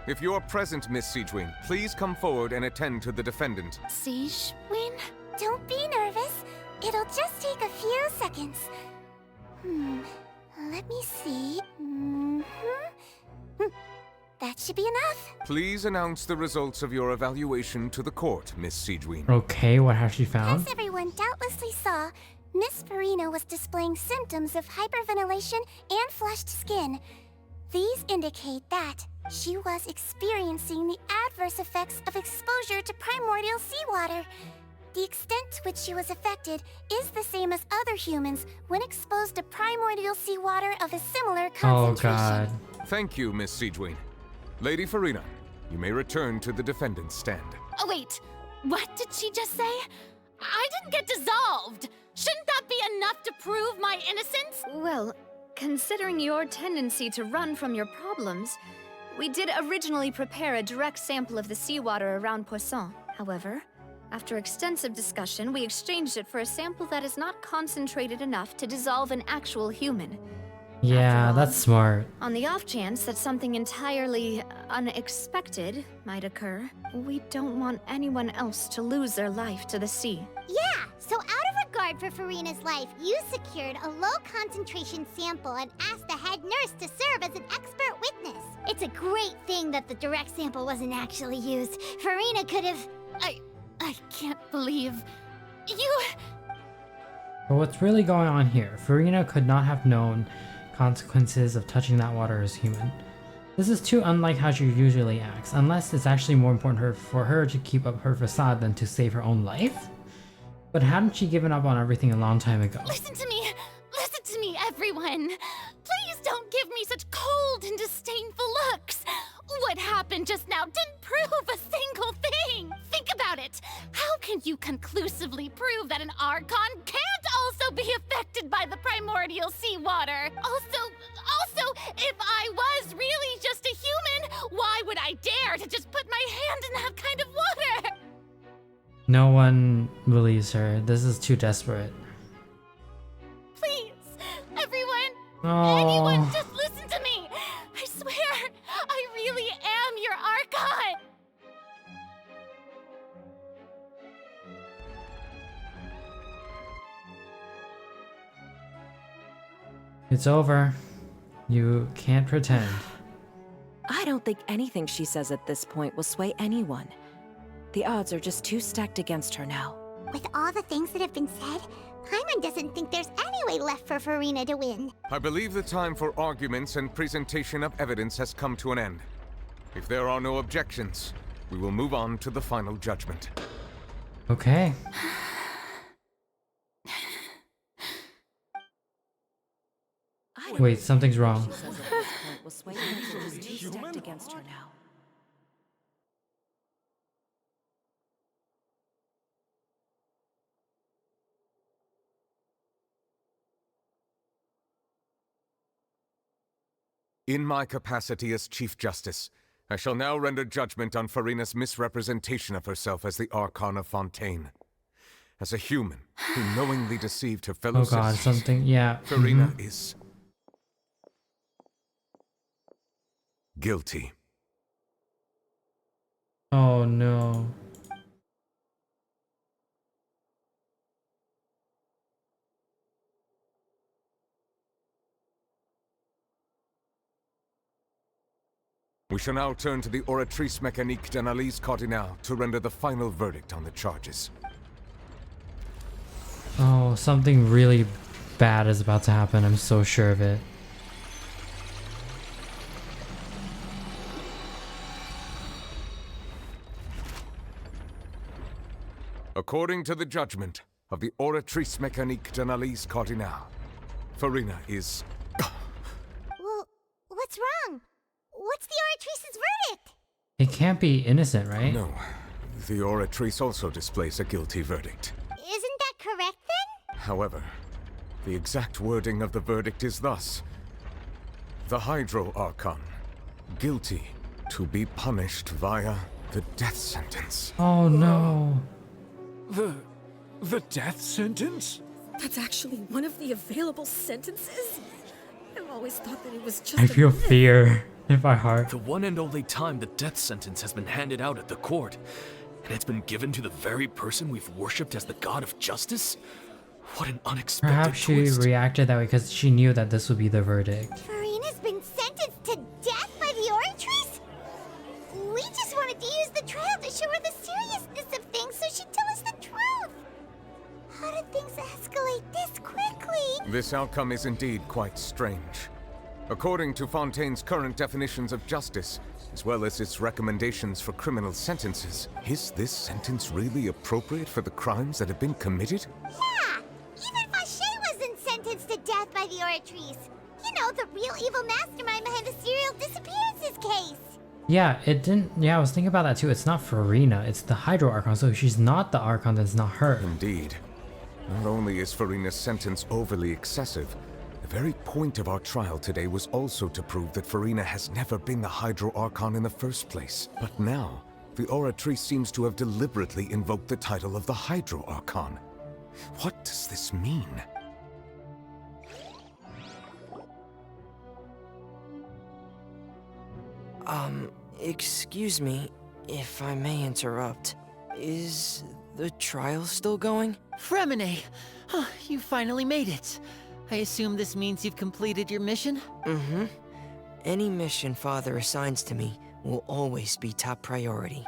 If you're present, Miss Siegewin, please come forward and attend to the defendant. Siegewin? Don't be nervous. It'll just take a few seconds. Let me see. That should be enough. Please announce the results of your evaluation to the court, Miss Siegewin. Okay, what has she found? As everyone doubtlessly saw, Miss Farina was displaying symptoms of hyperventilation and flushed skin. These indicate that she was experiencing the adverse effects of exposure to primordial seawater. The extent to which she was affected is the same as other humans when exposed to primordial seawater of a similar concentration. Oh god. Thank you, Miss Siegewin. Lady Farina, you may return to the defendant's stand. Oh, wait. What did she just say? I didn't get dissolved! Shouldn't that be enough to prove my innocence? Well, considering your tendency to run from your problems, we did originally prepare a direct sample of the seawater around Poisson. However, after extensive discussion, we exchanged it for a sample that is not concentrated enough to dissolve an actual human. Yeah, that's smart. On the off chance that something entirely unexpected might occur, we don't want anyone else to lose their life to the sea. Yeah, so out of regard for Farina's life, you secured a low-concentration sample and asked the head nurse to serve as an expert witness. It's a great thing that the direct sample wasn't actually used. Farina could have... I can't believe... You... But what's really going on here? Farina could not have known consequences of touching that water as human. This is too unlike how she usually acts, unless it's actually more important for her to keep up her facade than to save her own life? But hadn't she given up on everything a long time ago? Listen to me, everyone! Please don't give me such cold and disdainful looks! What happened just now didn't prove a single thing! Think about it! How can you conclusively prove that an Archon can't also be affected by the primordial seawater? Also, Also, if I was really just a human, why would I dare to just put my hand in that kind of water? No one believes her. This is too desperate. Please, everyone, Oh. anyone, just listen to me. I swear, I really am your Archon. It's over. You can't pretend. I don't think anything she says at this point will sway anyone. The odds are just too stacked against her now. With all the things that have been said, Paimon doesn't think there's any way left for Farina to win. I believe the time for arguments and presentation of evidence has come to an end. If there are no objections, we will move on to the final judgment. Okay. Wait, something's wrong. Will sway anyone just too stacked against her now. In my capacity as Chief Justice, I shall now render judgment on Farina's misrepresentation of herself as the Archon of Fontaine. As a human who knowingly deceived her fellow Oh god, citizens, something, yeah. Farina is guilty. Oh no. We shall now turn to the Oratrice Mécanique d'Analyse Cardinale to render the final verdict on the charges. Oh, something really bad is about to happen. I'm so sure of it. According to the judgment of the Oratrice Mécanique d'Analyse Cardinale, Farina is... Well, what's wrong? What's the Oratrice's verdict? It can't be innocent, right? No. The Oratrice also displays a guilty verdict. Isn't that correct then? However, the exact wording of the verdict is thus. The Hydro Archon, guilty to be punished via the death sentence. Oh no. The death sentence? That's actually one of the available sentences? I've always thought that it was just I feel a myth. fear in my heart. The one and only time the death sentence has been handed out at the court, and it's been given to the very person we've worshipped as the god of justice? What an unexpected Perhaps she twist. reacted that way because she knew that this would be the verdict. Farina's been sentenced to death by the Oratrice? We just wanted to use the trial to show her the seriousness of things so she'd tell us the truth. How did things escalate this quickly? This outcome is indeed quite strange. According to Fontaine's current definitions of justice, as well as its recommendations for criminal sentences, is this sentence really appropriate for the crimes that have been committed? Yeah, even Fauché wasn't sentenced to death by the Oratrice. You know, the real evil mastermind behind the serial disappearances case. Yeah, it didn't. Yeah, I was thinking about that too. It's not Farina, it's the Hydro Archon. So if she's not the Archon, then it's not her. Indeed. Not only is Farina's sentence overly excessive, the very point of our trial today was also to prove that Farina has never been the Hydro Archon in the first place. But now, the Oratrice seems to have deliberately invoked the title of the Hydro Archon. What does this mean? Excuse me, if I may interrupt. Is the trial still going? Fremine! Oh, you finally made it. I assume this means you've completed your mission? Mm-hmm. Any mission Father assigns to me will always be top priority.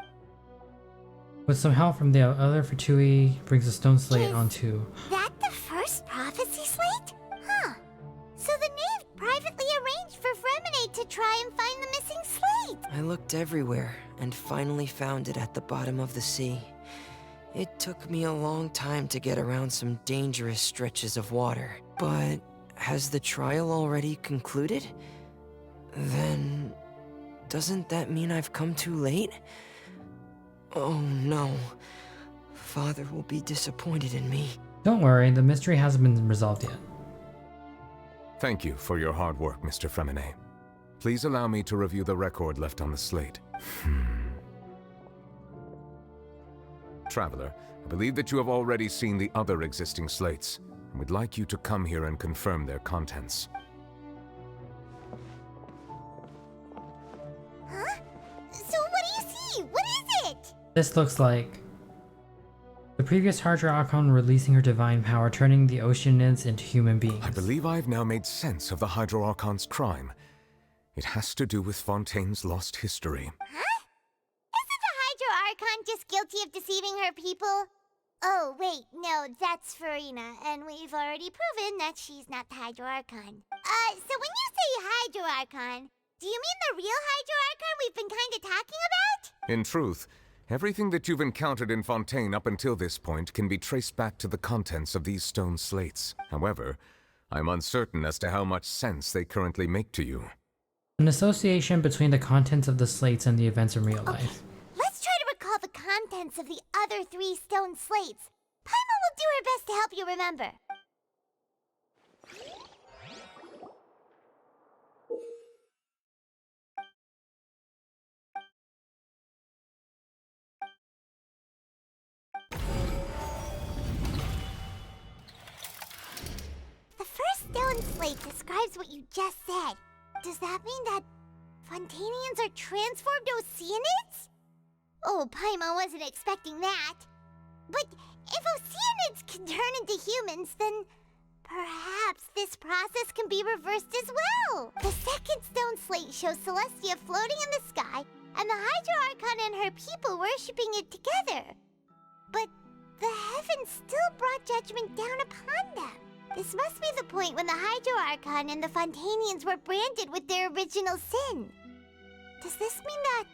With some help from the other Fatui, brings a stone slate onto... That the first prophecy slate? Huh. So the knave privately arranged for Fremine to try and find the missing slate. I looked everywhere and finally found it at the bottom of the sea. It took me a long time to get around some dangerous stretches of water. But has the trial already concluded? Then doesn't that mean I've come too late? Oh no. Father will be disappointed in me. Don't worry, the mystery hasn't been resolved yet. Thank you for your hard work, Mr. Fremine. Please allow me to review the record left on the slate. Traveler, I believe that you have already seen the other existing slates, and would like you to come here and confirm their contents. Huh? So what do you see? What is it? This looks like the previous Hydro Archon releasing her divine power, turning the Oceanids into human beings. I believe I've now made sense of the Hydro Archon's crime. It has to do with Fontaine's lost history. Huh? Isn't the Hydro Archon just guilty of deceiving her people? Oh, wait, no, that's Farina, and we've already proven that she's not the Hydro Archon. So when you say Hydro Archon, do you mean the real Hydro Archon we've been kinda talking about? In truth, everything that you've encountered in Fontaine up until this point can be traced back to the contents of these stone slates. However, I'm uncertain as to how much sense they currently make to you. An association between the contents of the slates and the events in real life. Let's try to recall the contents of the other 3 stone slates. Paimon will do her best to help you remember. The first stone slate describes what you just said. Does that mean that Fontainians are transformed Oceanids? Oh, Paimon wasn't expecting that. But if Oceanids can turn into humans, then perhaps this process can be reversed as well. The second stone slate shows Celestia floating in the sky, and the Hydro Archon and her people worshipping it together. But the heavens still brought judgment down upon them. This must be the point when the Hydro Archon and the Fontainians were branded with their original sin. Does this mean that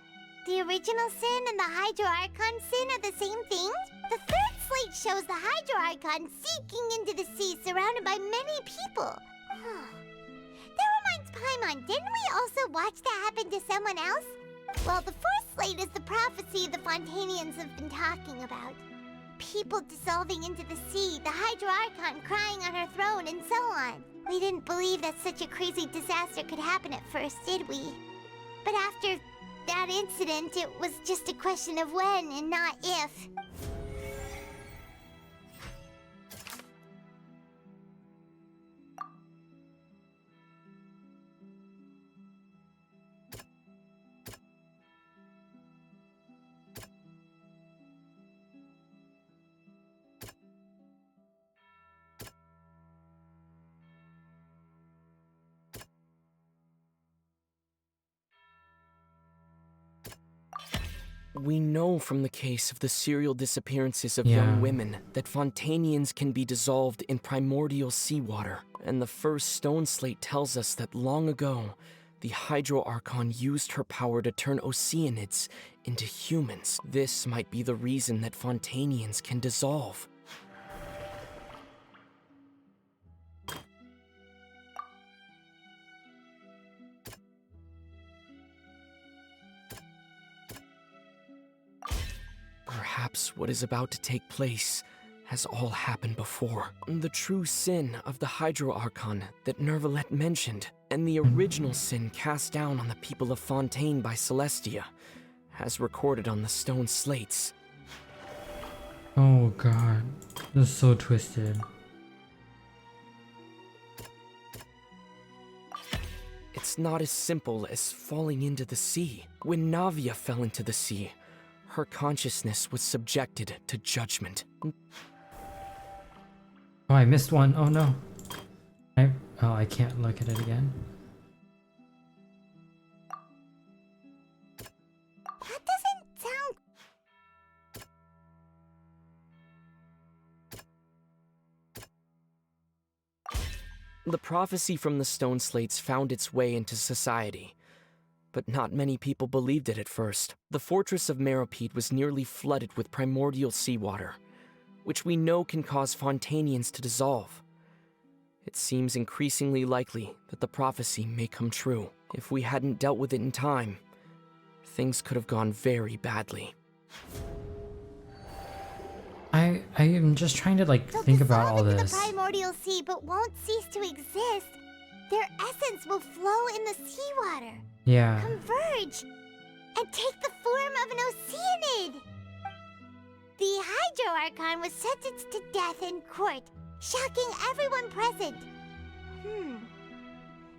the original sin and the Hydro Archon sin are the same thing? The third slate shows the Hydro Archon seeking into the sea surrounded by many people. That reminds Paimon, didn't we also watch that happen to someone else? Well, the fourth slate is the prophecy the Fontainians have been talking about. People dissolving into the sea, the Hydro Archon crying on her throne, and so on. We didn't believe that such a crazy disaster could happen at first, did we? But after that incident, it was just a question of when and not if. We know from the case of the serial disappearances of Yeah. young women that Fontainians can be dissolved in primordial seawater. And the first stone slate tells us that long ago, the Hydro Archon used her power to turn Oceanids into humans. This might be the reason that Fontainians can dissolve. Perhaps what is about to take place has all happened before. The true sin of the Hydro Archon that Nervalet mentioned, and the original sin cast down on the people of Fontaine by Celestia, as recorded on the stone slates. Oh god, this is so twisted. It's not as simple as falling into the sea. When Navia fell into the sea, her consciousness was subjected to judgment. Oh, I missed one. Oh no. I can't look at it again. That doesn't sound... The prophecy from the stone slates found its way into society, but not many people believed it at first. The fortress of Meropide was nearly flooded with primordial seawater, which we know can cause Fontainians to dissolve. It seems increasingly likely that the prophecy may come true. If we hadn't dealt with it in time, things could have gone very badly. I am just trying to think about all Dissolve into this. the primordial sea but won't cease to exist. Oceanids will flow in the seawater, Yeah. converge, and take the form of an Oceanid. The Hydro Archon was sentenced to death in court, shocking everyone present.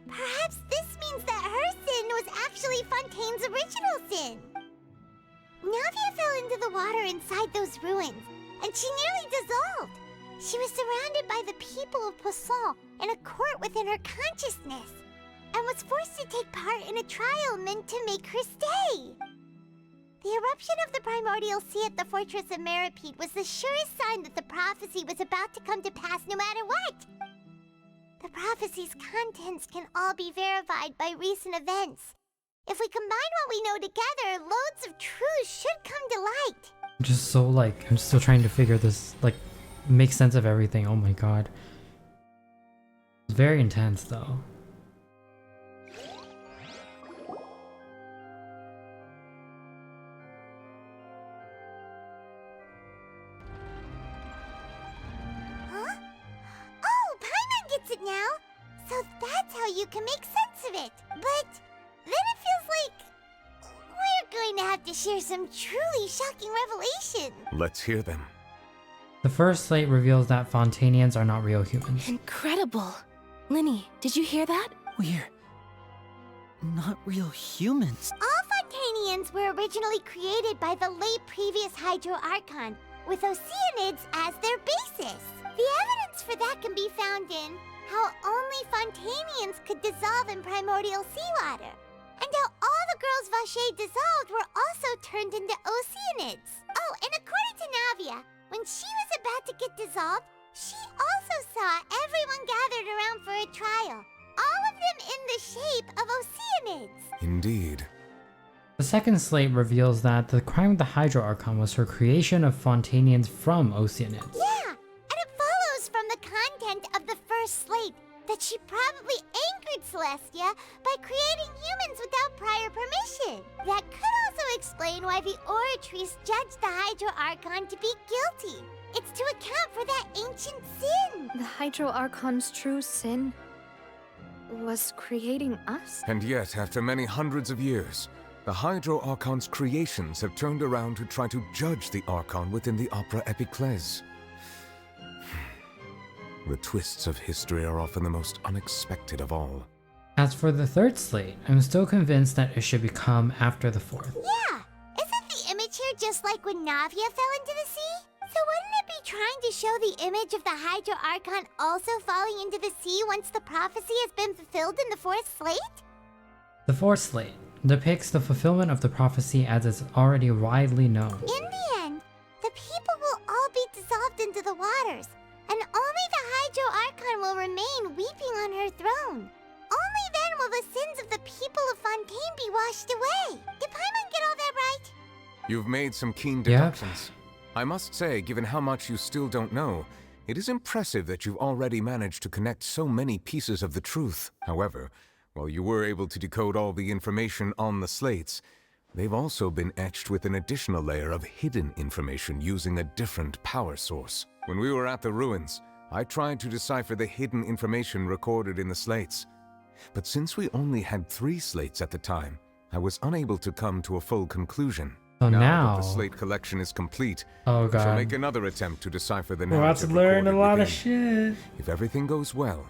Perhaps this means that her sin was actually Fontaine's original sin. Navia fell into the water inside those ruins, and she nearly dissolved. She was surrounded by the people of Poisson in a court within her consciousness, and was forced to take part in a trial meant to make her stay. The eruption of the primordial sea at the fortress of Meripede was the surest sign that the prophecy was about to come to pass no matter what. The prophecy's contents can all be verified by recent events. If we combine what we know together, loads of truths should come to light. I'm just so like, I'm still trying to figure this, like, make sense of everything. Oh my god. It's very intense though. Huh? Oh, Paimon gets it now! So that's how you can make sense of it. But then it feels like we're going to have to share some truly shocking revelation. Let's hear them. The first slate reveals that Fontainians are not real humans. Incredible. Linny, did you hear that? We're not real humans. All Fontainians were originally created by the late previous Hydro Archon, with Oceanids as their basis. The evidence for that can be found in how only Fontainians could dissolve in primordial seawater, and how all the girls Vacher dissolved were also turned into Oceanids. Oh, and according to Navia, when she was about to get dissolved, she also saw everyone gathered around for a trial, all of them in the shape of Oceanids. Indeed. The second slate reveals that the crime of the Hydro Archon was her creation of Fontainians from Oceanids. Yeah, and it follows from the content of the first slate that she probably angered Celestia by creating humans without prior permission. That could also explain why the Oratrice judged the Hydro Archon to be guilty. It's to account for that ancient sin. The Hydro Archon's true sin was creating us? And yet, after many hundreds of years, the Hydro Archon's creations have turned around to try to judge the Archon within the Opera Epiclese. The twists of history are often the most unexpected of all. As for the third slate, I'm still convinced that it should become after the fourth. Yeah, isn't the image here just like when Navia fell into the sea? So wouldn't it be trying to show the image of the Hydro Archon also falling into the sea once the prophecy has been fulfilled in the fourth slate? The fourth slate depicts the fulfillment of the prophecy as is already widely known. In the end, the people will all be dissolved into the waters, and only the Hydro Archon will remain weeping on her throne. Only then will the sins of the people of Fontaine be washed away. Did Paimon get all that right? You've made some keen deductions. I must say, given how much you still don't know, it is impressive that you've already managed to connect so many pieces of the truth. However, while you were able to decode all the information on the slates, they've also been etched with an additional layer of hidden information using a different power source. When we were at the ruins, I tried to decipher the hidden information recorded in the slates. But since we only had 3 slates at the time, I was unable to come to a full conclusion. So now that the slate collection is complete, oh I shall god, make another attempt to decipher the we're about to narrative learn a recorded lot of within. shit. If everything goes well,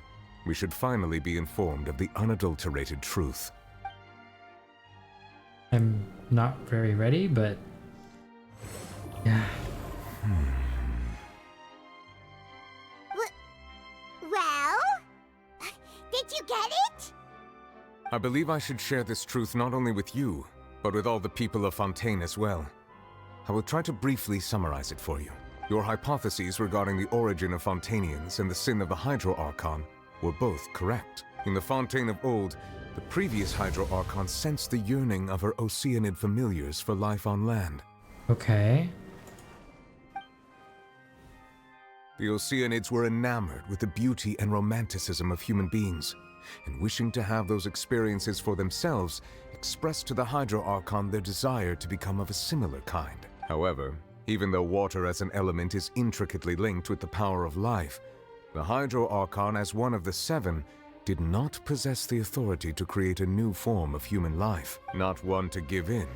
we should finally be informed of the unadulterated truth. I'm not very ready, but yeah. Well? Did you get it? I believe I should share this truth not only with you, but with all the people of Fontaine as well. I will try to briefly summarize it for you. Your hypotheses regarding the origin of Fontainians and the sin of the Hydro Archon were both correct. In the Fontaine of old, the previous Hydro Archon sensed the yearning of her Oceanid familiars for life on land. Okay. The Oceanids were enamored with the beauty and romanticism of human beings, and wishing to have those experiences for themselves, expressed to the Hydro Archon their desire to become of a similar kind. However, even though water as an element is intricately linked with the power of life, the Hydro Archon as one of the 7 did not possess the authority to create a new form of human life. Not one to give in,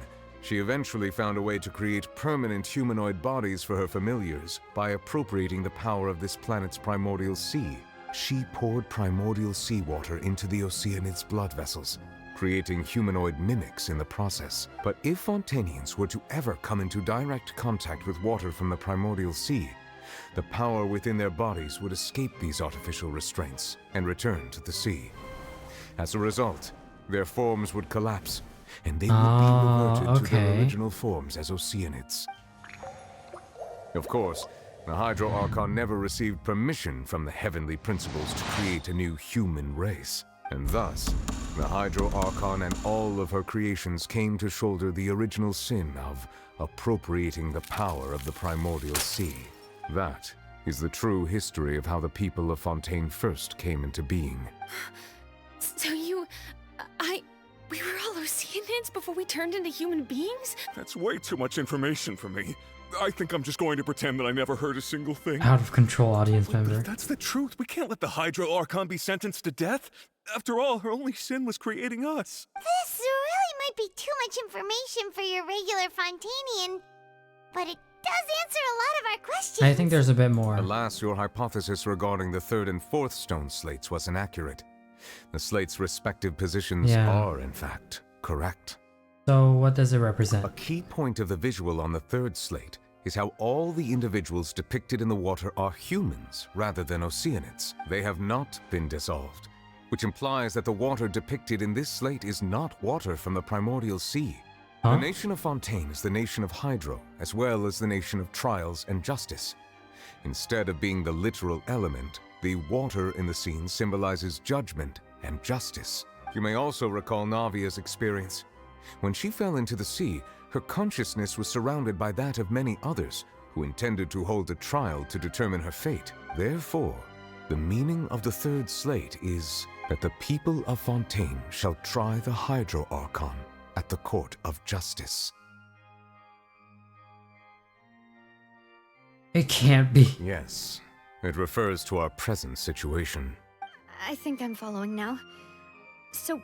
she eventually found a way to create permanent humanoid bodies for her familiars by appropriating the power of this planet's primordial sea. She poured primordial seawater into the Oceanids' blood vessels, creating humanoid mimics in the process. But if Fontainians were to ever come into direct contact with water from the primordial sea, the power within their bodies would escape these artificial restraints and return to the sea. As a result, their forms would collapse, and they would be reverted to their original forms as Oceanids. Of course, the Hydro Archon never received permission from the heavenly principles to create a new human race, and thus, the Hydro Archon and all of her creations came to shoulder the original sin of appropriating the power of the primordial sea. That is the true history of how the people of Fontaine first came into being. So we were all Oceanids before we turned into human beings? That's way too much information for me. I think I'm just going to pretend that I never heard a single thing. Out of control audience member. But if that's the truth, we can't let the Hydro Archon be sentenced to death. After all, her only sin was creating us. This really might be too much information for your regular Fontainian, but it does answer a lot of our questions. I think there's a bit more. Alas, your hypothesis regarding the third and fourth stone slates was inaccurate. The slates' respective positions are, in fact, correct. So what does it represent? A key point of the visual on the third slate is how all the individuals depicted in the water are humans rather than Oceanids. They have not been dissolved, which implies that the water depicted in this slate is not water from the primordial sea. The nation of Fontaine is the nation of Hydro, as well as the nation of trials and justice. Instead of being the literal element, the water in the scene symbolizes judgment and justice. You may also recall Navia's experience. When she fell into the sea, her consciousness was surrounded by that of many others who intended to hold a trial to determine her fate. Therefore, the meaning of the third slate is that the people of Fontaine shall try the Hydro Archon at the court of justice. It can't be. Yes, it refers to our present situation. I think I'm following now. So,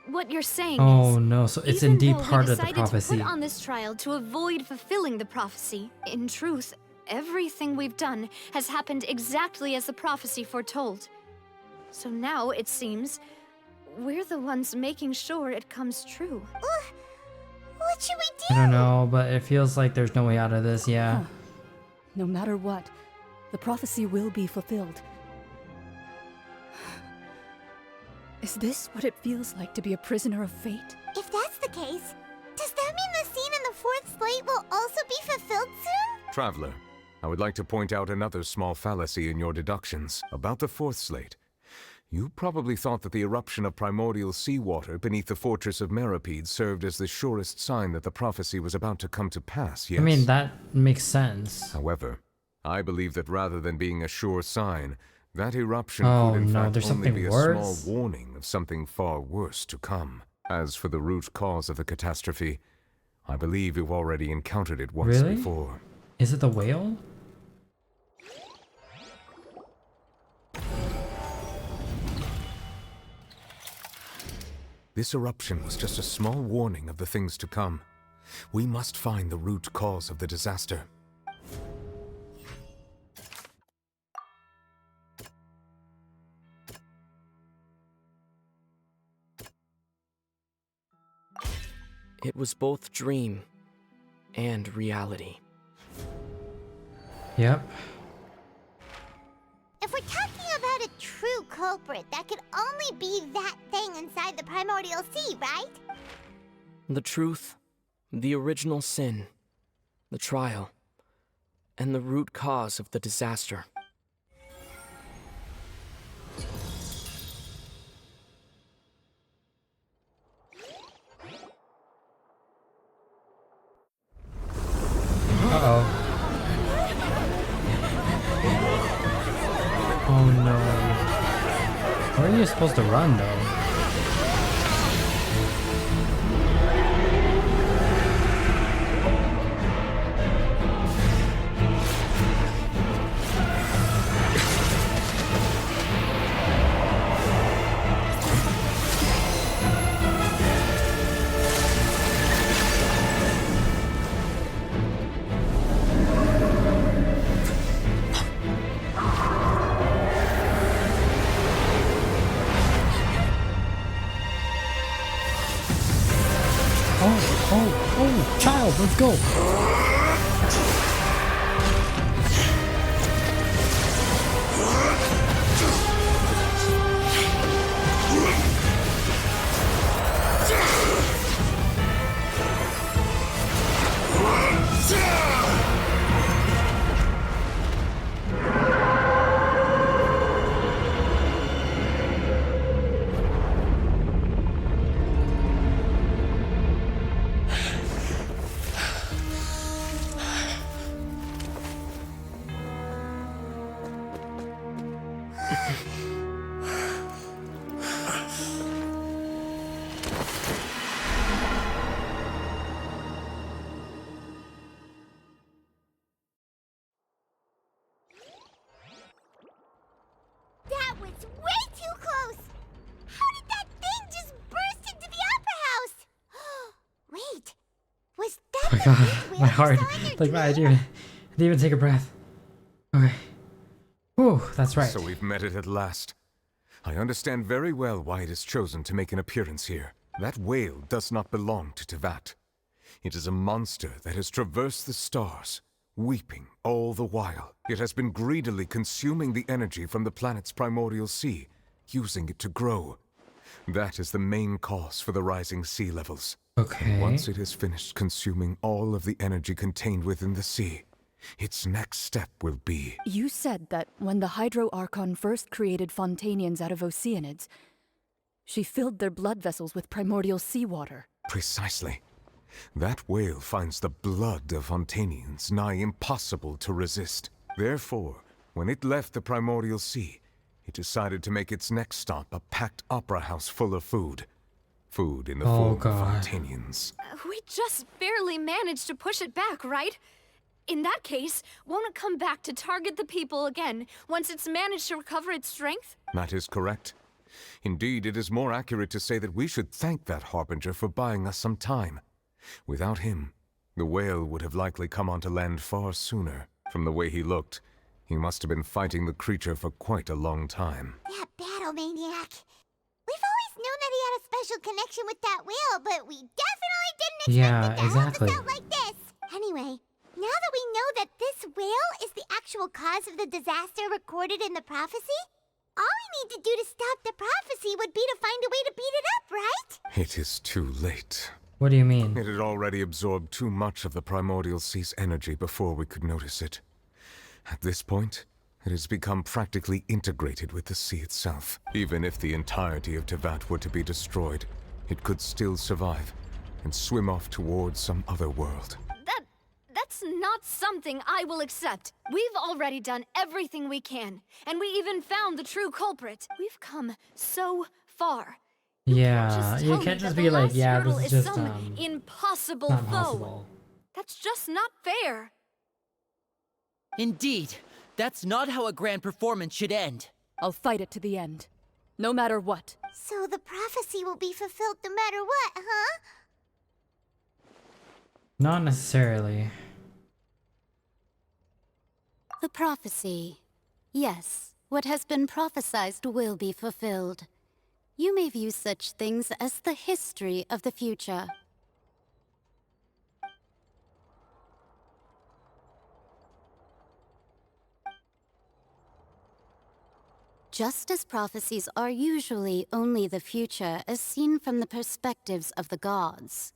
what you're saying Oh is, no, so it's even indeed though we part of the decided prophecy. to put on this trial to avoid fulfilling the prophecy, in truth, everything we've done has happened exactly as the prophecy foretold. So now, it seems, we're the ones making sure it comes true. What should we do? I don't know, but it feels like there's no way out of this, yeah. No matter what, the prophecy will be fulfilled. Is this what it feels like to be a prisoner of fate? If that's the case, does that mean the scene in the fourth slate will also be fulfilled soon? Traveler, I would like to point out another small fallacy in your deductions about the fourth slate. You probably thought that the eruption of primordial seawater beneath the fortress of Meripede served as the surest sign that the prophecy was about to come to pass, yes? I mean, that makes sense. However, I believe that rather than being a sure sign, that eruption Oh, could in no, fact there's only something be a worse? small warning of something far worse to come. As for the root cause of the catastrophe, I believe you've already encountered it once Really? before. Is it the whale? This eruption was just a small warning of the things to come. We must find the root cause of the disaster. It was both dream and reality. Yep. If we're talking about a true culprit, that could only be that thing inside the primordial sea, right? The truth, the original sin, the trial, and the root cause of the disaster. Uh-oh. Oh no. Where are you supposed to run though? Oh, child, let's go. That was way too close! How did that thing just burst into the Opera House? Wait, was that Oh my god, my heart. Like, I didn't even take a breath. Okay. Whew, that's right. So we've met it at last. I understand very well why it has chosen to make an appearance here. That whale does not belong to Tevat. It is a monster that has traversed the stars, weeping all the while. It has been greedily consuming the energy from the planet's primordial sea, using it to grow. That is the main cause for the rising sea levels. Okay. Once it has finished consuming all of the energy contained within the sea, its next step will be... You said that when the Hydro Archon first created Fontainians out of Oceanids, she filled their blood vessels with primordial seawater. Precisely. That whale finds the blood of Fontainians nigh impossible to resist. Therefore, when it left the primordial sea, it decided to make its next stop a packed opera house full of food. Food in the form of Fontainians. We just barely managed to push it back, right? In that case, won't it come back to target the people again once it's managed to recover its strength? That is correct. Indeed, it is more accurate to say that we should thank that Harbinger for buying us some time. Without him, the whale would have likely come onto land far sooner. From the way he looked, he must have been fighting the creature for quite a long time. That battle maniac. We've always known that he had a special connection with that whale, but we definitely didn't expect it to help us out like this. Anyway, now that we know that this whale is the actual cause of the disaster recorded in the prophecy, all we need to do to stop the prophecy would be to find a way to beat it up, right? It is too late. What do you mean? It had already absorbed too much of the primordial sea's energy before we could notice it. At this point, it has become practically integrated with the sea itself. Even if the entirety of Tevat were to be destroyed, it could still survive and swim off towards some other world. That's not something I will accept. We've already done everything we can, and we even found the true culprit. We've come so far. Yeah, you can't just be like, yeah, this is just impossible not foe. possible. That's just not fair. Indeed, that's not how a grand performance should end. I'll fight it to the end, no matter what. So the prophecy will be fulfilled no matter what, huh? Not necessarily. The prophecy. Yes, what has been prophesied will be fulfilled. You may view such things as the history of the future. Just as prophecies are usually only the future as seen from the perspectives of the gods,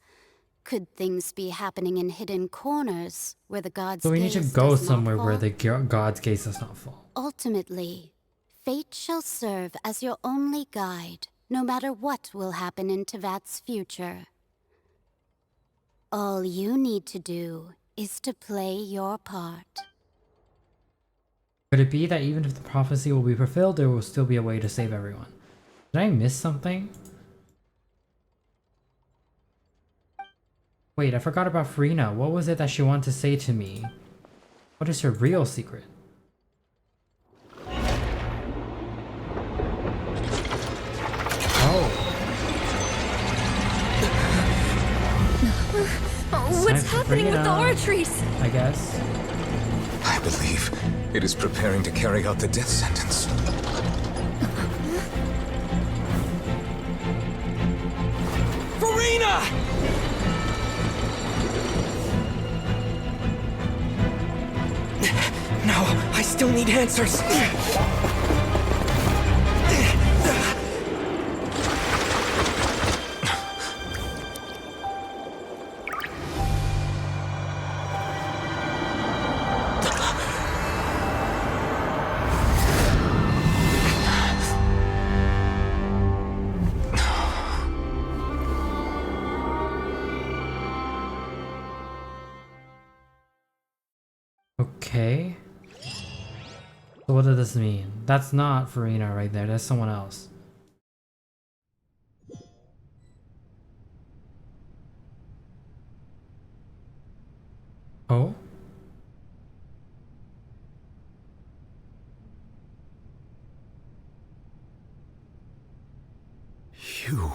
could things be happening in hidden corners where the gods' So we need to gaze go does not somewhere where fall? the god's gaze does not fall. Ultimately, fate shall serve as your only guide, no matter what will happen in Tevat's future. All you need to do is to play your part. Could it be that even if the prophecy will be fulfilled, there will still be a way to save everyone? Did I miss something? Wait, I forgot about Farina. What was it that she wanted to say to me? What is her real secret? What's happening with the Oratrice? I guess. I believe it is preparing to carry out the death sentence. Farina! still need answers. Okay. So what does this mean? That's not Farina right there. That's someone else. Oh? You.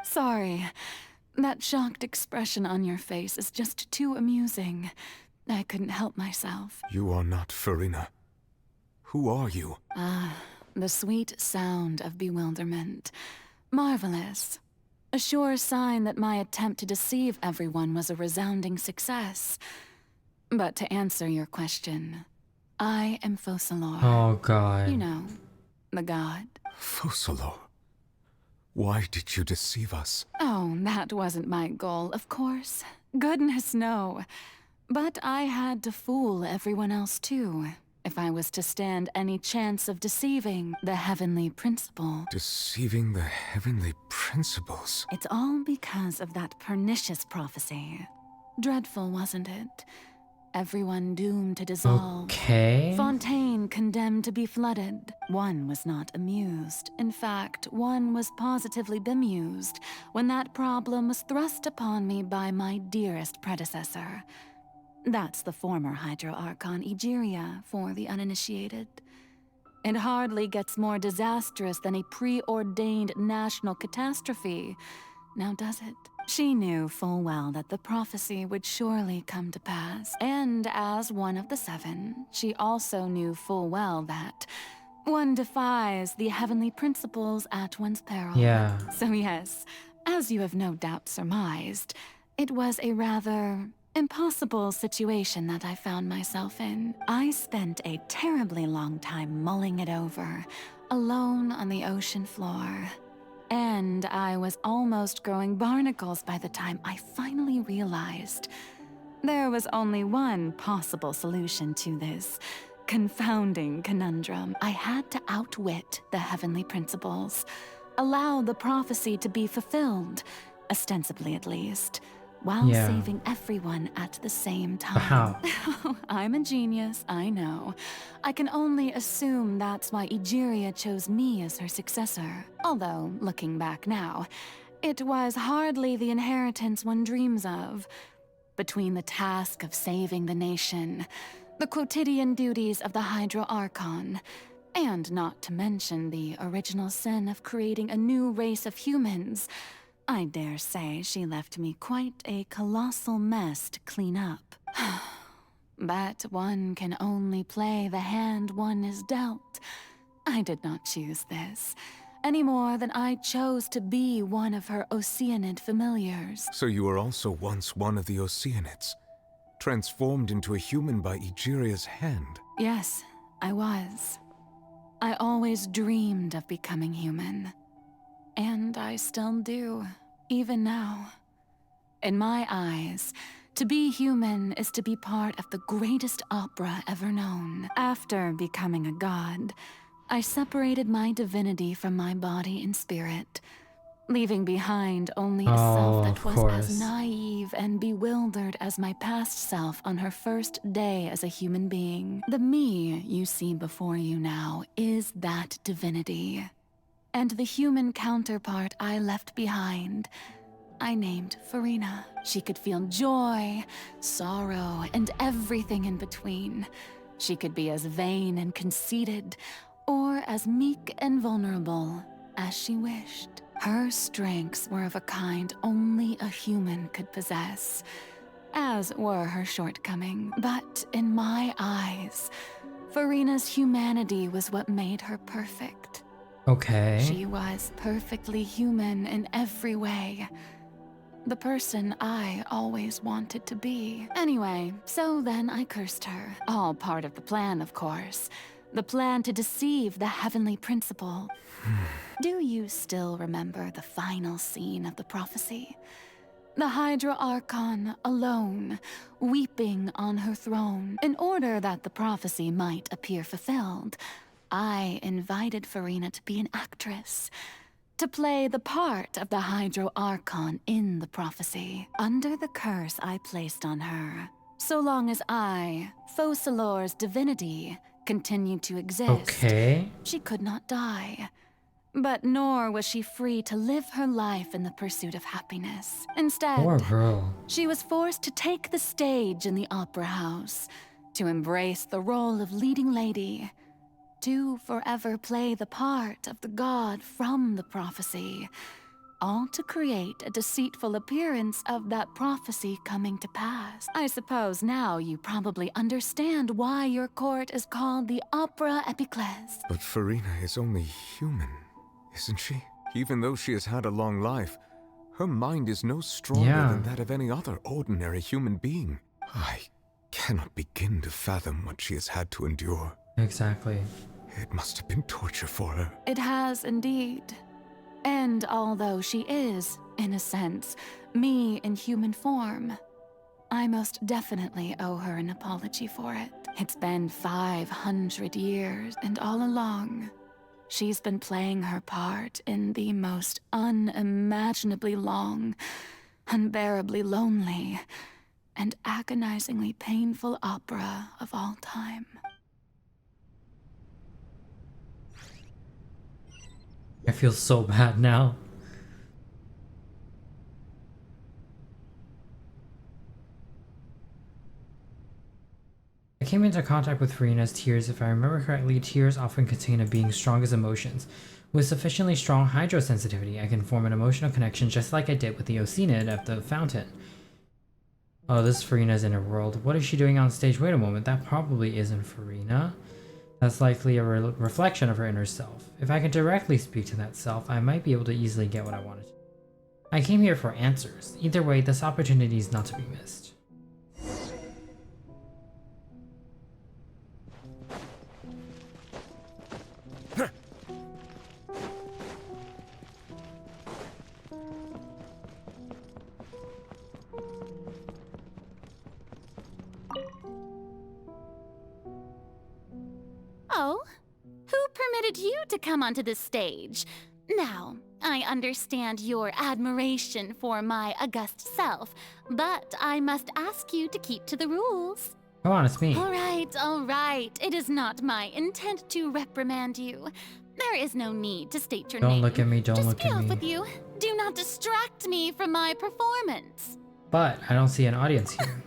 Sorry. That shocked expression on your face is just too amusing. I couldn't help myself. You are not Farina. Who are you? Ah, the sweet sound of bewilderment. Marvelous. A sure sign that my attempt to deceive everyone was a resounding success. But to answer your question, I am Focalor. Oh god. You know, the god. Focalor. Why did you deceive us? Oh, that wasn't my goal, of course. Goodness, no. But I had to fool everyone else too, if I was to stand any chance of deceiving the Heavenly Principle. Deceiving the Heavenly Principles? It's all because of that pernicious prophecy. Dreadful, wasn't it? Everyone doomed to dissolve. Okay. Fontaine condemned to be flooded. One was not amused. In fact, one was positively bemused when that problem was thrust upon me by my dearest predecessor. That's the former Hydro Archon Egeria for the uninitiated. It hardly gets more disastrous than a preordained national catastrophe, now does it? She knew full well that the prophecy would surely come to pass, and as one of the seven, she also knew full well that one defies the heavenly principles at one's peril. Yeah. So yes, as you have no doubt surmised, it was a rather impossible situation that I found myself in. I spent a terribly long time mulling it over, alone on the ocean floor. And I was almost growing barnacles by the time I finally realized there was only one possible solution to this confounding conundrum. I had to outwit the heavenly principles, allow the prophecy to be fulfilled, ostensibly at least, while saving everyone at the same time. How? I'm a genius, I know. I can only assume that's why Egeria chose me as her successor. Although, looking back now, it was hardly the inheritance one dreams of. Between the task of saving the nation, the quotidian duties of the Hydro Archon, and not to mention the original sin of creating a new race of humans, I dare say she left me quite a colossal mess to clean up. But one can only play the hand one is dealt. I did not choose this, any more than I chose to be one of her Oceanid familiars. So you were also once one of the Oceanids, transformed into a human by Egeria's hand. Yes, I was. I always dreamed of becoming human. And I still do, even now. In my eyes, to be human is to be part of the greatest opera ever known. After becoming a god, I separated my divinity from my body and spirit, leaving behind only a self that was as naive and bewildered as my past self on her first day as a human being. The me you see before you now is that divinity. And the human counterpart I left behind, I named Farina. She could feel joy, sorrow, and everything in between. She could be as vain and conceited, or as meek and vulnerable as she wished. Her strengths were of a kind only a human could possess, as were her shortcomings. But in my eyes, Farina's humanity was what made her perfect. Okay. She was perfectly human in every way. The person I always wanted to be. Anyway, so then I cursed her. All part of the plan, of course. The plan to deceive the heavenly principle. Do you still remember the final scene of the prophecy? The Hydra Archon alone, weeping on her throne. In order that the prophecy might appear fulfilled, I invited Farina to be an actress, to play the part of the Hydro Archon in the prophecy, under the curse I placed on her. So long as I, Focalor's divinity, continued to exist, she could not die. But nor was she free to live her life in the pursuit of happiness. Instead, Poor girl. she was forced to take the stage in the opera house, to embrace the role of leading lady, to forever play the part of the god from the prophecy, all to create a deceitful appearance of that prophecy coming to pass. I suppose now you probably understand why your court is called the Opera Epiclese. But Farina is only human, isn't she? Even though she has had a long life, her mind is no stronger than that of any other ordinary human being. I cannot begin to fathom what she has had to endure. Exactly. It must have been torture for her. It has indeed. And although she is, in a sense, me in human form, I most definitely owe her an apology for it. It's been 500 years, and all along, she's been playing her part in the most unimaginably long, unbearably lonely, and agonizingly painful opera of all time. I feel so bad now. I came into contact with Farina's tears. If I remember correctly, tears often contain a being's strongest emotions. With sufficiently strong hydrosensitivity, I can form an emotional connection just like I did with the Ocenid at the fountain. Oh, this is Farina's inner world. What is she doing on stage? Wait a moment, that probably isn't Farina. That's likely a reflection of her inner self. If I could directly speak to that self, I might be able to easily get what I wanted. I came here for answers. Either way, this opportunity is not to be missed. Oh? Who permitted you to come onto the stage? Now, I understand your admiration for my august self, but I must ask you to keep to the rules. Come on, it's me. All right. It is not my intent to reprimand you. There is no need to state your name. Don't look at me, don't look Just be at off me. with you. Do not distract me from my performance. But I don't see an audience here.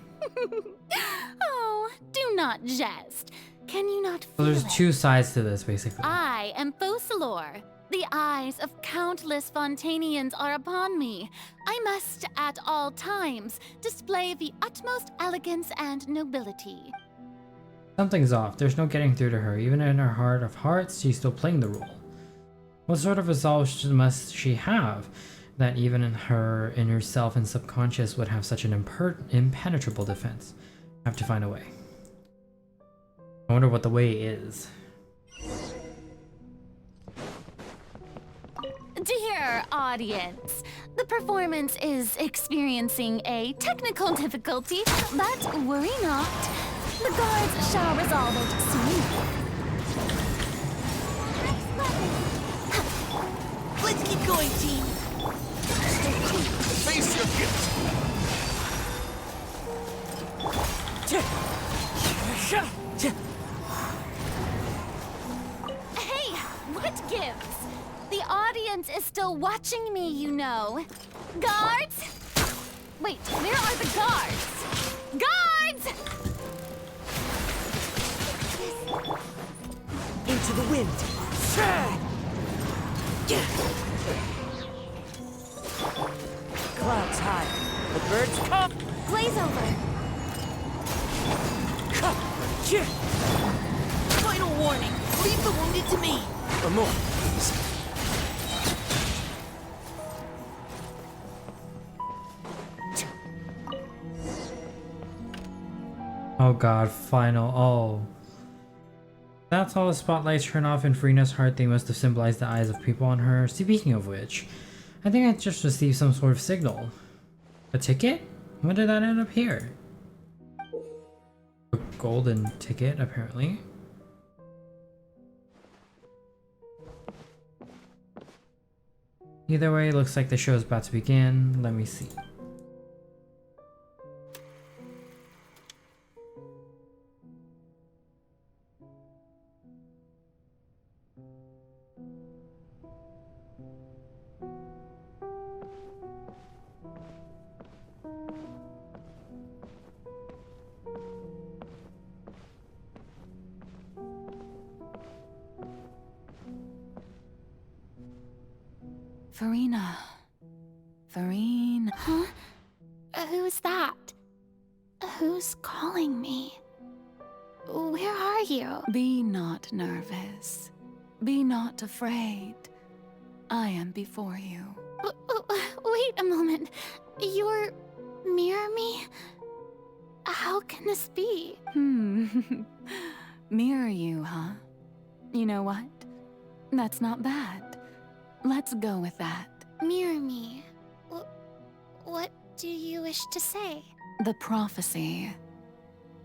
Oh, do not jest. Can you not feel So there's it? two sides to this, basically. I am Focalor. The eyes of countless Fontainians are upon me. I must, at all times, display the utmost elegance and nobility. Something's off. There's no getting through to her. Even in her heart of hearts, she's still playing the role. What sort of resolve must she have that even in her inner self and subconscious would have such an impenetrable defense? I have to find a way. I wonder what the way is. Dear audience, the performance is experiencing a technical difficulty, but worry not. The guards shall resolve it soon. Let's keep going, team. Face your gift. Hey, what gives? The audience is still watching me, you know. Guards? Wait, where are the guards? Guards! Into the wind. Clouds high. The birds come. Glaze over. Final warning. Leave the wounded to me. More, please. Oh god, final. Oh. That's all the spotlights turn off in Farina's heart. They must have symbolized the eyes of people on her. Speaking of which, I think I just received some sort of signal. A ticket? When did that end up here? A golden ticket, apparently. Either way, looks like the show is about to begin. Let me see. Farina. Farina. Huh? Who's that? Who's calling me? Where are you? Be not nervous. Be not afraid. I am before you. Wait a moment. You're near me? How can this be? Mirror you, huh? You know what? That's not bad. Let's go with that. Mirror me? What do you wish to say? The prophecy.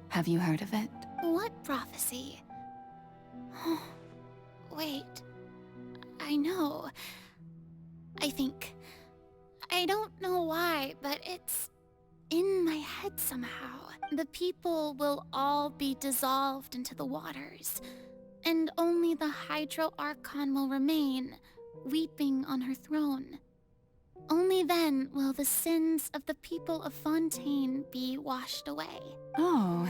Have you heard of it? What prophecy? Wait. I know. I think. I don't know why, but it's in my head somehow. The people will all be dissolved into the waters, and only the Hydro Archon will remain, weeping on her throne. Only then will the sins of the people of Fontaine be washed away. Oh,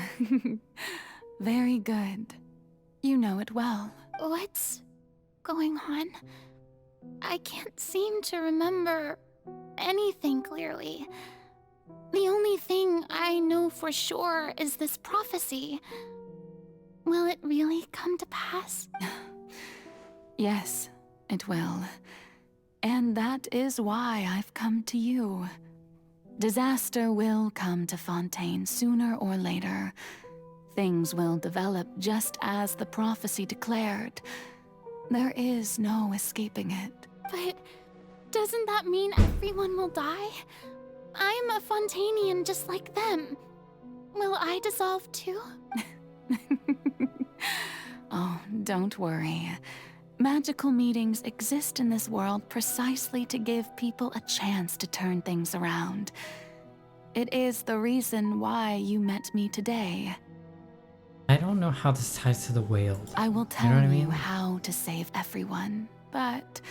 very good. You know it well. What's going on? I can't seem to remember anything clearly. The only thing I know for sure is this prophecy. Will it really come to pass? Yes, it will. And that is why I've come to you. Disaster will come to Fontaine sooner or later. Things will develop just as the prophecy declared. There is no escaping it. But doesn't that mean everyone will die? I'm a Fontainian just like them. Will I dissolve too? Oh, don't worry. Magical meetings exist in this world precisely to give people a chance to turn things around. It is the reason why you met me today. I don't know how this ties to the whales. I will tell You know what I you mean? how to save everyone, but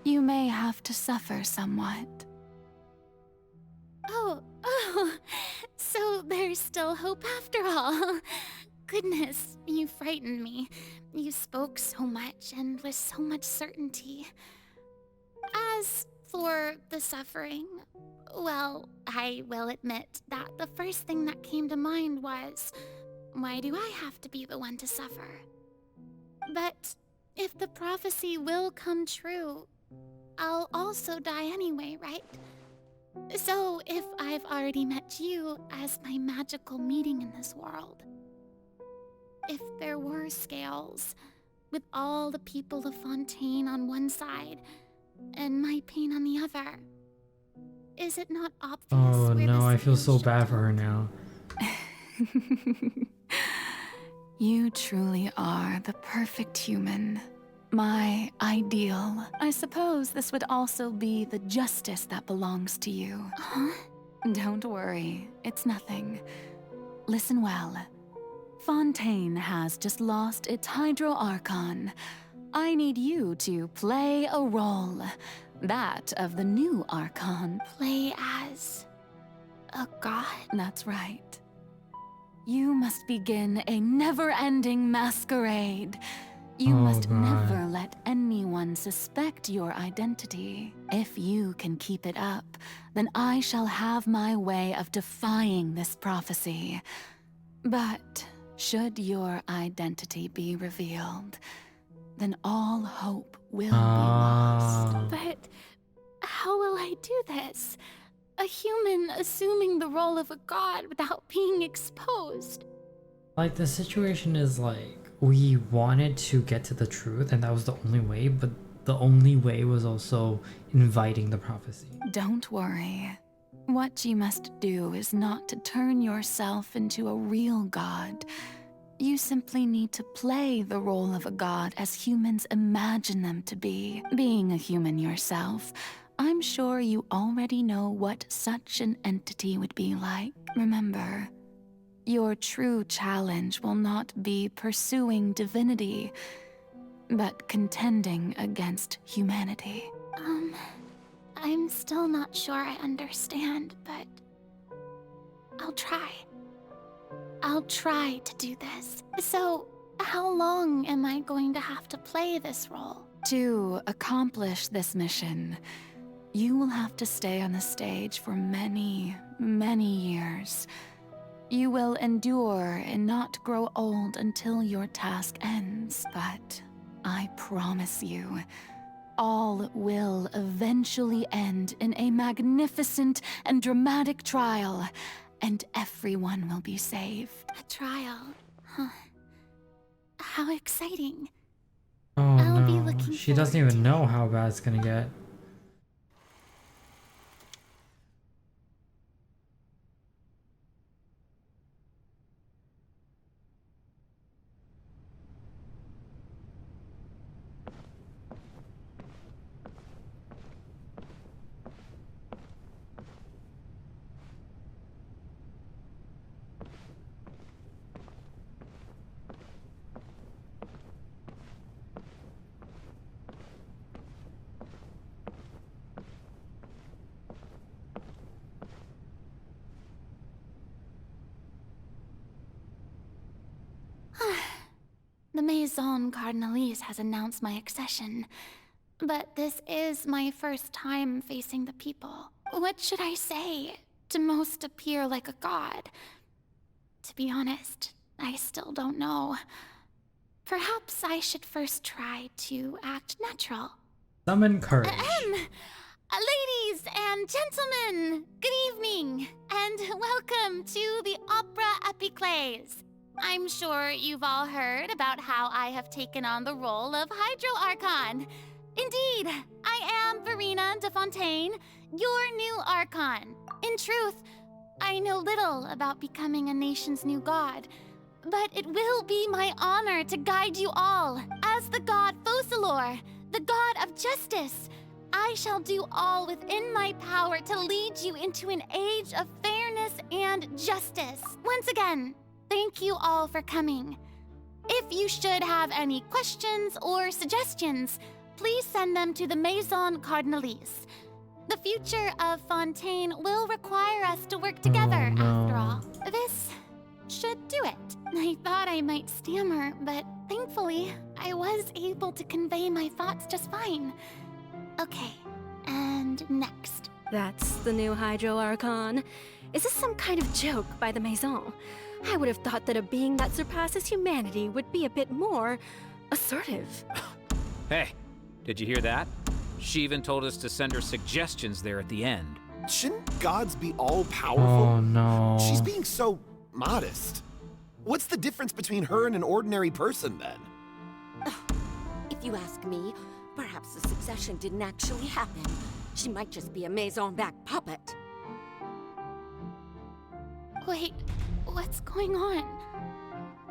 you may have to suffer somewhat. Oh, so there's still hope after all. Goodness, you frightened me. You spoke so much and with so much certainty. As for the suffering, well, I will admit that the first thing that came to mind was, why do I have to be the one to suffer? But if the prophecy will come true, I'll also die anyway, right? So if I've already met you as my magical meeting in this world, if there were scales, with all the people of Fontaine on one side, and my pain on the other, is it not obvious? Oh where no, the I feel scales so should bad go? for her now. You truly are the perfect human. My ideal. I suppose this would also be the justice that belongs to you. Huh? Don't worry, it's nothing. Listen well. Fontaine has just lost its Hydro Archon. I need you to play a role. That of the new Archon. Play as a god? That's right. You must begin a never-ending masquerade. You Oh, must God. never let anyone suspect your identity. If you can keep it up, then I shall have my way of defying this prophecy. But should your identity be revealed, then all hope will be lost. But how will I do this? A human assuming the role of a god without being exposed. Like, the situation is like, we wanted to get to the truth, and that was the only way, but the only way was also inviting the prophecy. Don't worry. What you must do is not to turn yourself into a real god. You simply need to play the role of a god as humans imagine them to be. Being a human yourself, I'm sure you already know what such an entity would be like. Remember, your true challenge will not be pursuing divinity, but contending against humanity. I'm still not sure I understand, but I'll try. I'll try to do this. So, how long am I going to have to play this role? To accomplish this mission, you will have to stay on the stage for many, many years. You will endure and not grow old until your task ends, but I promise you, all will eventually end in a magnificent and dramatic trial, and everyone will be saved. A trial? Huh. How exciting. Oh I'll be no, looking she doesn't even know how bad it's gonna get. The Maison Cardinalise has announced my accession, but this is my first time facing the people. What should I say to most appear like a god? To be honest, I still don't know. Perhaps I should first try to act natural. Summon courage. Ladies and gentlemen, good evening, and welcome to the Opera Epiclese. I'm sure you've all heard about how I have taken on the role of Hydro Archon. Indeed, I am Verena de Fontaine, your new Archon. In truth, I know little about becoming a nation's new god, but it will be my honor to guide you all. As the god Focalor, the god of justice, I shall do all within my power to lead you into an age of fairness and justice. Once again, thank you all for coming. If you should have any questions or suggestions, please send them to the Maison Cardinalise. The future of Fontaine will require us to work together, after all. This should do it. I thought I might stammer, but thankfully, I was able to convey my thoughts just fine. Okay, and next. That's the new Hydro Archon. Is this some kind of joke by the Maison? I would have thought that a being that surpasses humanity would be a bit more assertive. Hey, did you hear that? She even told us to send her suggestions there at the end. Shouldn't gods be all-powerful? Oh no. She's being so modest. What's the difference between her and an ordinary person, then? If you ask me, perhaps the succession didn't actually happen. She might just be a Maison-back puppet. Wait, what's going on?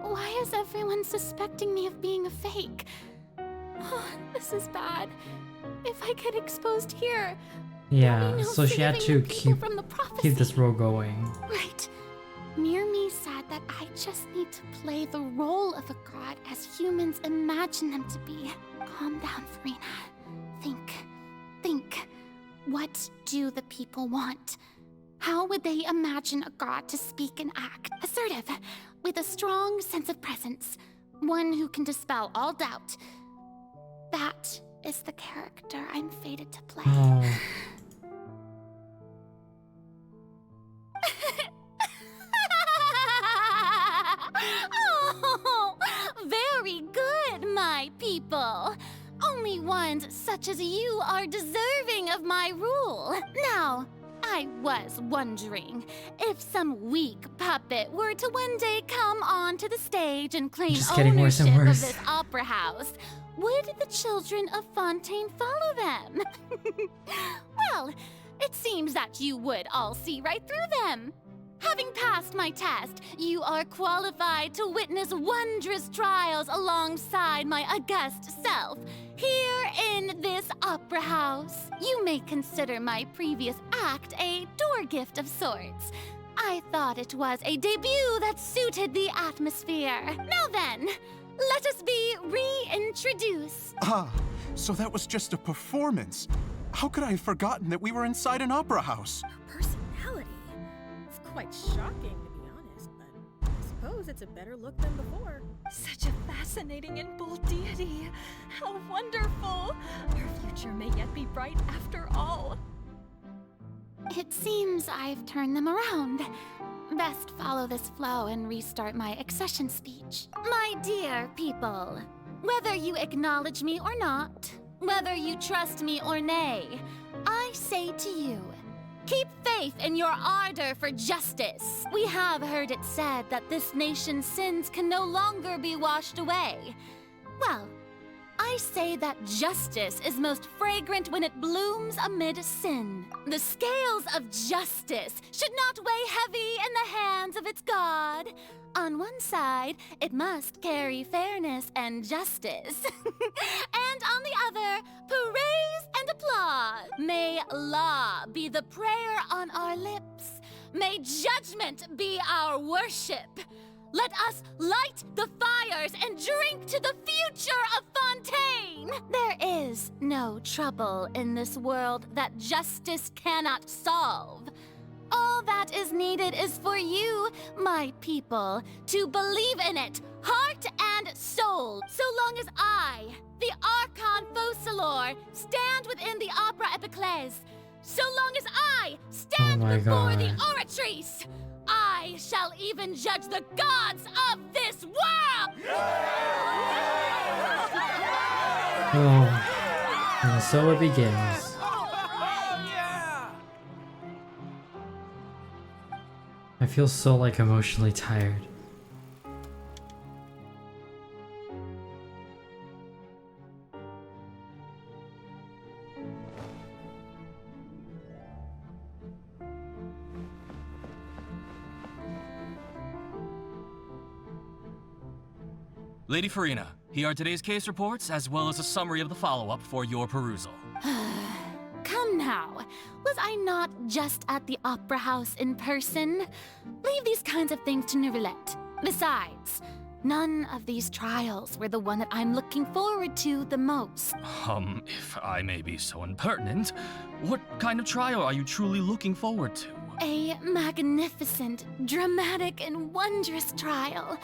Why is everyone suspecting me of being a fake? Oh, this is bad. If I get exposed here, Yeah, so she had to keep from the prophecy. this role going. Right. Near me said that I just need to play the role of a god as humans imagine them to be. Calm down, Farina. Think. What do the people want? How would they imagine a god to speak and act? Assertive, with a strong sense of presence. One who can dispel all doubt. That is the character I'm fated to play. Oh. Oh, very good, my people. Only ones such as you are deserving of my rule. Now, I was wondering if some weak puppet were to one day come onto the stage and claim Just getting worse and ownership worse. of this opera house, would the children of Fontaine follow them? Well, it seems that you would all see right through them. Having passed my test, you are qualified to witness wondrous trials alongside my august self, here in this opera house. You may consider my previous act a door gift of sorts. I thought it was a debut that suited the atmosphere. Now then, let us be reintroduced. Ah, so that was just a performance. How could I have forgotten that we were inside an opera house? Personality? It's quite shocking, to be honest, but I suppose it's a better look than before. Such a fascinating and bold deity. How wonderful! Our future may yet be bright after all. It seems I've turned them around. Best follow this flow and restart my accession speech. My dear people, whether you acknowledge me or not, whether you trust me or nay, I say to you, keep faith in your ardor for justice. We have heard it said that this nation's sins can no longer be washed away. Well, I say that justice is most fragrant when it blooms amid sin. The scales of justice should not weigh heavy in the hands of its God. On one side, it must carry fairness and justice. And on the other, praise and applause. May law be the prayer on our lips. May judgment be our worship. Let us light the fires and drink to the future of Fontaine! There is no trouble in this world that justice cannot solve. All that is needed is for you, my people, to believe in it, heart and soul. So long as I, the Archon Focalor, stand within the Opera Epiclese, so long as I stand before the Oratrice, I shall even judge the gods of this world! Oh, and so it begins. I feel so like emotionally tired. Lady Farina, here are today's case reports, as well as a summary of the follow-up for your perusal. Come now, was I not just at the Opera House in person? Leave these kinds of things to Neuvillette. Besides, none of these trials were the one that I'm looking forward to the most. If I may be so impertinent, what kind of trial are you truly looking forward to? A magnificent, dramatic, and wondrous trial.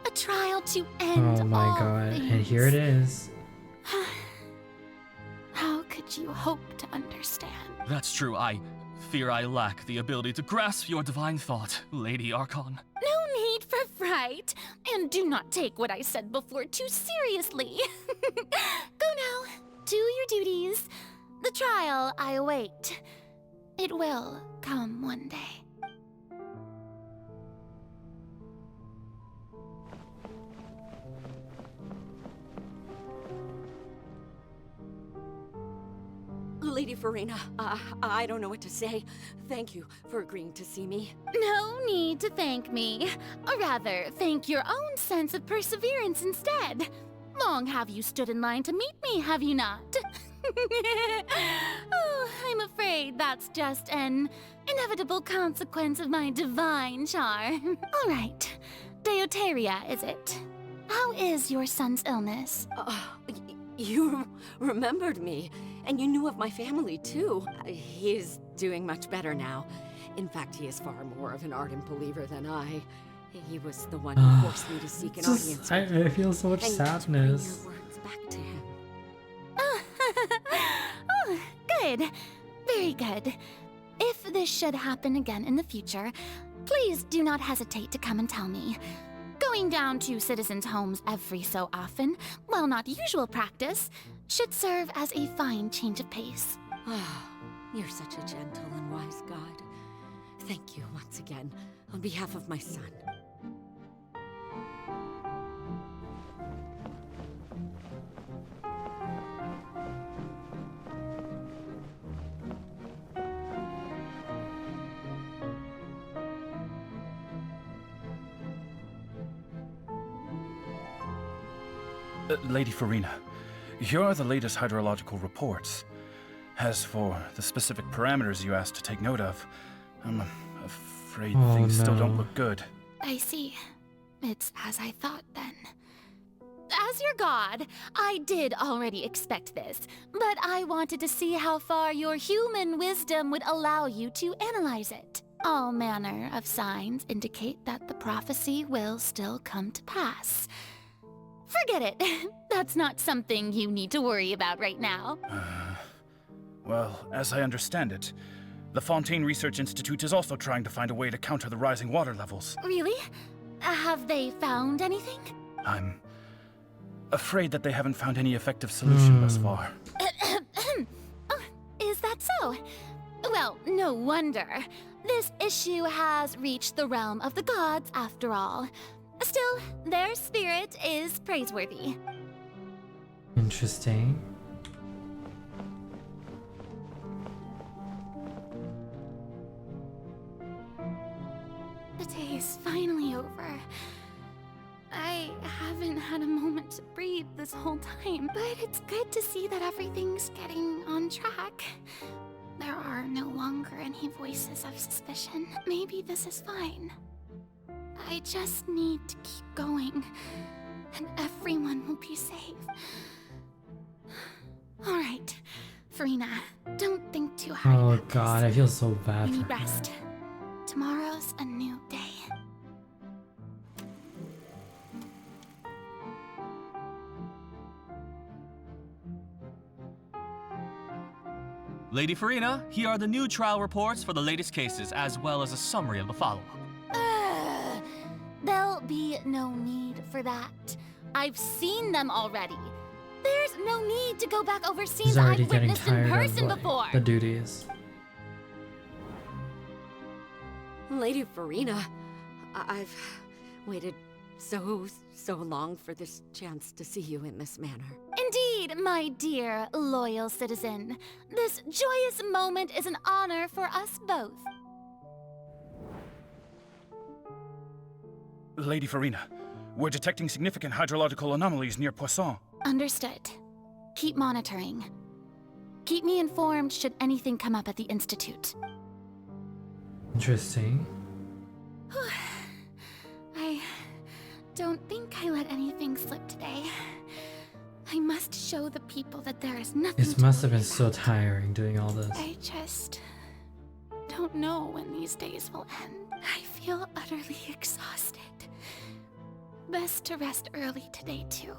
A trial to end Oh my all god, things. and here it is. How could you hope to understand? That's true, I fear I lack the ability to grasp your divine thought, Lady Archon. No need for fright, and do not take what I said before too seriously. Go now, do your duties. The trial I await. It will come one day. Lady Farina, I don't know what to say. Thank you for agreeing to see me. No need to thank me. Or rather, thank your own sense of perseverance instead. Long have you stood in line to meet me, have you not? Oh, I'm afraid that's just an inevitable consequence of my divine charm. All right, Deoteria, is it? How is your son's illness? You remembered me, and you knew of my family, too. He is doing much better now. In fact, he is far more of an ardent believer than I. He was the one who forced me to seek an audience. I feel so much sadness. Your words back to him. Oh, good. Very good. If this should happen again in the future, please do not hesitate to come and tell me. Going down to citizens' homes every so often, while not usual practice, should serve as a fine change of pace. You're such a gentle and wise god. Thank you once again, on behalf of my son. Lady Farina, here are the latest hydrological reports. As for the specific parameters you asked to take note of, I'm afraid things still don't look good. I see. It's as I thought then. As your god, I did already expect this, but I wanted to see how far your human wisdom would allow you to analyze it. All manner of signs indicate that the prophecy will still come to pass. Forget it. That's not something you need to worry about right now. Well, as I understand it, the Fontaine Research Institute is also trying to find a way to counter the rising water levels. Really? Have they found anything? I'm afraid that they haven't found any effective solution thus far. Oh, is that so? Well, no wonder. This issue has reached the realm of the gods after all. Still, their spirit is praiseworthy. Interesting. The day is finally over. I haven't had a moment to breathe this whole time, but it's good to see that everything's getting on track. There are no longer any voices of suspicion. Maybe this is fine. I just need to keep going, and everyone will be safe. All right, Farina, don't think too hard about this. Oh god, I feel so bad You for need her. rest. Tomorrow's a new day. Lady Farina, here are the new trial reports for the latest cases, as well as a summary of the follow-up. There'll be no need for that. I've seen them already. There's no need to go back over scenes He's I've already getting witnessed in tired person of before. the duties. Lady Farina, I've waited so long for this chance to see you in this manner. Indeed, my dear, loyal citizen. This joyous moment is an honor for us both. Lady Farina, we're detecting significant hydrological anomalies near Poisson. Understood. Keep monitoring. Keep me informed should anything come up at the Institute. Interesting. I don't think I let anything slip today. I must show the people that there is nothing It to must have worry been so tiring doing all this. I just don't know when these days will end. I feel utterly exhausted. Best to rest early today, too.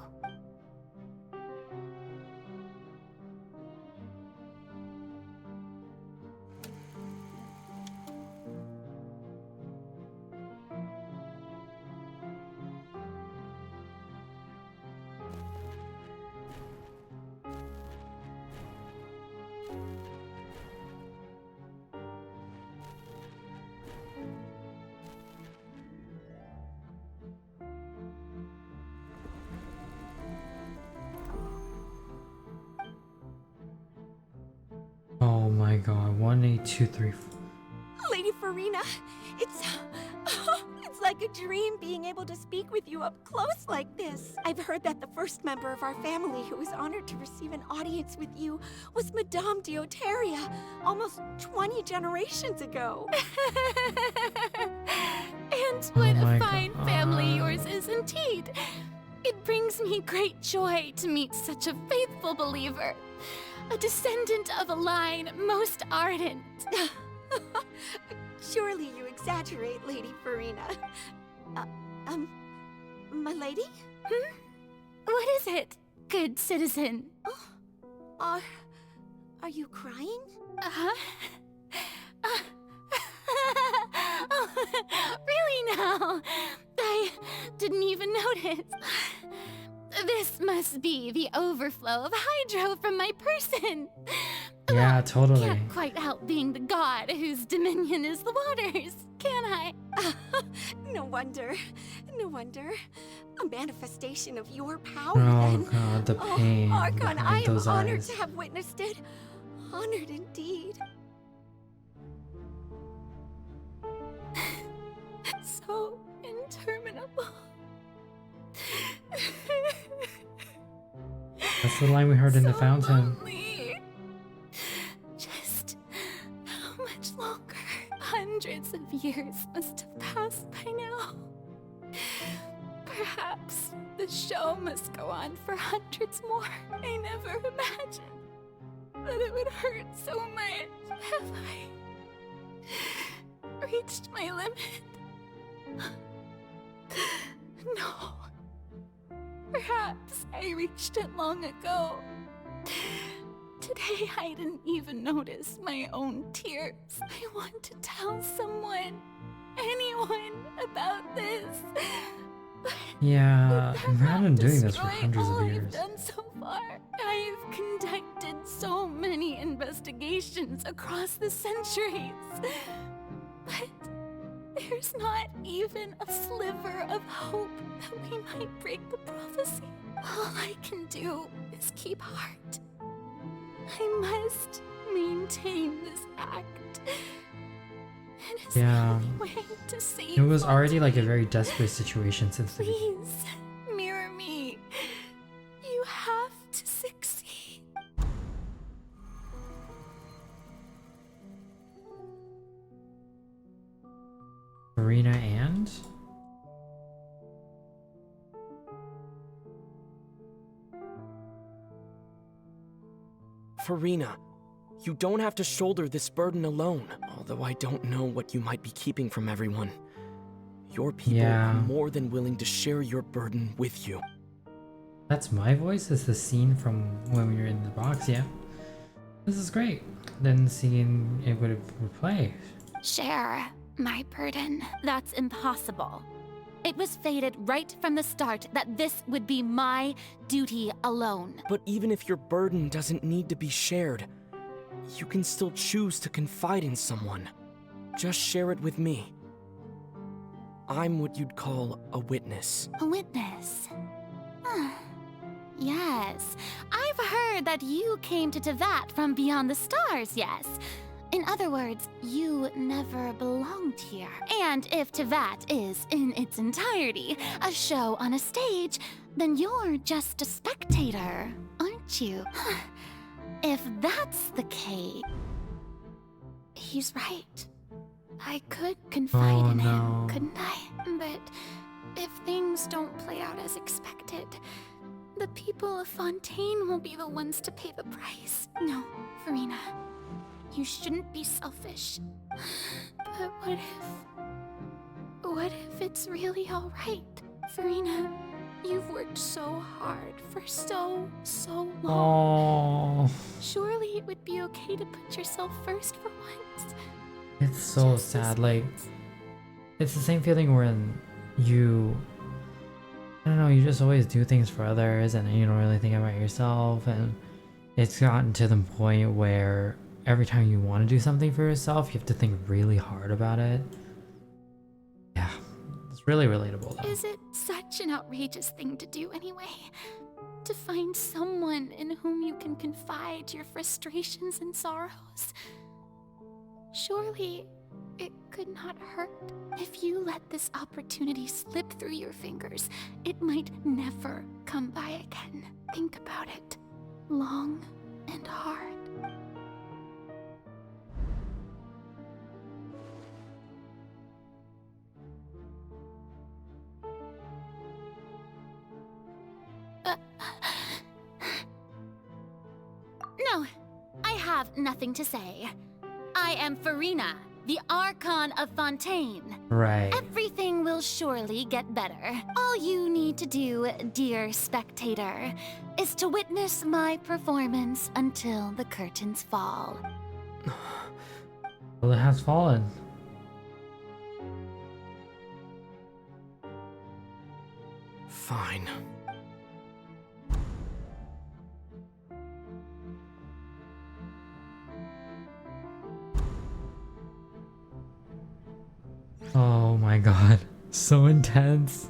Oh my god, 1, 8, 2, 3, 4. Lady Farina, it's like a dream being able to speak with you up close like this. I've heard that the first member of our family who was honored to receive an audience with you was Madame Deoteria, almost 20 generations ago. And what Oh my a fine family God. yours is indeed. It brings me great joy to meet such a faithful believer. A descendant of a line most ardent. Surely you exaggerate, Lady Farina. My lady? What is it, good citizen? Are you crying? Uh-huh. Oh, really now? I didn't even notice. This must be the overflow of hydro from my person. Yeah, totally. Can't quite help being the god whose dominion is the waters, can I? No wonder. No wonder. A manifestation of your power, Oh then. god, the pain Archon, I behind am those honored eyes. to have witnessed it. Honored indeed. So interminable. That's the line we heard in the fountain. Lonely. Just how much longer? Hundreds of years must have passed by now. Perhaps the show must go on for hundreds more. I never imagined that it would hurt so much. Have I reached my limit? No. Perhaps I reached it long ago. Today I didn't even notice my own tears. I want to tell someone, anyone, about this. Yeah, I've been doing this for hundreds of I've years. done so far. I've conducted so many investigations across the centuries. But there's not even a sliver of hope that we might break the prophecy. All I can do is keep heart. I must maintain this act. It is the Yeah. only way to save It was already like a Fontaine. very desperate situation since the beginning. Please, mirror me. You have to succeed. Farina and? Farina, you don't have to shoulder this burden alone, although I don't know what you might be keeping from everyone. Your people Yeah. are more than willing to share your burden with you. That's my voice? Is the scene from when we were in the box? Yeah. This is great. Then seeing it would play. Share my burden. That's impossible. It was fated right from the start that this would be my duty alone. But even if your burden doesn't need to be shared, you can still choose to confide in someone. Just share it with me. I'm what you'd call a witness. A witness. Yes, I've heard that you came to Tevat from beyond the stars, yes. In other words, you never belonged here. And if Tevat is, in its entirety, a show on a stage, then you're just a spectator, aren't you? If that's the case... He's right. I could confide in him, couldn't I? But if things don't play out as expected, the people of Fontaine will be the ones to pay the price. No, Farina. You shouldn't be selfish. But what if it's really all right? Farina, you've worked so hard for so long. Oh, Surely it would be okay to put yourself first for once. it's so sad. Like, it's the same feeling when you, I don't know, you just always do things for others and you don't really think about yourself. And it's gotten to the point where every time you want to do something for yourself, you have to think really hard about it. Yeah, it's really relatable though. Is it such an outrageous thing to do anyway? To find someone in whom you can confide your frustrations and sorrows? Surely it could not hurt. If you let this opportunity slip through your fingers, it might never come by again. Think about it long and hard. No, I have nothing to say. I am Farina, the Archon of Fontaine. Right. Everything will surely get better. All you need to do, dear spectator, is to witness my performance until the curtains fall. Well, it has fallen. Fine. my god. So intense.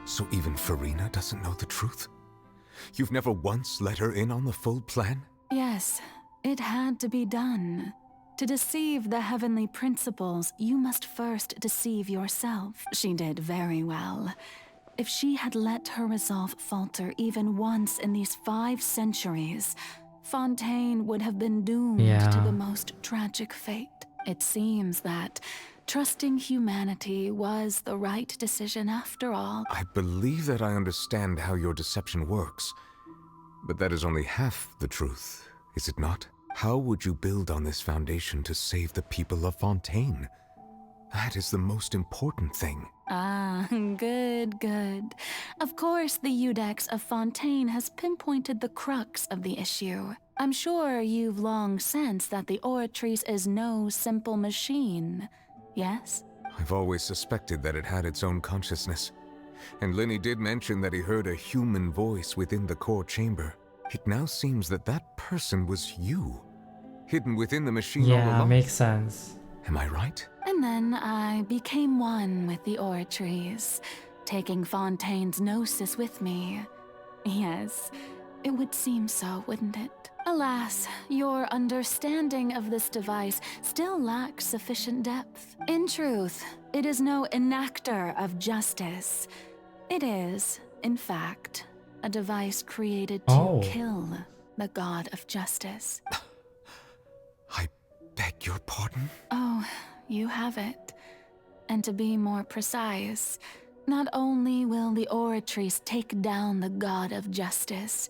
So even Farina doesn't know the truth? You've never once let her in on the full plan? Yes, it had to be done. To deceive the heavenly principles, you must first deceive yourself. She did very well. If she had let her resolve falter even once in these 5 centuries, Fontaine would have been doomed to the most tragic fate. It seems that trusting humanity was the right decision after all. I believe that I understand how your deception works. But that is only half the truth, is it not? How would you build on this foundation to save the people of Fontaine? That is the most important thing. Ah, good, good. Of course, the Iudex of Fontaine has pinpointed the crux of the issue. I'm sure you've long sensed that the Oratrice is no simple machine, yes? I've always suspected that it had its own consciousness. And Lenny did mention that he heard a human voice within the core chamber. It now seems that that person was you, hidden within the machine all Yeah, along. makes sense. Am I right? And then I became one with the Oratrice, taking Fontaine's gnosis with me. Yes, it would seem so, wouldn't it? Alas, your understanding of this device still lacks sufficient depth. In truth, it is no enactor of justice. It is, in fact, a device created to kill the god of justice. Beg your pardon? Oh, you have it. And to be more precise, not only will the Oratrice take down the god of justice,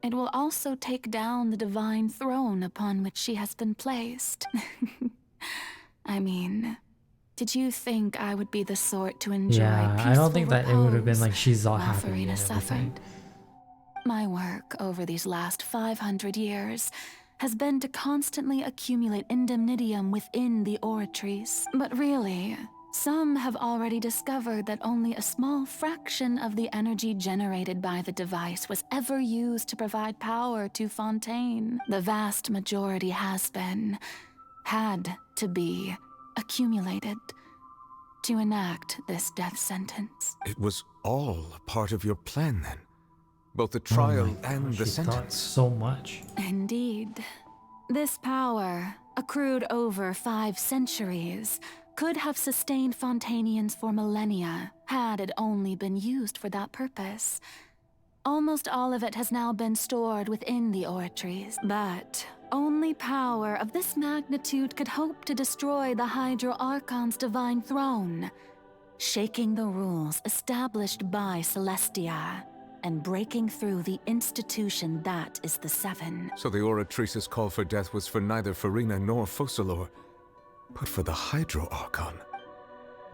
it will also take down the divine throne upon which she has been placed. I mean, did you think I would be the sort to enjoy peaceful I don't think that it would have been repose like she's all while happy Farina and everything. suffered? My work over these last 500 years has been to constantly accumulate indemnitium within the Oratrice. But really, some have already discovered that only a small fraction of the energy generated by the device was ever used to provide power to Fontaine. The vast majority had to be, accumulated to enact this death sentence. It was all a part of your plan then? Both the trial and the she thought sentence? so much. Indeed. This power, accrued over 5 centuries, could have sustained Fontainians for millennia, had it only been used for that purpose. Almost all of it has now been stored within the Oratrice, but only power of this magnitude could hope to destroy the Hydro Archon's divine throne, shaking the rules established by Celestia, and breaking through the institution that is the Seven. So the Oratrice's call for death was for neither Farina nor Focalor, but for the Hydro Archon.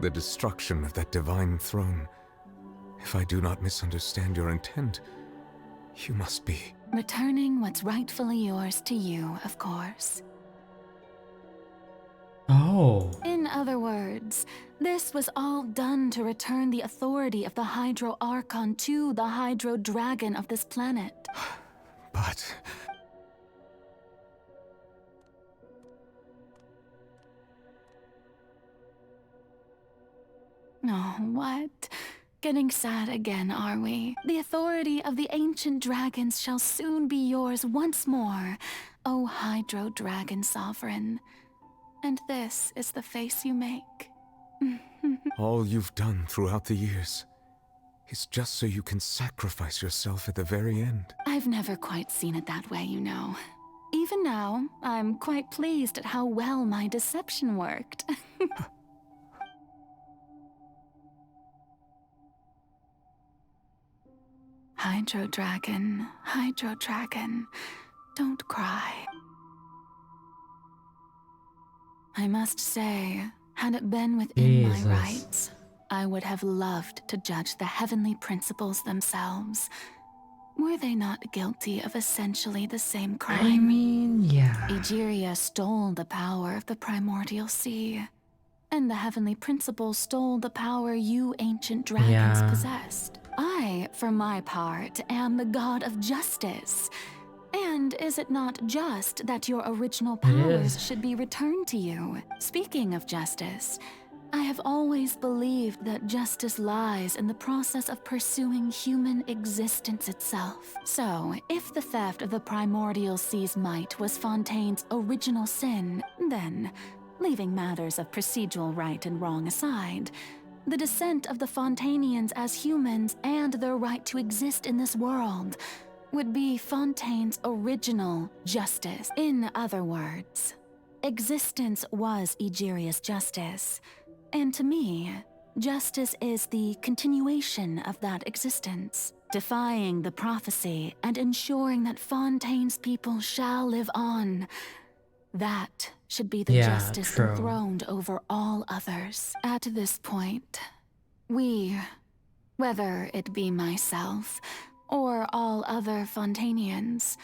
The destruction of that divine throne. If I do not misunderstand your intent, you must be... Returning what's rightfully yours to you, of course. Oh. In other words, this was all done to return the authority of the Hydro Archon to the Hydro Dragon of this planet. But... Oh, what? Getting sad again, are we? The authority of the ancient dragons shall soon be yours once more, O Hydro Dragon Sovereign. And this is the face you make. all you've done throughout the years is just so you can sacrifice yourself at the very end. I've never quite seen it that way, you know. Even now, I'm quite pleased at how well my deception worked. Hydro Dragon, don't cry. I must say, had it been within my rights, I would have loved to judge the heavenly principles themselves. Were they not guilty of essentially the same crime? I mean, yeah. Egeria stole the power of the primordial sea, and the heavenly principles stole the power you ancient dragons possessed. I, for my part, am the god of justice. And is it not just that your original powers should be returned to you? Speaking of justice, I have always believed that justice lies in the process of pursuing human existence itself. So, if the theft of the primordial sea's might was Fontaine's original sin, then, leaving matters of procedural right and wrong aside, the descent of the Fontainians as humans and their right to exist in this world would be Fontaine's original justice. In other words, existence was Egeria's justice. And to me, justice is the continuation of that existence, defying the prophecy and ensuring that Fontaine's people shall live on. That should be the justice true. enthroned over all others. At this point, we, whether it be myself or all other Fontainians,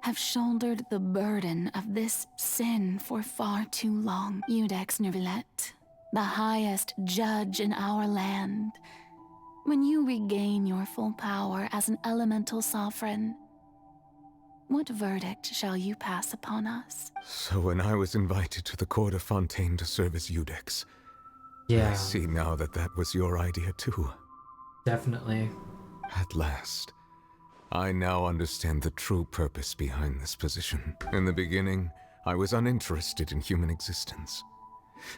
have shouldered the burden of this sin for far too long. Iudex Neuvillette, the highest judge in our land, when you regain your full power as an elemental sovereign, what verdict shall you pass upon us? So when I was invited to the court of Fontaine to serve as Iudex, I see now that that was your idea too. Definitely. At last, I now understand the true purpose behind this position. In the beginning, I was uninterested in human existence.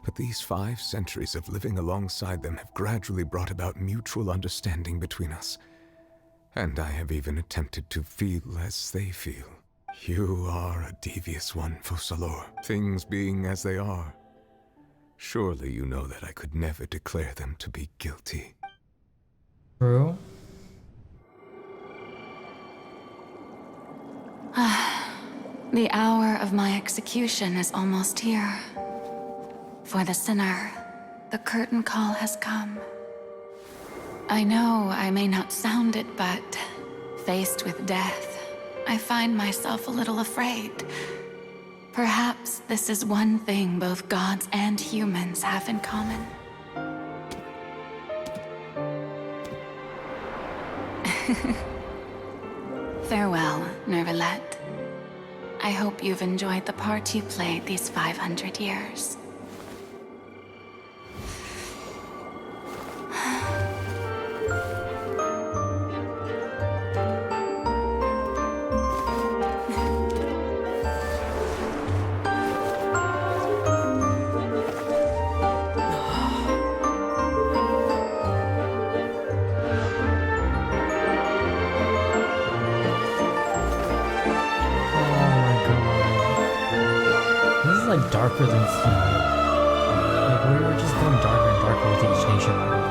But these 5 centuries of living alongside them have gradually brought about mutual understanding between us. And I have even attempted to feel as they feel. You are a devious one, Focalors. Things being as they are, surely you know that I could never declare them to be guilty. True. The hour of my execution is almost here. For the sinner, the curtain call has come. I know I may not sound it, but faced with death, I find myself a little afraid. Perhaps this is one thing both gods and humans have in common. Farewell, Neuvillette. I hope you've enjoyed the part you played these 500 years. Like darker than Steve. Like we were just going darker and darker with each nation.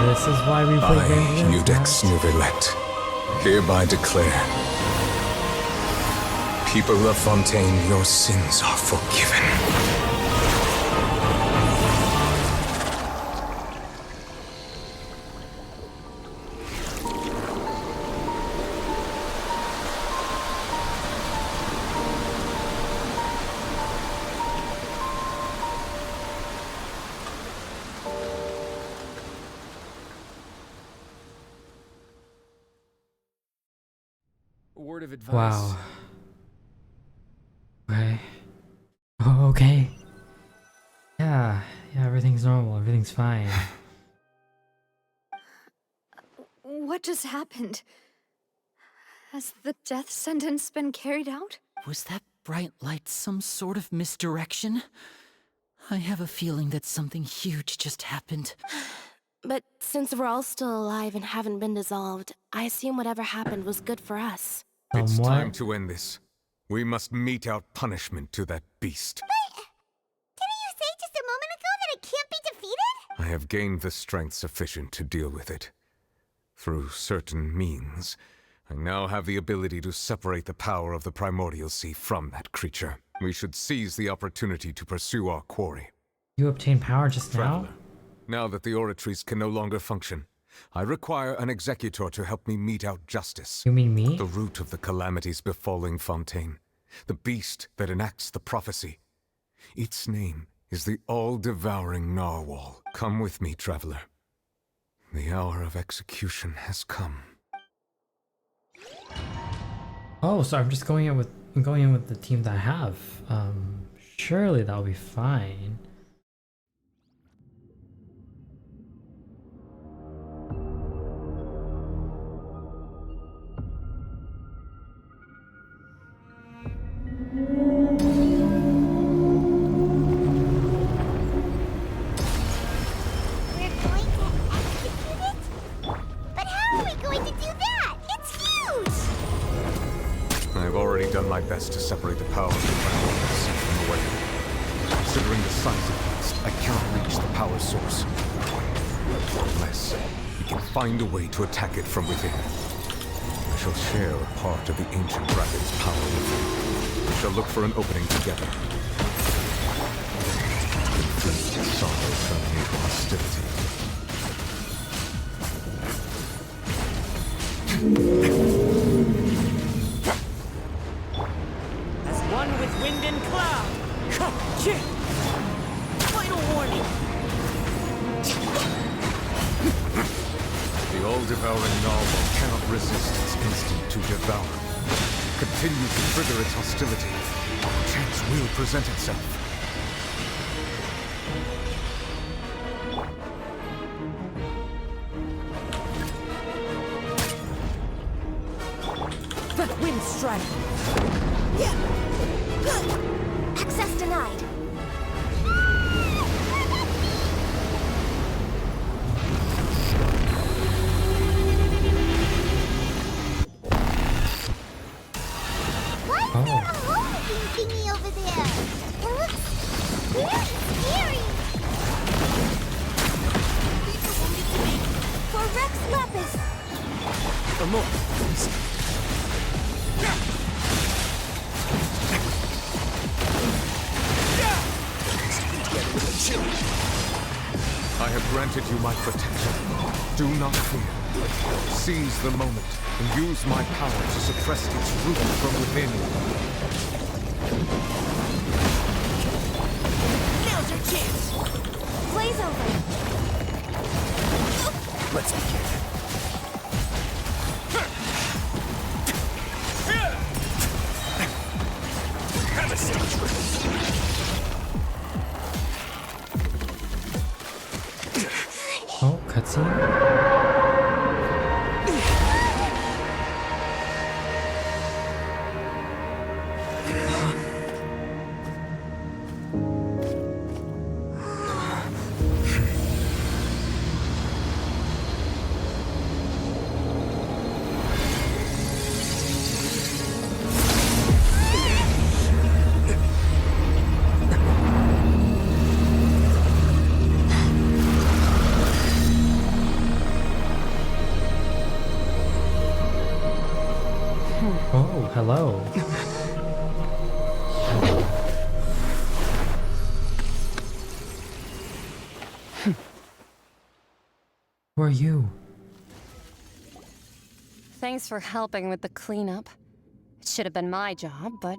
This is why we play games. Iudex Neuvillette, hereby declare, people of Fontaine, your sins are forgiven. Word of advice. Wow. Okay. Oh, okay. Yeah, everything's normal. Everything's fine. just happened? Has the death sentence been carried out? Was that bright light some sort of misdirection? I have a feeling that something huge just happened. But since we're all still alive and haven't been dissolved, I assume whatever happened was good for us. It's time to end this. We must mete out punishment to that beast. Didn't you say just a moment ago that it can't be defeated? I have gained the strength sufficient to deal with it. Through certain means, I now have the ability to separate the power of the Primordial Sea from that creature. We should seize the opportunity to pursue our quarry. You obtained power just now? Traveler, now that the oratories can no longer function, I require an executor to help me mete out justice. You mean me? The root of the calamities befalling Fontaine. The beast that enacts the prophecy. Its name is the all-devouring Narwhal. Come with me, traveler. The hour of execution has come. Oh, so I'm just going in with the team that I have. Surely that'll be fine. My best to separate the power of the Primordial Sea from the weapon. Considering the size of the beast, I cannot reach the power source. Unless we can find a way to attack it from within. I shall share a part of the ancient dragon's power with him. We shall look for an opening together. Conflict and sorrow turning into hostility. One with wind and cloud. Final warning. The all-devouring Narwhal cannot resist its instinct to devour. Continue to trigger its hostility. Chance will present itself. Wind strike. Access denied. Why is there a homing thingy over there? It looks very scary. For Rex Lapis. For more. I have granted you my protection. Do not fear. Seize the moment and use my power to suppress its root from within. Now's your chance. Blaze over. Let's begin. Have a seat. Oh, cutscene. Oh, hello. Who are you? Thanks for helping with the cleanup. It should have been my job, but...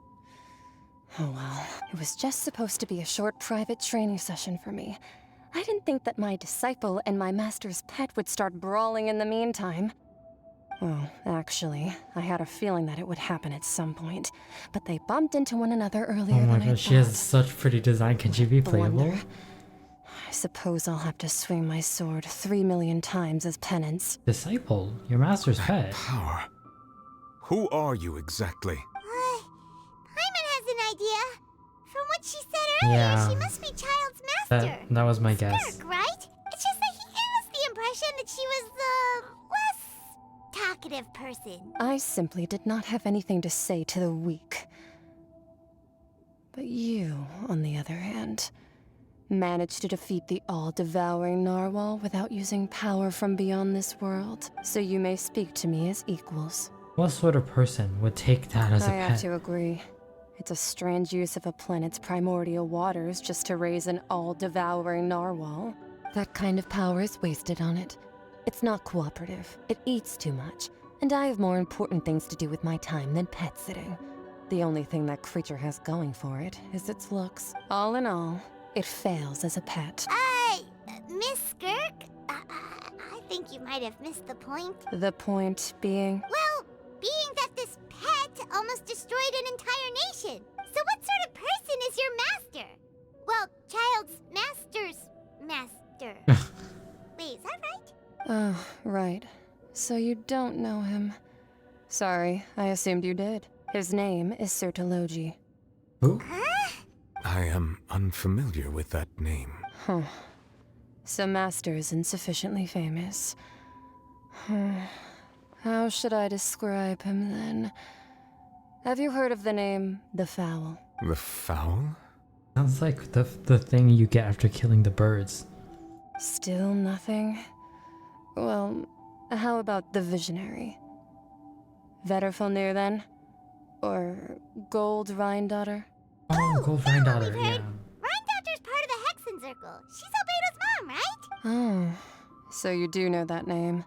oh well. It was just supposed to be a short private training session for me. I didn't think that my disciple and my master's pet would start brawling in the meantime. Well, actually, I had a feeling that it would happen at some point, but they bumped into one another earlier Oh my than I god, she has such pretty design. Can she be playable? I suppose I'll have to swing my sword 3 million times as penance. Disciple? Your master's pet. Power. Who are you exactly? Paimon has an idea. From what she said earlier, Yeah. she must be Child's master. That was my guess. Skirk, right? It's just that he gave us the impression that she was the less talkative person. I simply did not have anything to say to the weak. But you, on the other hand, managed to defeat the all-devouring narwhal without using power from beyond this world. So you may speak to me as equals. What sort of person would take that as a I have pet? to agree. It's a strange use of a planet's primordial waters just to raise an all-devouring narwhal. That kind of power is wasted on it. It's not cooperative. It eats too much. And I have more important things to do with my time than pet sitting. The only thing that creature has going for it is its looks. All in all, it fails as a pet. Miss Skirk? I think you might have missed the point. The point being... Well, being that this pet almost destroyed an entire nation. So what sort of person is your master? Well, Child's master's master. Wait, is that right? Oh, right. So you don't know him. Sorry, I assumed you did. His name is Sertologi. Who? I am unfamiliar with that name. Huh. So Master isn't sufficiently famous. How should I describe him then? Have you heard of the name The Fowl? The Fowl? Sounds like the thing you get after killing the birds. Still nothing? Well, how about the Visionary? Vetterfilnir then? Or Gold Rhine-Daughter? Oh, Gold Rhine-Daughter, yeah. Rhine-Daughter's part of the Hexen Circle. She's Albedo's mom, right? Oh, so you do know that name.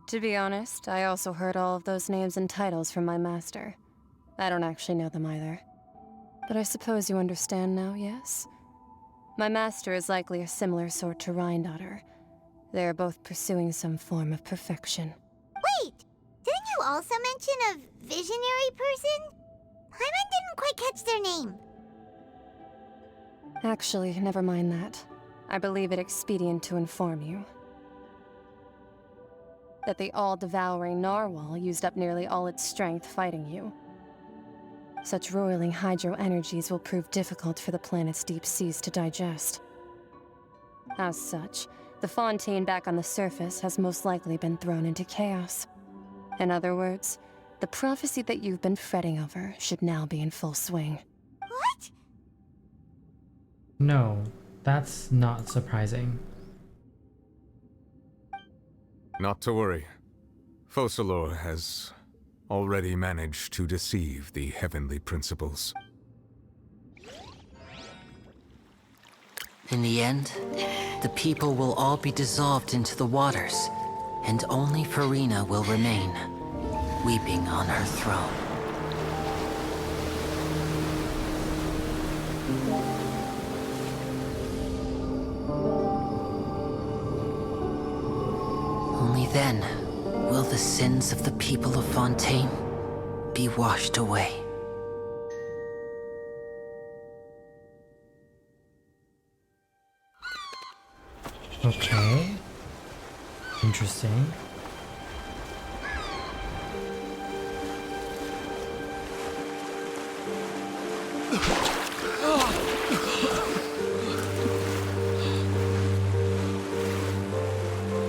To be honest, I also heard all of those names and titles from my master. I don't actually know them either. But I suppose you understand now, yes? My master is likely a similar sort to Rhine-Daughter. They are both pursuing some form of perfection. Wait! Didn't you also mention a visionary person? Paimon didn't quite catch their name. Actually, never mind that. I believe it expedient to inform you that the all-devouring narwhal used up nearly all its strength fighting you. Such roiling hydro energies will prove difficult for the planet's deep seas to digest. As such, the Fontaine back on the surface has most likely been thrown into chaos. In other words, the prophecy that you've been fretting over should now be in full swing. What? No, that's not surprising. Not to worry. Focalor has already managed to deceive the heavenly principles. In the end, the people will all be dissolved into the waters, and only Farina will remain, weeping on her throne. Only then will the sins of the people of Fontaine be washed away. Okay. Interesting.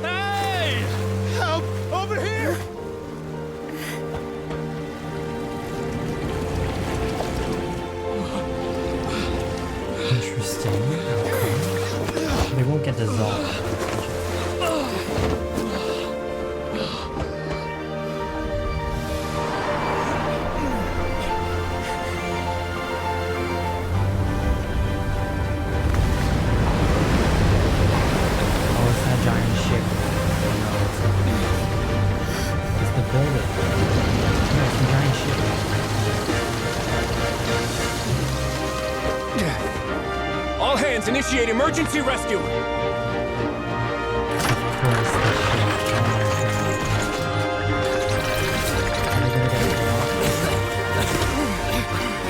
Hey! Help! Over here! Interesting. Okay. They won't get dissolved. Oh, it's that giant ship. It's the building. No, it's the giant ship. All hands, initiate emergency rescue!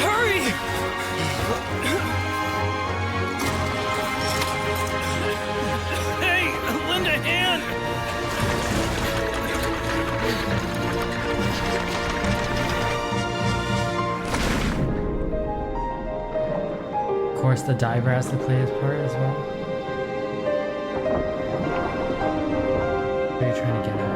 Hurry! course, the diver has to play his part as well. What are you trying to get at?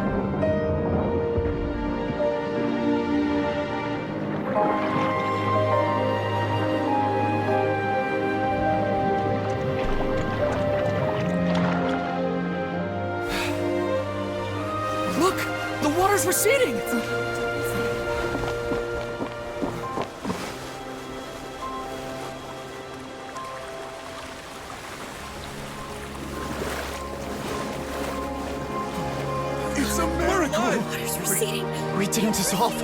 Look! The water's receding! It's a miracle! Water's receding. We didn't dissolve.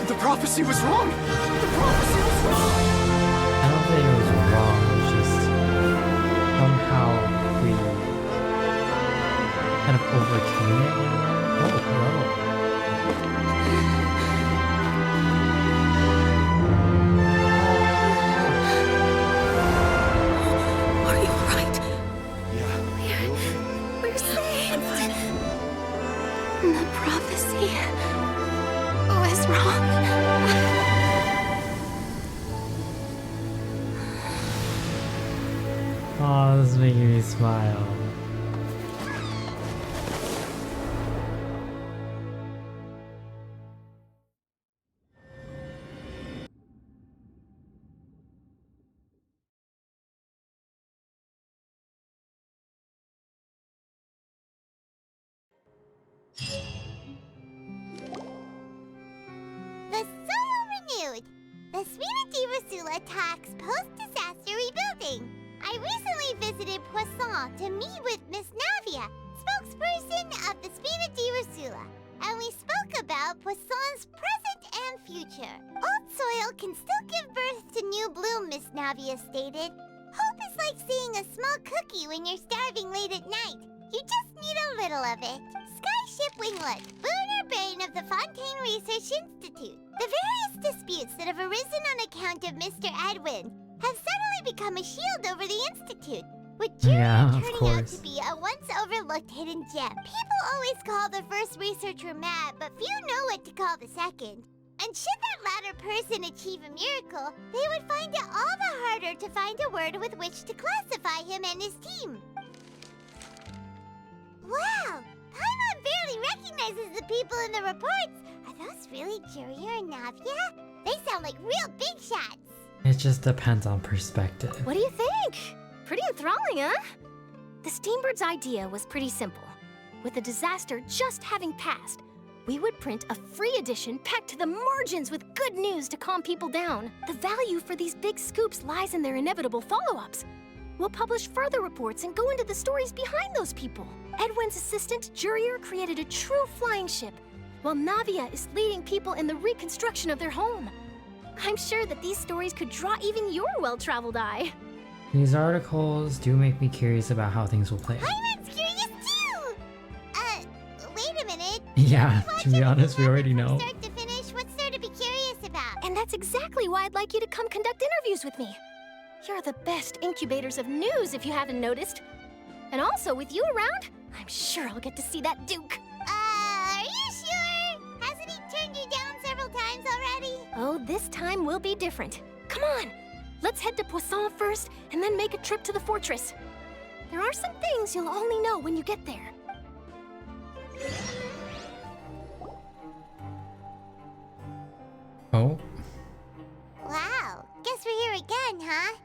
The prophecy was wrong. The prophecy was wrong. I don't think it was wrong. It's just somehow we kind of overcame it in a way. Oh, hello. Are you alright? Yeah. We're saved. The prophecy was wrong. Oh, this is making me smile. The soul renewed. The Spina di Rosula attacks post-disaster rebuilding. I recently visited Poisson to meet with Miss Navia, spokesperson of the Spina di Rosula, and we spoke about Poisson's present and future. Old soil can still give birth to new bloom, Miss Navia stated. Hope is like seeing a small cookie when you're starving late at night. You just need a little of it. Skyship Winglet, lunar brain of the Fontaine Research Institute. The various disputes that have arisen on account of Mr. Edwin have suddenly become a shield over the Institute, with Jury turning out to be a once overlooked hidden gem. People always call the first researcher mad, but few know what to call the second. And should that latter person achieve a miracle, they would find it all the harder to find a word with which to classify him and his team. Wow! Paimon barely recognizes the people in the reports. Are those really Juria and Navia? They sound like real big shots. It just depends on perspective. What do you think? Pretty enthralling, huh? The Steambird's idea was pretty simple. With the disaster just having passed, we would print a free edition packed to the margins with good news to calm people down. The value for these big scoops lies in their inevitable follow-ups. We'll publish further reports and go into the stories behind those people. Edwin's assistant, Jurier, created a true flying ship, while Navia is leading people in the reconstruction of their home. I'm sure that these stories could draw even your well-traveled eye. These articles do make me curious about how things will play out. Paimon's curious too! Wait a minute. Yeah, to be honest, we already know. Start to finish, what's there to be curious about? And that's exactly why I'd like you to come conduct interviews with me. You're the best incubators of news, if you haven't noticed. And also, with you around, I'm sure I'll get to see that Duke. Are you sure? Hasn't he turned you down several times already? Oh, this time will be different. Come on, let's head to Poisson first, and then make a trip to the fortress. There are some things you'll only know when you get there. Oh? Wow, guess we're here again, huh?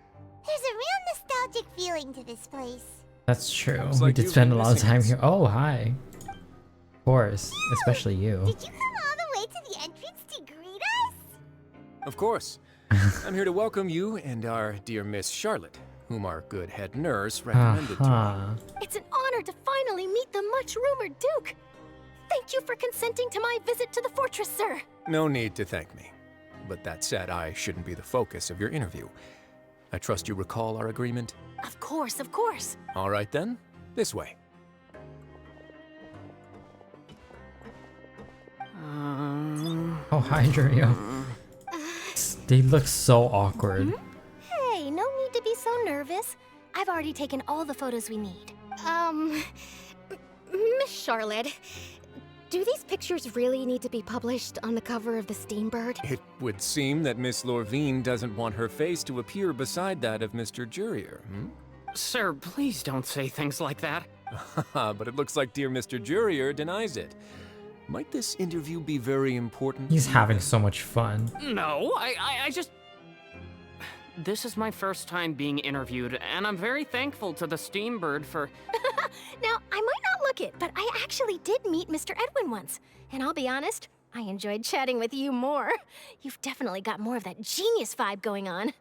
There's a real nostalgic feeling to this place. That's true. Sounds We like did you've spend a been lot of missing time us. here. Oh, hi. Of course, especially you. Did you come all the way to the entrance to greet us? Of course. I'm here to welcome you and our dear Miss Charlotte, whom our good head nurse recommended to me. It's an honor to finally meet the much-rumored Duke. Thank you for consenting to my visit to the fortress, sir. No need to thank me. But that said, I shouldn't be the focus of your interview. I trust you recall our agreement? Of course, of course. All right then, this way. Oh, hi, Jurio. They look so awkward. Hey, no need to be so nervous. I've already taken all the photos we need. Miss Charlotte, Do these pictures really need to be published on the cover of the Steambird? It would seem that Miss Lorvine doesn't want her face to appear beside that of Mr. Jurier, hmm? Sir, please don't say things like that. But it looks like dear Mr. Jurier denies it. Might this interview be very important? He's having so much fun. No, I just... This is my first time being interviewed, and I'm very thankful to the Steambird for... Now, I might not look it, but I actually did meet Mr. Edwin once. And I'll be honest, I enjoyed chatting with you more. You've definitely got more of that genius vibe going on.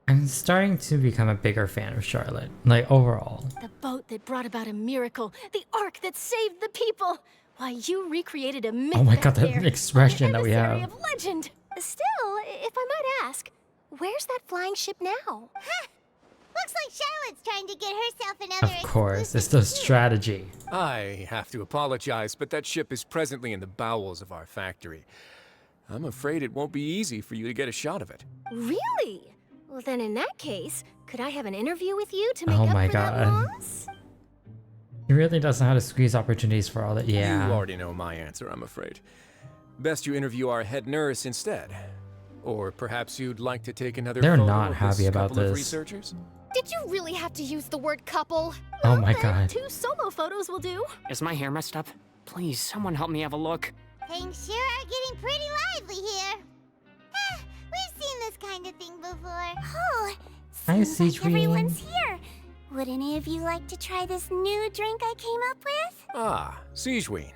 I'm starting to become a bigger fan of Charlotte, like overall. The boat that brought about a miracle, the ark that saved the people. Why, you recreated a myth. Oh my back god, there, that expression that we emissary have. of legend. Still, if I might ask, where's that flying ship now? Huh. Looks like Charlotte's trying to get herself another Of course, it's the strategy. I have to apologize, but that ship is presently in the bowels of our factory. I'm afraid it won't be easy for you to get a shot of it. Really? Well, then in that case, could I have an interview with you to make Oh up my for that god. loss? He really doesn't know how to squeeze opportunities for all that. Yeah. You already know my answer, I'm afraid. Best you interview our head nurse instead. Or perhaps you'd like to take another They're photo not of happy this about couple of this. researchers? Did you really have to use the word couple? Oh my Then god. 2 solo photos will do. Is my hair messed up? Please, someone help me have a look. Things sure are getting pretty lively here. We've seen this kind of thing before. Oh, Hi, seems Siege like everyone's Queen. here. Would any of you like to try this new drink I came up with? Ah, Siegeween.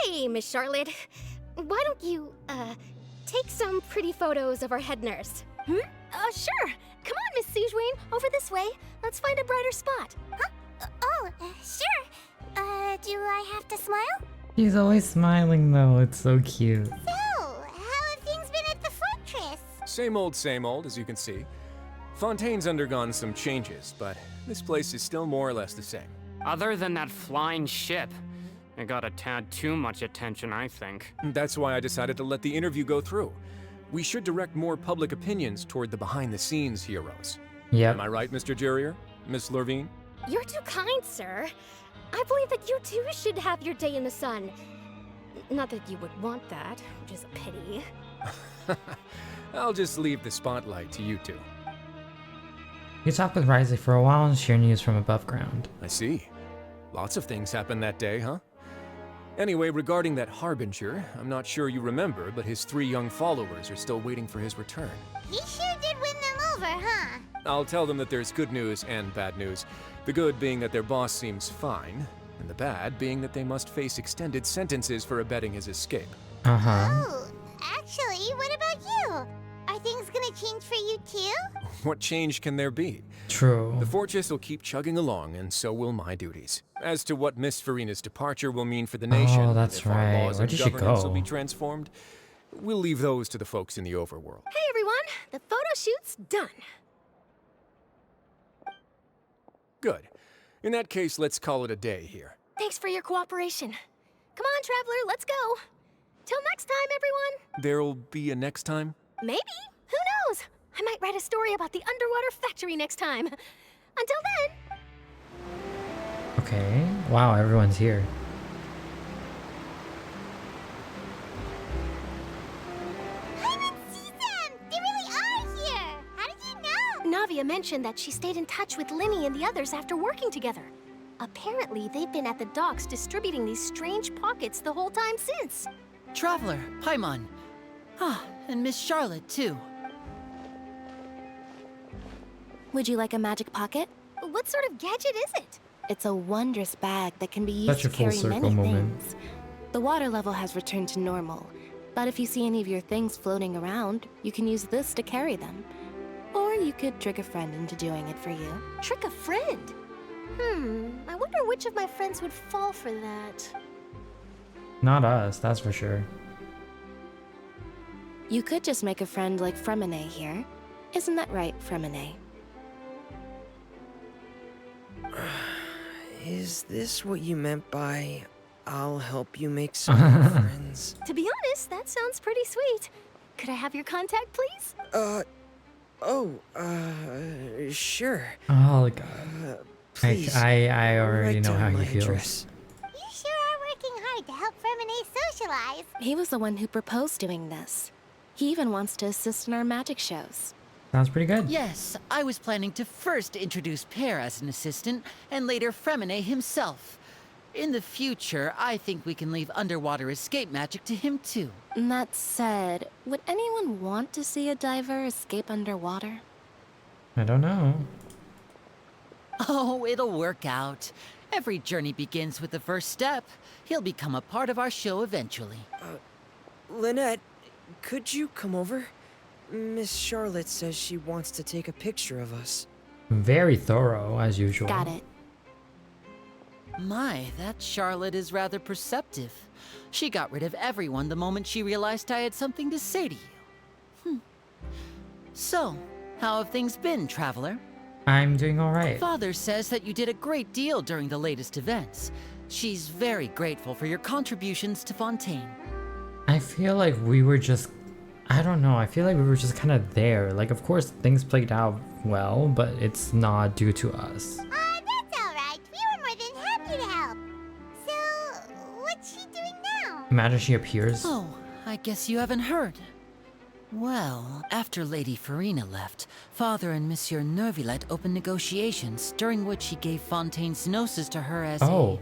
Hey, Miss Charlotte. Why don't you, take some pretty photos of our head nurse? Hmm? Sure. Come on, Miss Siegeween. Over this way. Let's find a brighter spot. Huh? Sure. Do I have to smile? He's always smiling though, it's so cute. So, how have things been at the fortress? Same old, as you can see. Fontaine's undergone some changes, but this place is still more or less the same. Other than that flying ship, it got a tad too much attention, I think. That's why I decided to let the interview go through. We should direct more public opinions toward the behind-the-scenes heroes. Yep. Am I right, Mr. Jurier? Miss Lorvine? You're too kind, sir. I believe that you too should have your day in the sun. Not that you would want that, which is a pity. I'll just leave the spotlight to you two. You talked with Riley for a while and share news from above ground. I see. Lots of things happened that day, huh? Anyway, regarding that Harbinger, I'm not sure you remember, but his 3 young followers are still waiting for his return. He sure did win them over, huh? I'll tell them that there's good news and bad news. The good being that their boss seems fine, and the bad being that they must face extended sentences for abetting his escape. Uh-huh. Oh, actually, what about you? Are things gonna change for you too? What change can there be? True. The fortress will keep chugging along, and so will my duties. As to what Miss Farina's departure will mean for the nation, Oh, that's if our right. laws Where and did she governance will go? be transformed, we'll leave those to the folks in the overworld. Hey, everyone. The photo shoot's done. Good. In that case, let's call it a day here. Thanks for your cooperation. Come on, Traveler, let's go. Till next time, everyone. There'll be a next time? Maybe. Who knows? I might write a story about the underwater factory next time. Until then. Okay. Wow, everyone's here. I didn't see them! They really are here! How did you know? Navia mentioned that she stayed in touch with Linny and the others after working together. Apparently, they've been at the docks distributing these strange pockets the whole time since. Traveler, Paimon. Ah, and Miss Charlotte, too. Would you like a magic pocket? What sort of gadget is it? It's a wondrous bag that can be used Such to a full carry circle many moment. things. The water level has returned to normal, but if you see any of your things floating around, you can use this to carry them. Or you could trick a friend into doing it for you. Trick a friend? I wonder which of my friends would fall for that. Not us, that's for sure. You could just make a friend like Fremine here. Isn't that right, Fremine? Is this what you meant by, I'll help you make some new friends? To be honest, that sounds pretty sweet. Could I have your contact, please? Sure. Oh god. Please. I already write know down how my he feels. address. You sure are socialize. He was the one who proposed doing this. He even wants to assist in our magic shows. Sounds pretty good. Yes, I was planning to first introduce Pear as an assistant, and later Fremine himself. In the future, I think we can leave underwater escape magic to him too. That said, would anyone want to see a diver escape underwater? I don't know. Oh, it'll work out. Every journey begins with the first step. He'll become a part of our show eventually. Lynette, could you come over? Miss Charlotte says she wants to take a picture of us. Very thorough, as usual. Got it. My, that Charlotte is rather perceptive. She got rid of everyone the moment she realized I had something to say to you. So, how have things been, Traveler? I'm doing alright. Father says that you did a great deal during the latest events. She's very grateful for your contributions to Fontaine. I feel like we were just... I don't know, I feel like we were just kind of there. Like, of course, things played out well, but it's not due to us. That's alright. We were more than happy to help. So, what's she doing now? Imagine she appears. Oh, I guess you haven't heard. Well, after Lady Farina left, Father and Monsieur Nervillet opened negotiations, during which he gave Fontaine's gnosis to her as a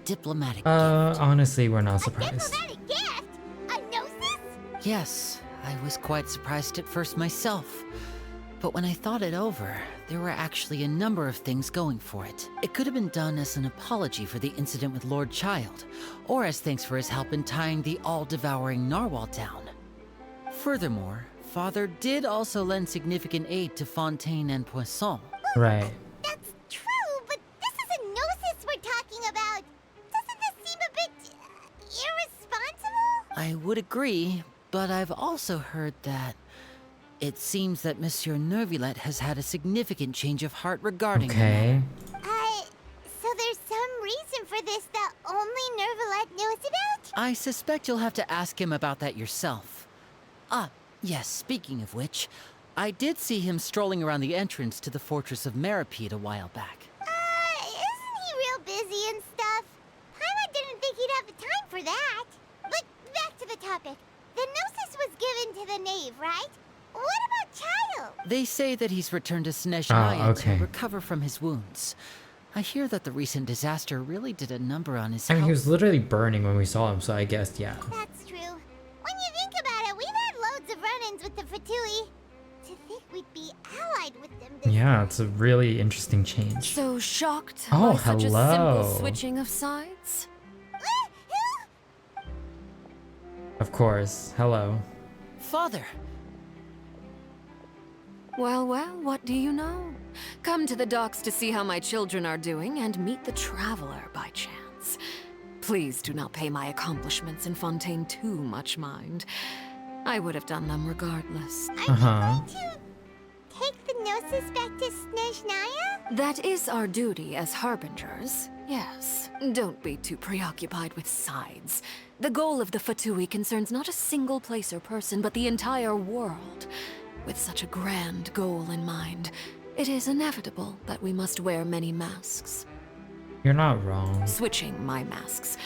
diplomatic gift. Honestly, we're not surprised. Diplomatic gift? A gnosis? Yes, I was quite surprised at first myself. But when I thought it over, there were actually a number of things going for it. It could have been done as an apology for the incident with Lord Child, or as thanks for his help in tying the all-devouring narwhal down. Furthermore, Father did also lend significant aid to Fontaine and Poisson. Right. That's true, but this is a gnosis we're talking about. Doesn't this seem a bit irresponsible? I would agree, but I've also heard that it seems that Monsieur Nervillet has had a significant change of heart regarding the matter. So there's some reason for this that only Nervillet knows about? I suspect you'll have to ask him about that yourself. Ah, yes, speaking of which, I did see him strolling around the entrance to the Fortress of Meripede a while back. Isn't he real busy and stuff? Paimon didn't think he'd have the time for that. But back to the topic. The gnosis was given to the knave, right? What about Child? They say that he's returned to Snezhnaya okay. to recover from his wounds. I hear that the recent disaster really did a number on his I mean, health. he was literally burning when we saw him, so I guess, yeah. That's true. When you think about it, we've had loads of run-ins with the Fatui. To think we'd be allied with them this Yeah, it's a really interesting change. So shocked Oh, by such a simple hello. switching of sides? Of course. Hello. Father! Well, what do you know? Come to the docks to see how my children are doing and meet the Traveler by chance. Please do not pay my accomplishments in Fontaine too much mind. I would have done them regardless. Take the gnosis back to Snezhnaya? That is our duty as harbingers, yes. Don't be too preoccupied with sides. The goal of the Fatui concerns not a single place or person, but the entire world. With such a grand goal in mind, it is inevitable that we must wear many masks. You're not wrong. Switching my masks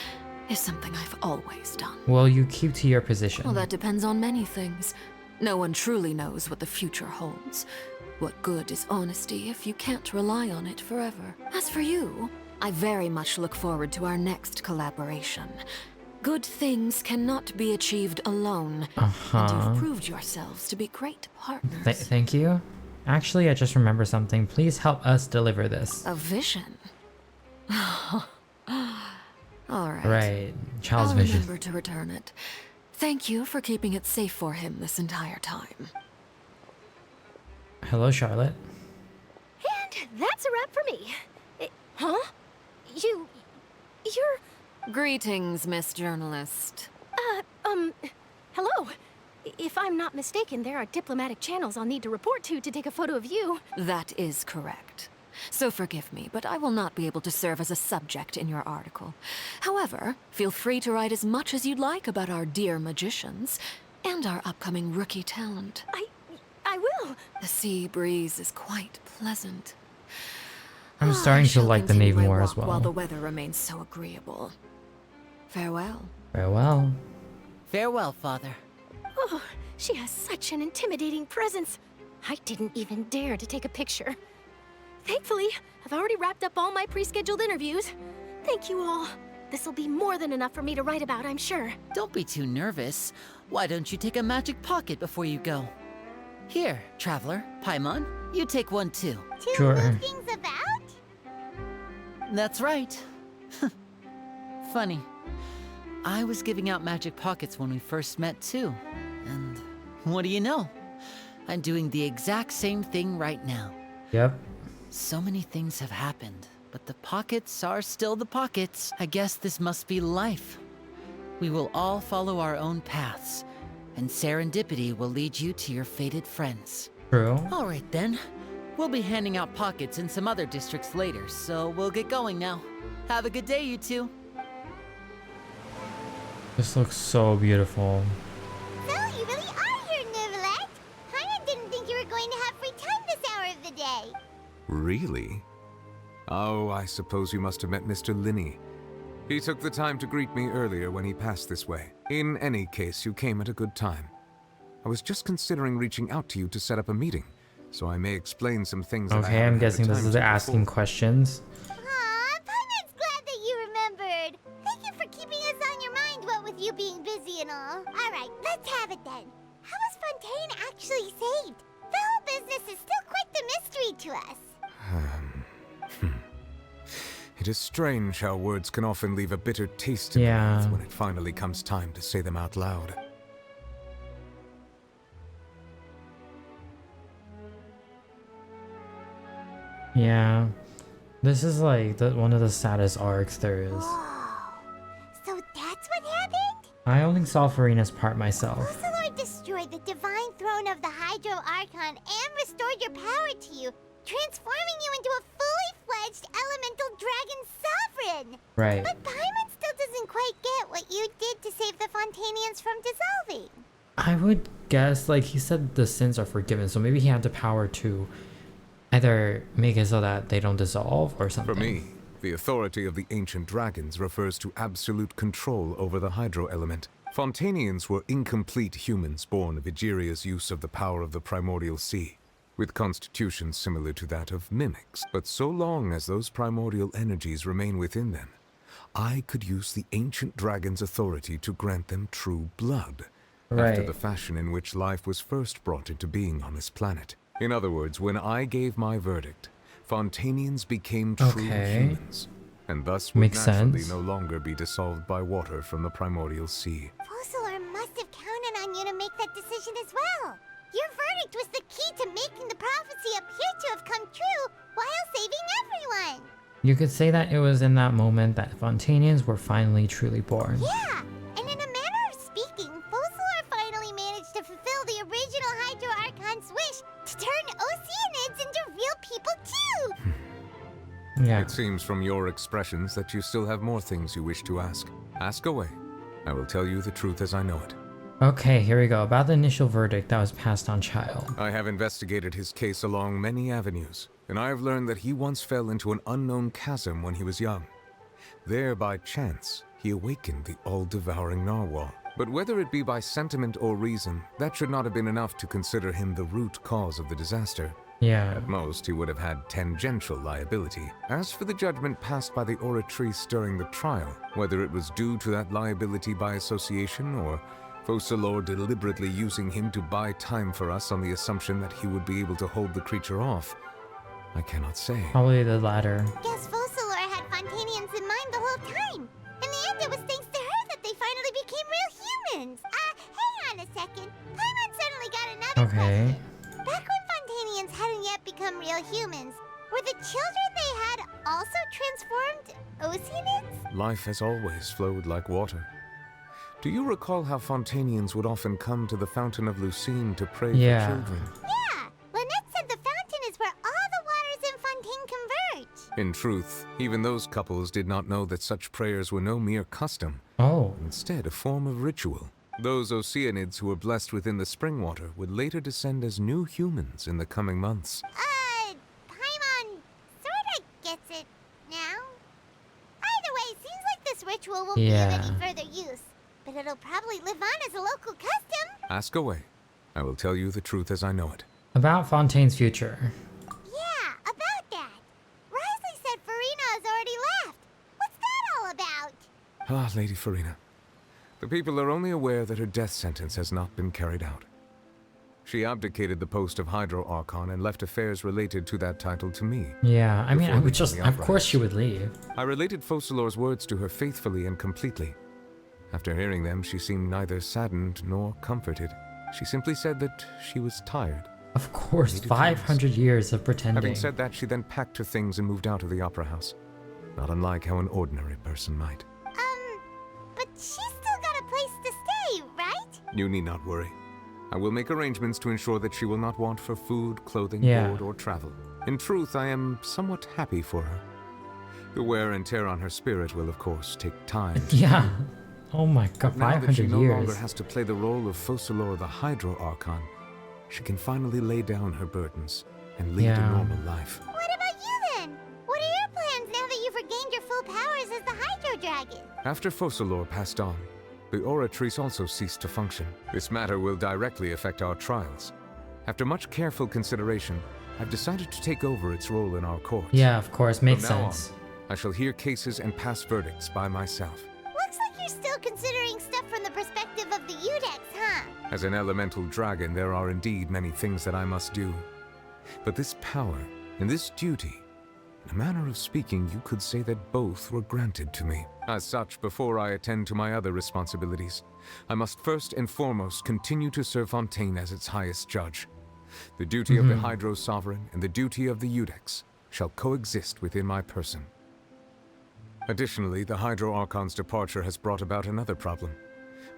is something I've always done. Well, you keep to your position. Well, that depends on many things. No one truly knows what the future holds. What good is honesty if you can't rely on it forever? As for you, I very much look forward to our next collaboration. Good things cannot be achieved alone, and you've proved yourselves to be great partners. Thank you. Actually, I just remembered something. Please help us deliver this. A vision? All right. Right. Child's I'll vision. remember to return it. Thank you for keeping it safe for him this entire time. Hello, Charlotte. And that's a wrap for me. Huh? You're... Greetings, Miss Journalist. Hello. If I'm not mistaken, there are diplomatic channels I'll need to report to take a photo of you. That is correct. So forgive me, but I will not be able to serve as a subject in your article. However, feel free to write as much as you'd like about our dear magicians and our upcoming rookie talent. I will. The sea breeze is quite pleasant. I'm starting to like the Navy more as While well. the weather remains so agreeable. Farewell. Farewell. Farewell, Father. Oh, she has such an intimidating presence. I didn't even dare to take a picture. Thankfully, I've already wrapped up all my pre-scheduled interviews. Thank you all. This'll be more than enough for me to write about, I'm sure. Don't be too nervous. Why don't you take a magic pocket before you go? Here, Traveler, Paimon, you take one too. Sure. Things about? That's right. Funny. I was giving out magic pockets when we first met too. And what do you know? I'm doing the exact same thing right now. Yep. So many things have happened, but the pockets are still the pockets. I guess this must be life. We will all follow our own paths, and serendipity will lead you to your fated friends. True. All right then. We'll be handing out pockets in some other districts later, so we'll get going now. Have a good day, you two. This looks so beautiful. So, you really are here, Neuvillette. I didn't think you were going to have free time this hour of the day. Really? Oh, I suppose you must have met Mr. Linney. He took the time to greet me earlier when he passed this way. In any case, you came at a good time. I was just considering reaching out to you to set up a meeting, so I may explain some things that I Okay, haven't I'm had the guessing this time is to asking before. questions. Aw, Paimon's glad that you remembered. Thank you for keeping us on your mind, what with you being busy and all. Alright, let's have it then. How was Fontaine actually saved? The whole business is still quite the mystery to us. It is strange how words can often leave a bitter taste in the mouth when it finally comes time to say them out loud. Yeah. This is like one of the saddest arcs there is. So that's what happened? I only saw Farina's part myself. Focalor destroyed the divine throne of the Hydro Archon and restored your power to you, transforming you into a fully fledged elemental dragon sovereign. Right. But Paimon still doesn't quite get what you did to save the Fontainians from dissolving. I would guess, like, he said the sins are forgiven, so maybe he had the power to either make it so that they don't dissolve or something. For me, the authority of the ancient dragons refers to absolute control over the hydro element. Fontainians were incomplete humans born of Egeria's use of the power of the primordial sea, with constitutions similar to that of mimics. But so long as those primordial energies remain within them, I could use the ancient dragon's authority to grant them true blood, after Right. the fashion in which life was first brought into being on this planet. In other words, when I gave my verdict, Fontainians became true humans, and thus would Makes naturally sense. no longer be dissolved by water from the primordial sea. Focalor must have counted on you to make that decision as well. Your verdict was the key to making the prophecy appear to have come true while saving everyone. You could say that it was in that moment that Fontainians were finally truly born. Yeah, and in a manner of speaking, Focalor finally managed to fulfill the original Hydro Archon's wish to turn Oceanids into real people too! Yeah. It seems from your expressions that you still have more things you wish to ask. Ask away. I will tell you the truth as I know it. Okay, here we go. About the initial verdict that was passed on Child. I have investigated his case along many avenues, and I have learned that he once fell into an unknown chasm when he was young. There, by chance, he awakened the all-devouring narwhal. But whether it be by sentiment or reason, that should not have been enough to consider him the root cause of the disaster. Yeah. At most, he would have had tangential liability. As for the judgment passed by the Oratrice during the trial, whether it was due to that liability by association or Focalor deliberately using him to buy time for us on the assumption that he would be able to hold the creature off, I cannot say. Probably the latter. Guess Focalor had Fontainians in mind the whole time. In the end, it was thanks to her that they finally became real humans. Hang on a second. Paimon suddenly got another Okay. question. Back when Fontainians hadn't yet become real humans, were the children they had also transformed Oceanids? Life has always flowed like water. Do you recall how Fontainians would often come to the Fountain of Lucine to pray Yeah. for children? Yeah, Lynette said the fountain is where all the waters in Fontaine converge. In truth, even those couples did not know that such prayers were no mere custom. Oh. Instead, a form of ritual. Those Oceanids who were blessed within the spring water would later descend as new humans in the coming months. Paimon sorta gets it now. Either way, seems like this ritual symbol won't be of any further use, but it'll probably live on as a local custom. Ask away. I will tell you the truth as I know it. About Fontaine's future. Yeah, about that. Risley said Farina has already left. What's that all about? Ah, Lady Farina. The people are only aware that her death sentence has not been carried out. She abdicated the post of Hydro Archon and left affairs related to that title to me. Yeah, I mean, I would just, of course she would leave. I related Focalor's words to her faithfully and completely. After hearing them, she seemed neither saddened nor comforted. She simply said that she was tired. Of course, 500 years of pretending. Having said that, she then packed her things and moved out of the opera house. Not unlike how an ordinary person might. But she's still got a place to stay, right? You need not worry. I will make arrangements to ensure that she will not want for food, clothing, board, or travel. In truth, I am somewhat happy for her. The wear and tear on her spirit will, of course, take time. Yeah. Oh my god, 500 now that she no years. longer has to play the role of Focalor the Hydro Archon, she can finally lay down her burdens and lead a normal life. What about you then? What are your plans now that you've regained your full powers as the Hydro Dragon? After Focalor passed on, the Oratrice also ceased to function. This matter will directly affect our trials. After much careful consideration, I've decided to take over its role in our courts. Yeah, of course, makes From now sense. on, I shall hear cases and pass verdicts by myself. Looks like you're still considering stuff from the perspective of the Udex, huh? As an elemental dragon, there are indeed many things that I must do. But this power and this duty, in a manner of speaking, you could say that both were granted to me. As such, before I attend to my other responsibilities, I must first and foremost continue to serve Fontaine as its highest judge. The duty of the Hydro Sovereign and the duty of the Udex shall coexist within my person. Additionally, the Hydro Archon's departure has brought about another problem,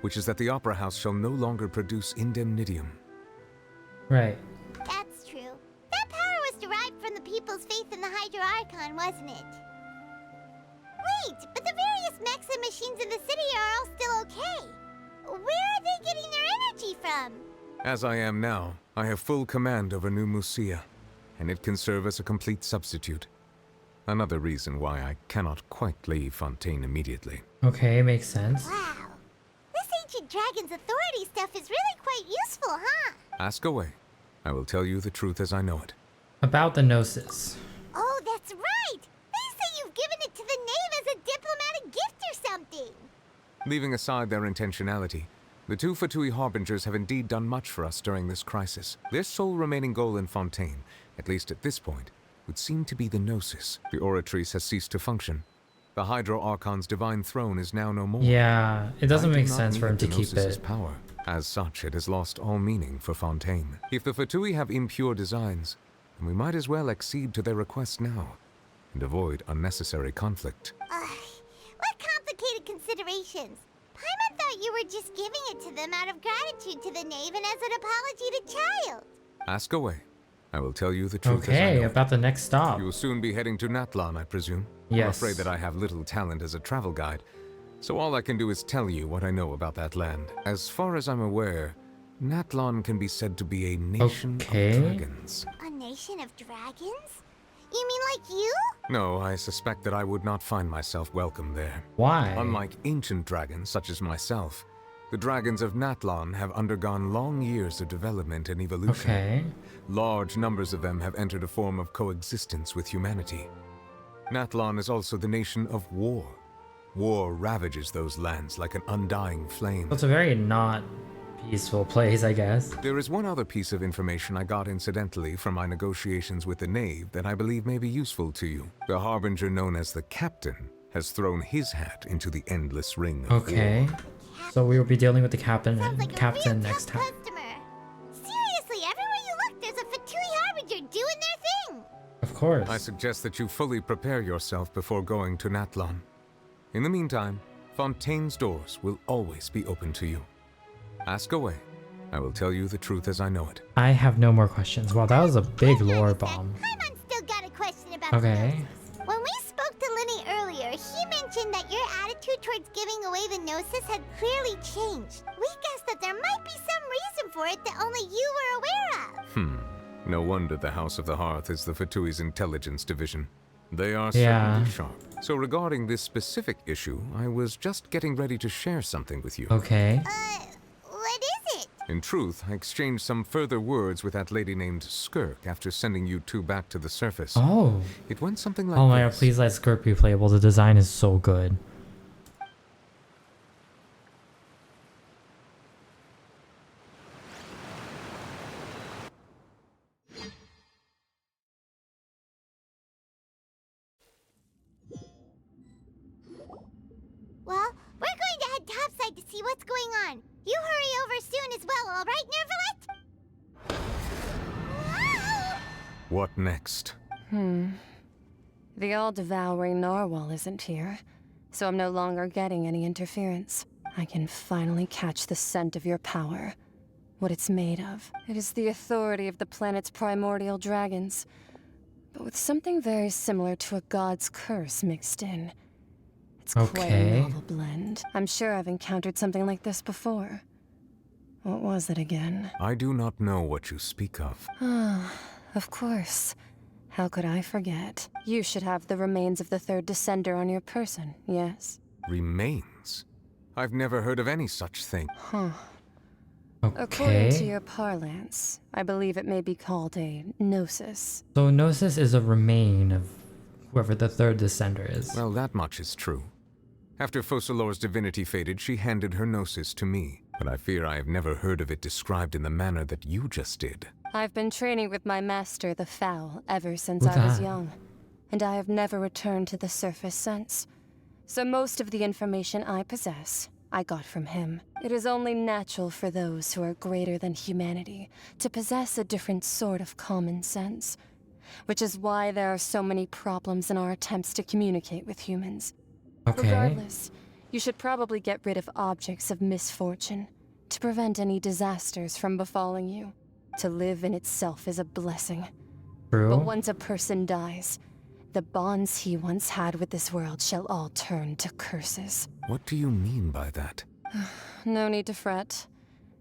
which is that the Opera House shall no longer produce indemnitium. Right. That's true. That power was derived from the people's faith in the Hydro Archon, wasn't it? Wait, but the various mechs and machines in the city are all still okay. Where are they getting their energy from? As I am now, I have full command over New Musia, and it can serve as a complete substitute. Another reason why I cannot quite leave Fontaine immediately. Okay, makes sense. Wow. This ancient dragon's authority stuff is really quite useful, huh? Ask away. I will tell you the truth as I know it. About the Gnosis. Oh, that's right! They say you've given it to the knave as a diplomatic gift or something! Leaving aside their intentionality, the two Fatui Harbingers have indeed done much for us during this crisis. Their sole remaining goal in Fontaine, at least at this point, would seem to be the Gnosis. The Oratrice has ceased to function. The Hydro Archon's divine throne is now no more. Yeah, it doesn't make do not sense for him need to the keep Gnosis's it. power. As such, it has lost all meaning for Fontaine. If the Fatui have impure designs, then we might as well accede to their request now and avoid unnecessary conflict. What complicated considerations? Paimon thought you were just giving it to them out of gratitude to the knave and as an apology to Child. Ask away. I will tell you the truth as I Okay, know it. about the next stop. You will soon be heading to Natlan, I presume. I'm Yes. afraid that I have little talent as a travel guide, so all I can do is tell you what I know about that land. As far as I'm aware, Natlan can be said to be a nation of dragons. A nation of dragons? You mean like you? No, I suspect that I would not find myself welcome there. Why? Unlike ancient dragons such as myself, the dragons of Natlan have undergone long years of development and evolution. Okay. Large numbers of them have entered a form of coexistence with humanity. Natlan is also the nation of war. War ravages those lands like an undying flame. So it's a very not peaceful place, I guess. There is one other piece of information I got incidentally from my negotiations with the knave that I believe may be useful to you. The harbinger known as the Captain has thrown his hat into the endless ring of Okay. war. So we will be dealing with the captain Like captain next time. customer. Seriously, everywhere you look, there's a Fatui Harbinger doing their thing. Of course. I suggest that you fully prepare yourself before going to Natlan. In the meantime, Fontaine's doors will always be open to you. Ask away. I will tell you the truth as I know it. I have no more questions. Wow, that was a big lore bomb. Paimon's still got a question about Okay. When we spoke to Lenny earlier, he mentioned that your attitude towards giving away the Gnosis had clearly changed. We guessed that there might be some reason for it that only you were aware of. No wonder the House of the Hearth is the Fatui's intelligence division. They are Yeah. certainly sharp. So regarding this specific issue, I was just getting ready to share something with you. Okay. What is it? In truth, I exchanged some further words with that lady named Skirk after sending you two back to the surface. Oh. It went something like Oh my god, this. please let Skirt be playable. The design is so good. Well, we're going to head topside to see what's going on. You hurry over soon as well, all right, Nervalet? What next? The all-devouring narwhal isn't here, so I'm no longer getting any interference. I can finally catch the scent of your power. What it's made of. It is the authority of the planet's primordial dragons, but with something very similar to a god's curse mixed in. It's quite a novel blend. I'm sure I've encountered something like this before. What was it again? I do not know what you speak of. Ah, of course. How could I forget? You should have the remains of the third descender on your person, yes? Remains? I've never heard of any such thing. Huh. Okay. According to your parlance, I believe it may be called a gnosis. So Gnosis is a remain of whoever the third descender is. Well, that much is true. After Focalor's divinity faded, she handed her gnosis to me, but I fear I have never heard of it described in the manner that you just did. I've been training with my master, the Fowl, ever since Who's I was that? young, and I have never returned to the surface since. So most of the information I possess, I got from him. It is only natural for those who are greater than humanity to possess a different sort of common sense, which is why there are so many problems in our attempts to communicate with humans. Okay. Regardless, you should probably get rid of objects of misfortune to prevent any disasters from befalling you. To live in itself is a blessing. True. But once a person dies, the bonds he once had with this world shall all turn to curses. What do you mean by that? No need to fret.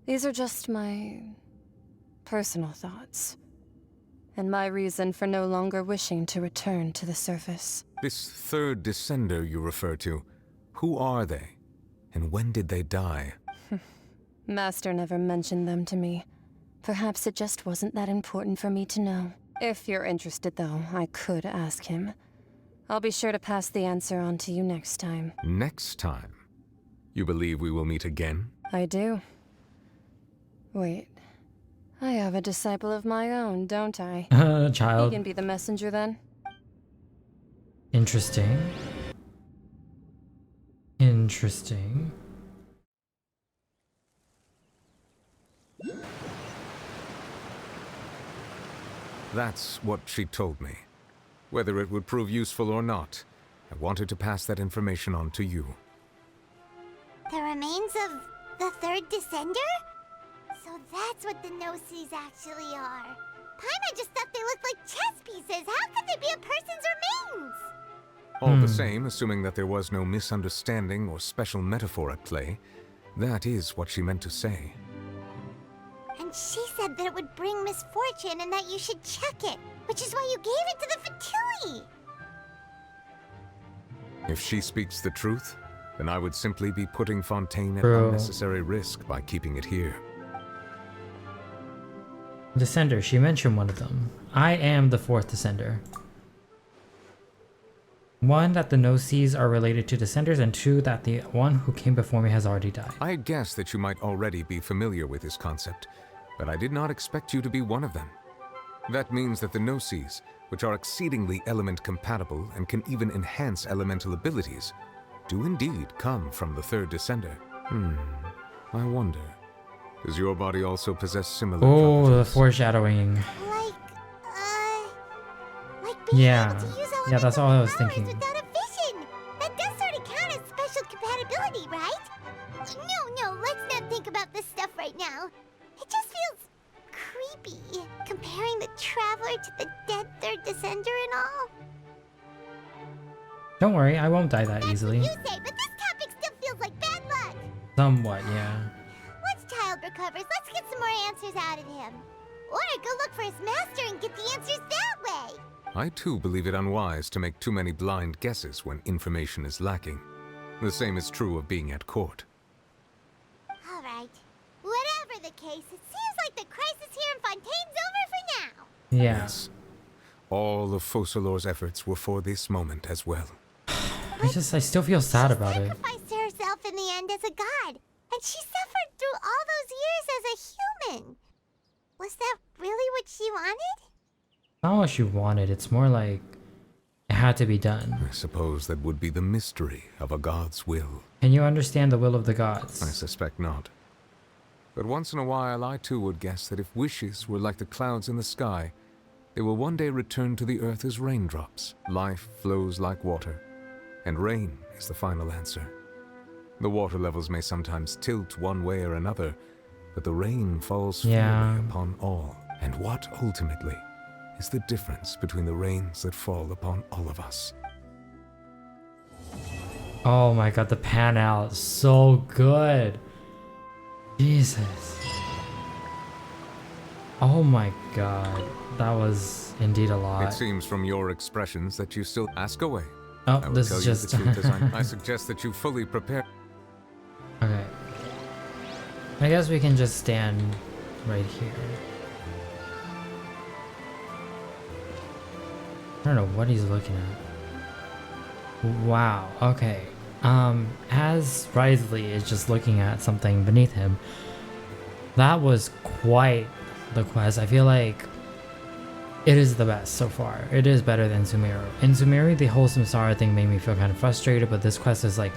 These are just my personal thoughts. And my reason for no longer wishing to return to the surface. This third descender you refer to, who are they? And when did they die? Master never mentioned them to me. Perhaps it just wasn't that important for me to know. If you're interested, though, I could ask him. I'll be sure to pass the answer on to you next time. Next time? You believe we will meet again? I do. Wait. I have a disciple of my own, don't I? Child. He can be the messenger then? Interesting. Interesting. That's what she told me. Whether it would prove useful or not, I wanted to pass that information on to you. The remains of the third descender? So that's what the Gnosis actually are. Paimon just thought they looked like chess pieces. How could they be a person's remains? All the same, assuming that there was no misunderstanding or special metaphor at play, that is what she meant to say. And she said that it would bring misfortune and that you should check it, which is why you gave it to the Fatui. If she speaks the truth, then I would simply be putting Fontaine at Bro. unnecessary risk by keeping it here. Descender, she mentioned one of them. I am the fourth descender. One, that the Gnosis are related to descenders, and two, that the one who came before me has already died. I had guessed that you might already be familiar with this concept, but I did not expect you to be one of them. That means that the Gnosis, which are exceedingly element compatible and can even enhance elemental abilities, do indeed come from the third descender. I wonder, does your body also possess similar Oh, the properties? foreshadowing. Yeah. Yeah, that's all I was thinking. Without a vision! That does sort of count as special compatibility, right? No, let's not think about this stuff right now. It just feels creepy, comparing the Traveler to the dead third descender and all. Don't worry, I won't die that easily. You say, but this topic still feels like bad luck. Somewhat, yeah. Once Child recovers, let's get some more answers out of him. Or go look for his master and get the answers that way. I too believe it unwise to make too many blind guesses when information is lacking. The same is true of being at court. All right. Whatever the case, it seems like the crisis here in Fontaine's over for now. Yeah. Yes. All of Focalor's efforts were for this moment as well. I still feel sad about it. Sacrificed herself in the end as a god, and she suffered through all those years as a human. Was that really what she wanted? Not what she wanted, it's more like it had to be done. I suppose that would be the mystery of a god's will. Can you understand the will of the gods? I suspect not. But once in a while, I too would guess that if wishes were like the clouds in the sky, they will one day return to the earth as raindrops. Life flows like water, and rain is the final answer. The water levels may sometimes tilt one way or another, but the rain falls fairly upon all. And what, ultimately, is the difference between the rains that fall upon all of us? Oh my god, the pan out is so good. Jesus. Oh my god, that was indeed a lot. It seems from your expressions that you still ask away. Oh, I will this tell is you just... the truth as I suggest that you fully prepare. Okay. I guess we can just stand right here. I don't know what he's looking at. Wow, okay. As Risley is just looking at something beneath him, that was quite the quest. I feel like it is the best so far. It is better than Sumeru. In Sumeru, the whole Samsara thing made me feel kind of frustrated, but this quest is like,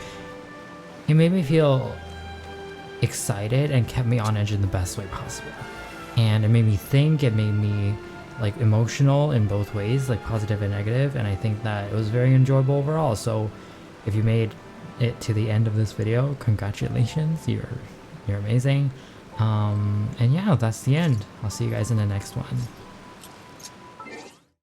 it made me feel excited and kept me on edge in the best way possible. And it made me think, it made me like emotional in both ways, like positive and negative, and I think that it was very enjoyable overall. So if you made it to the end of this video, congratulations, you're amazing. And yeah, that's the end. I'll see you guys in the next one.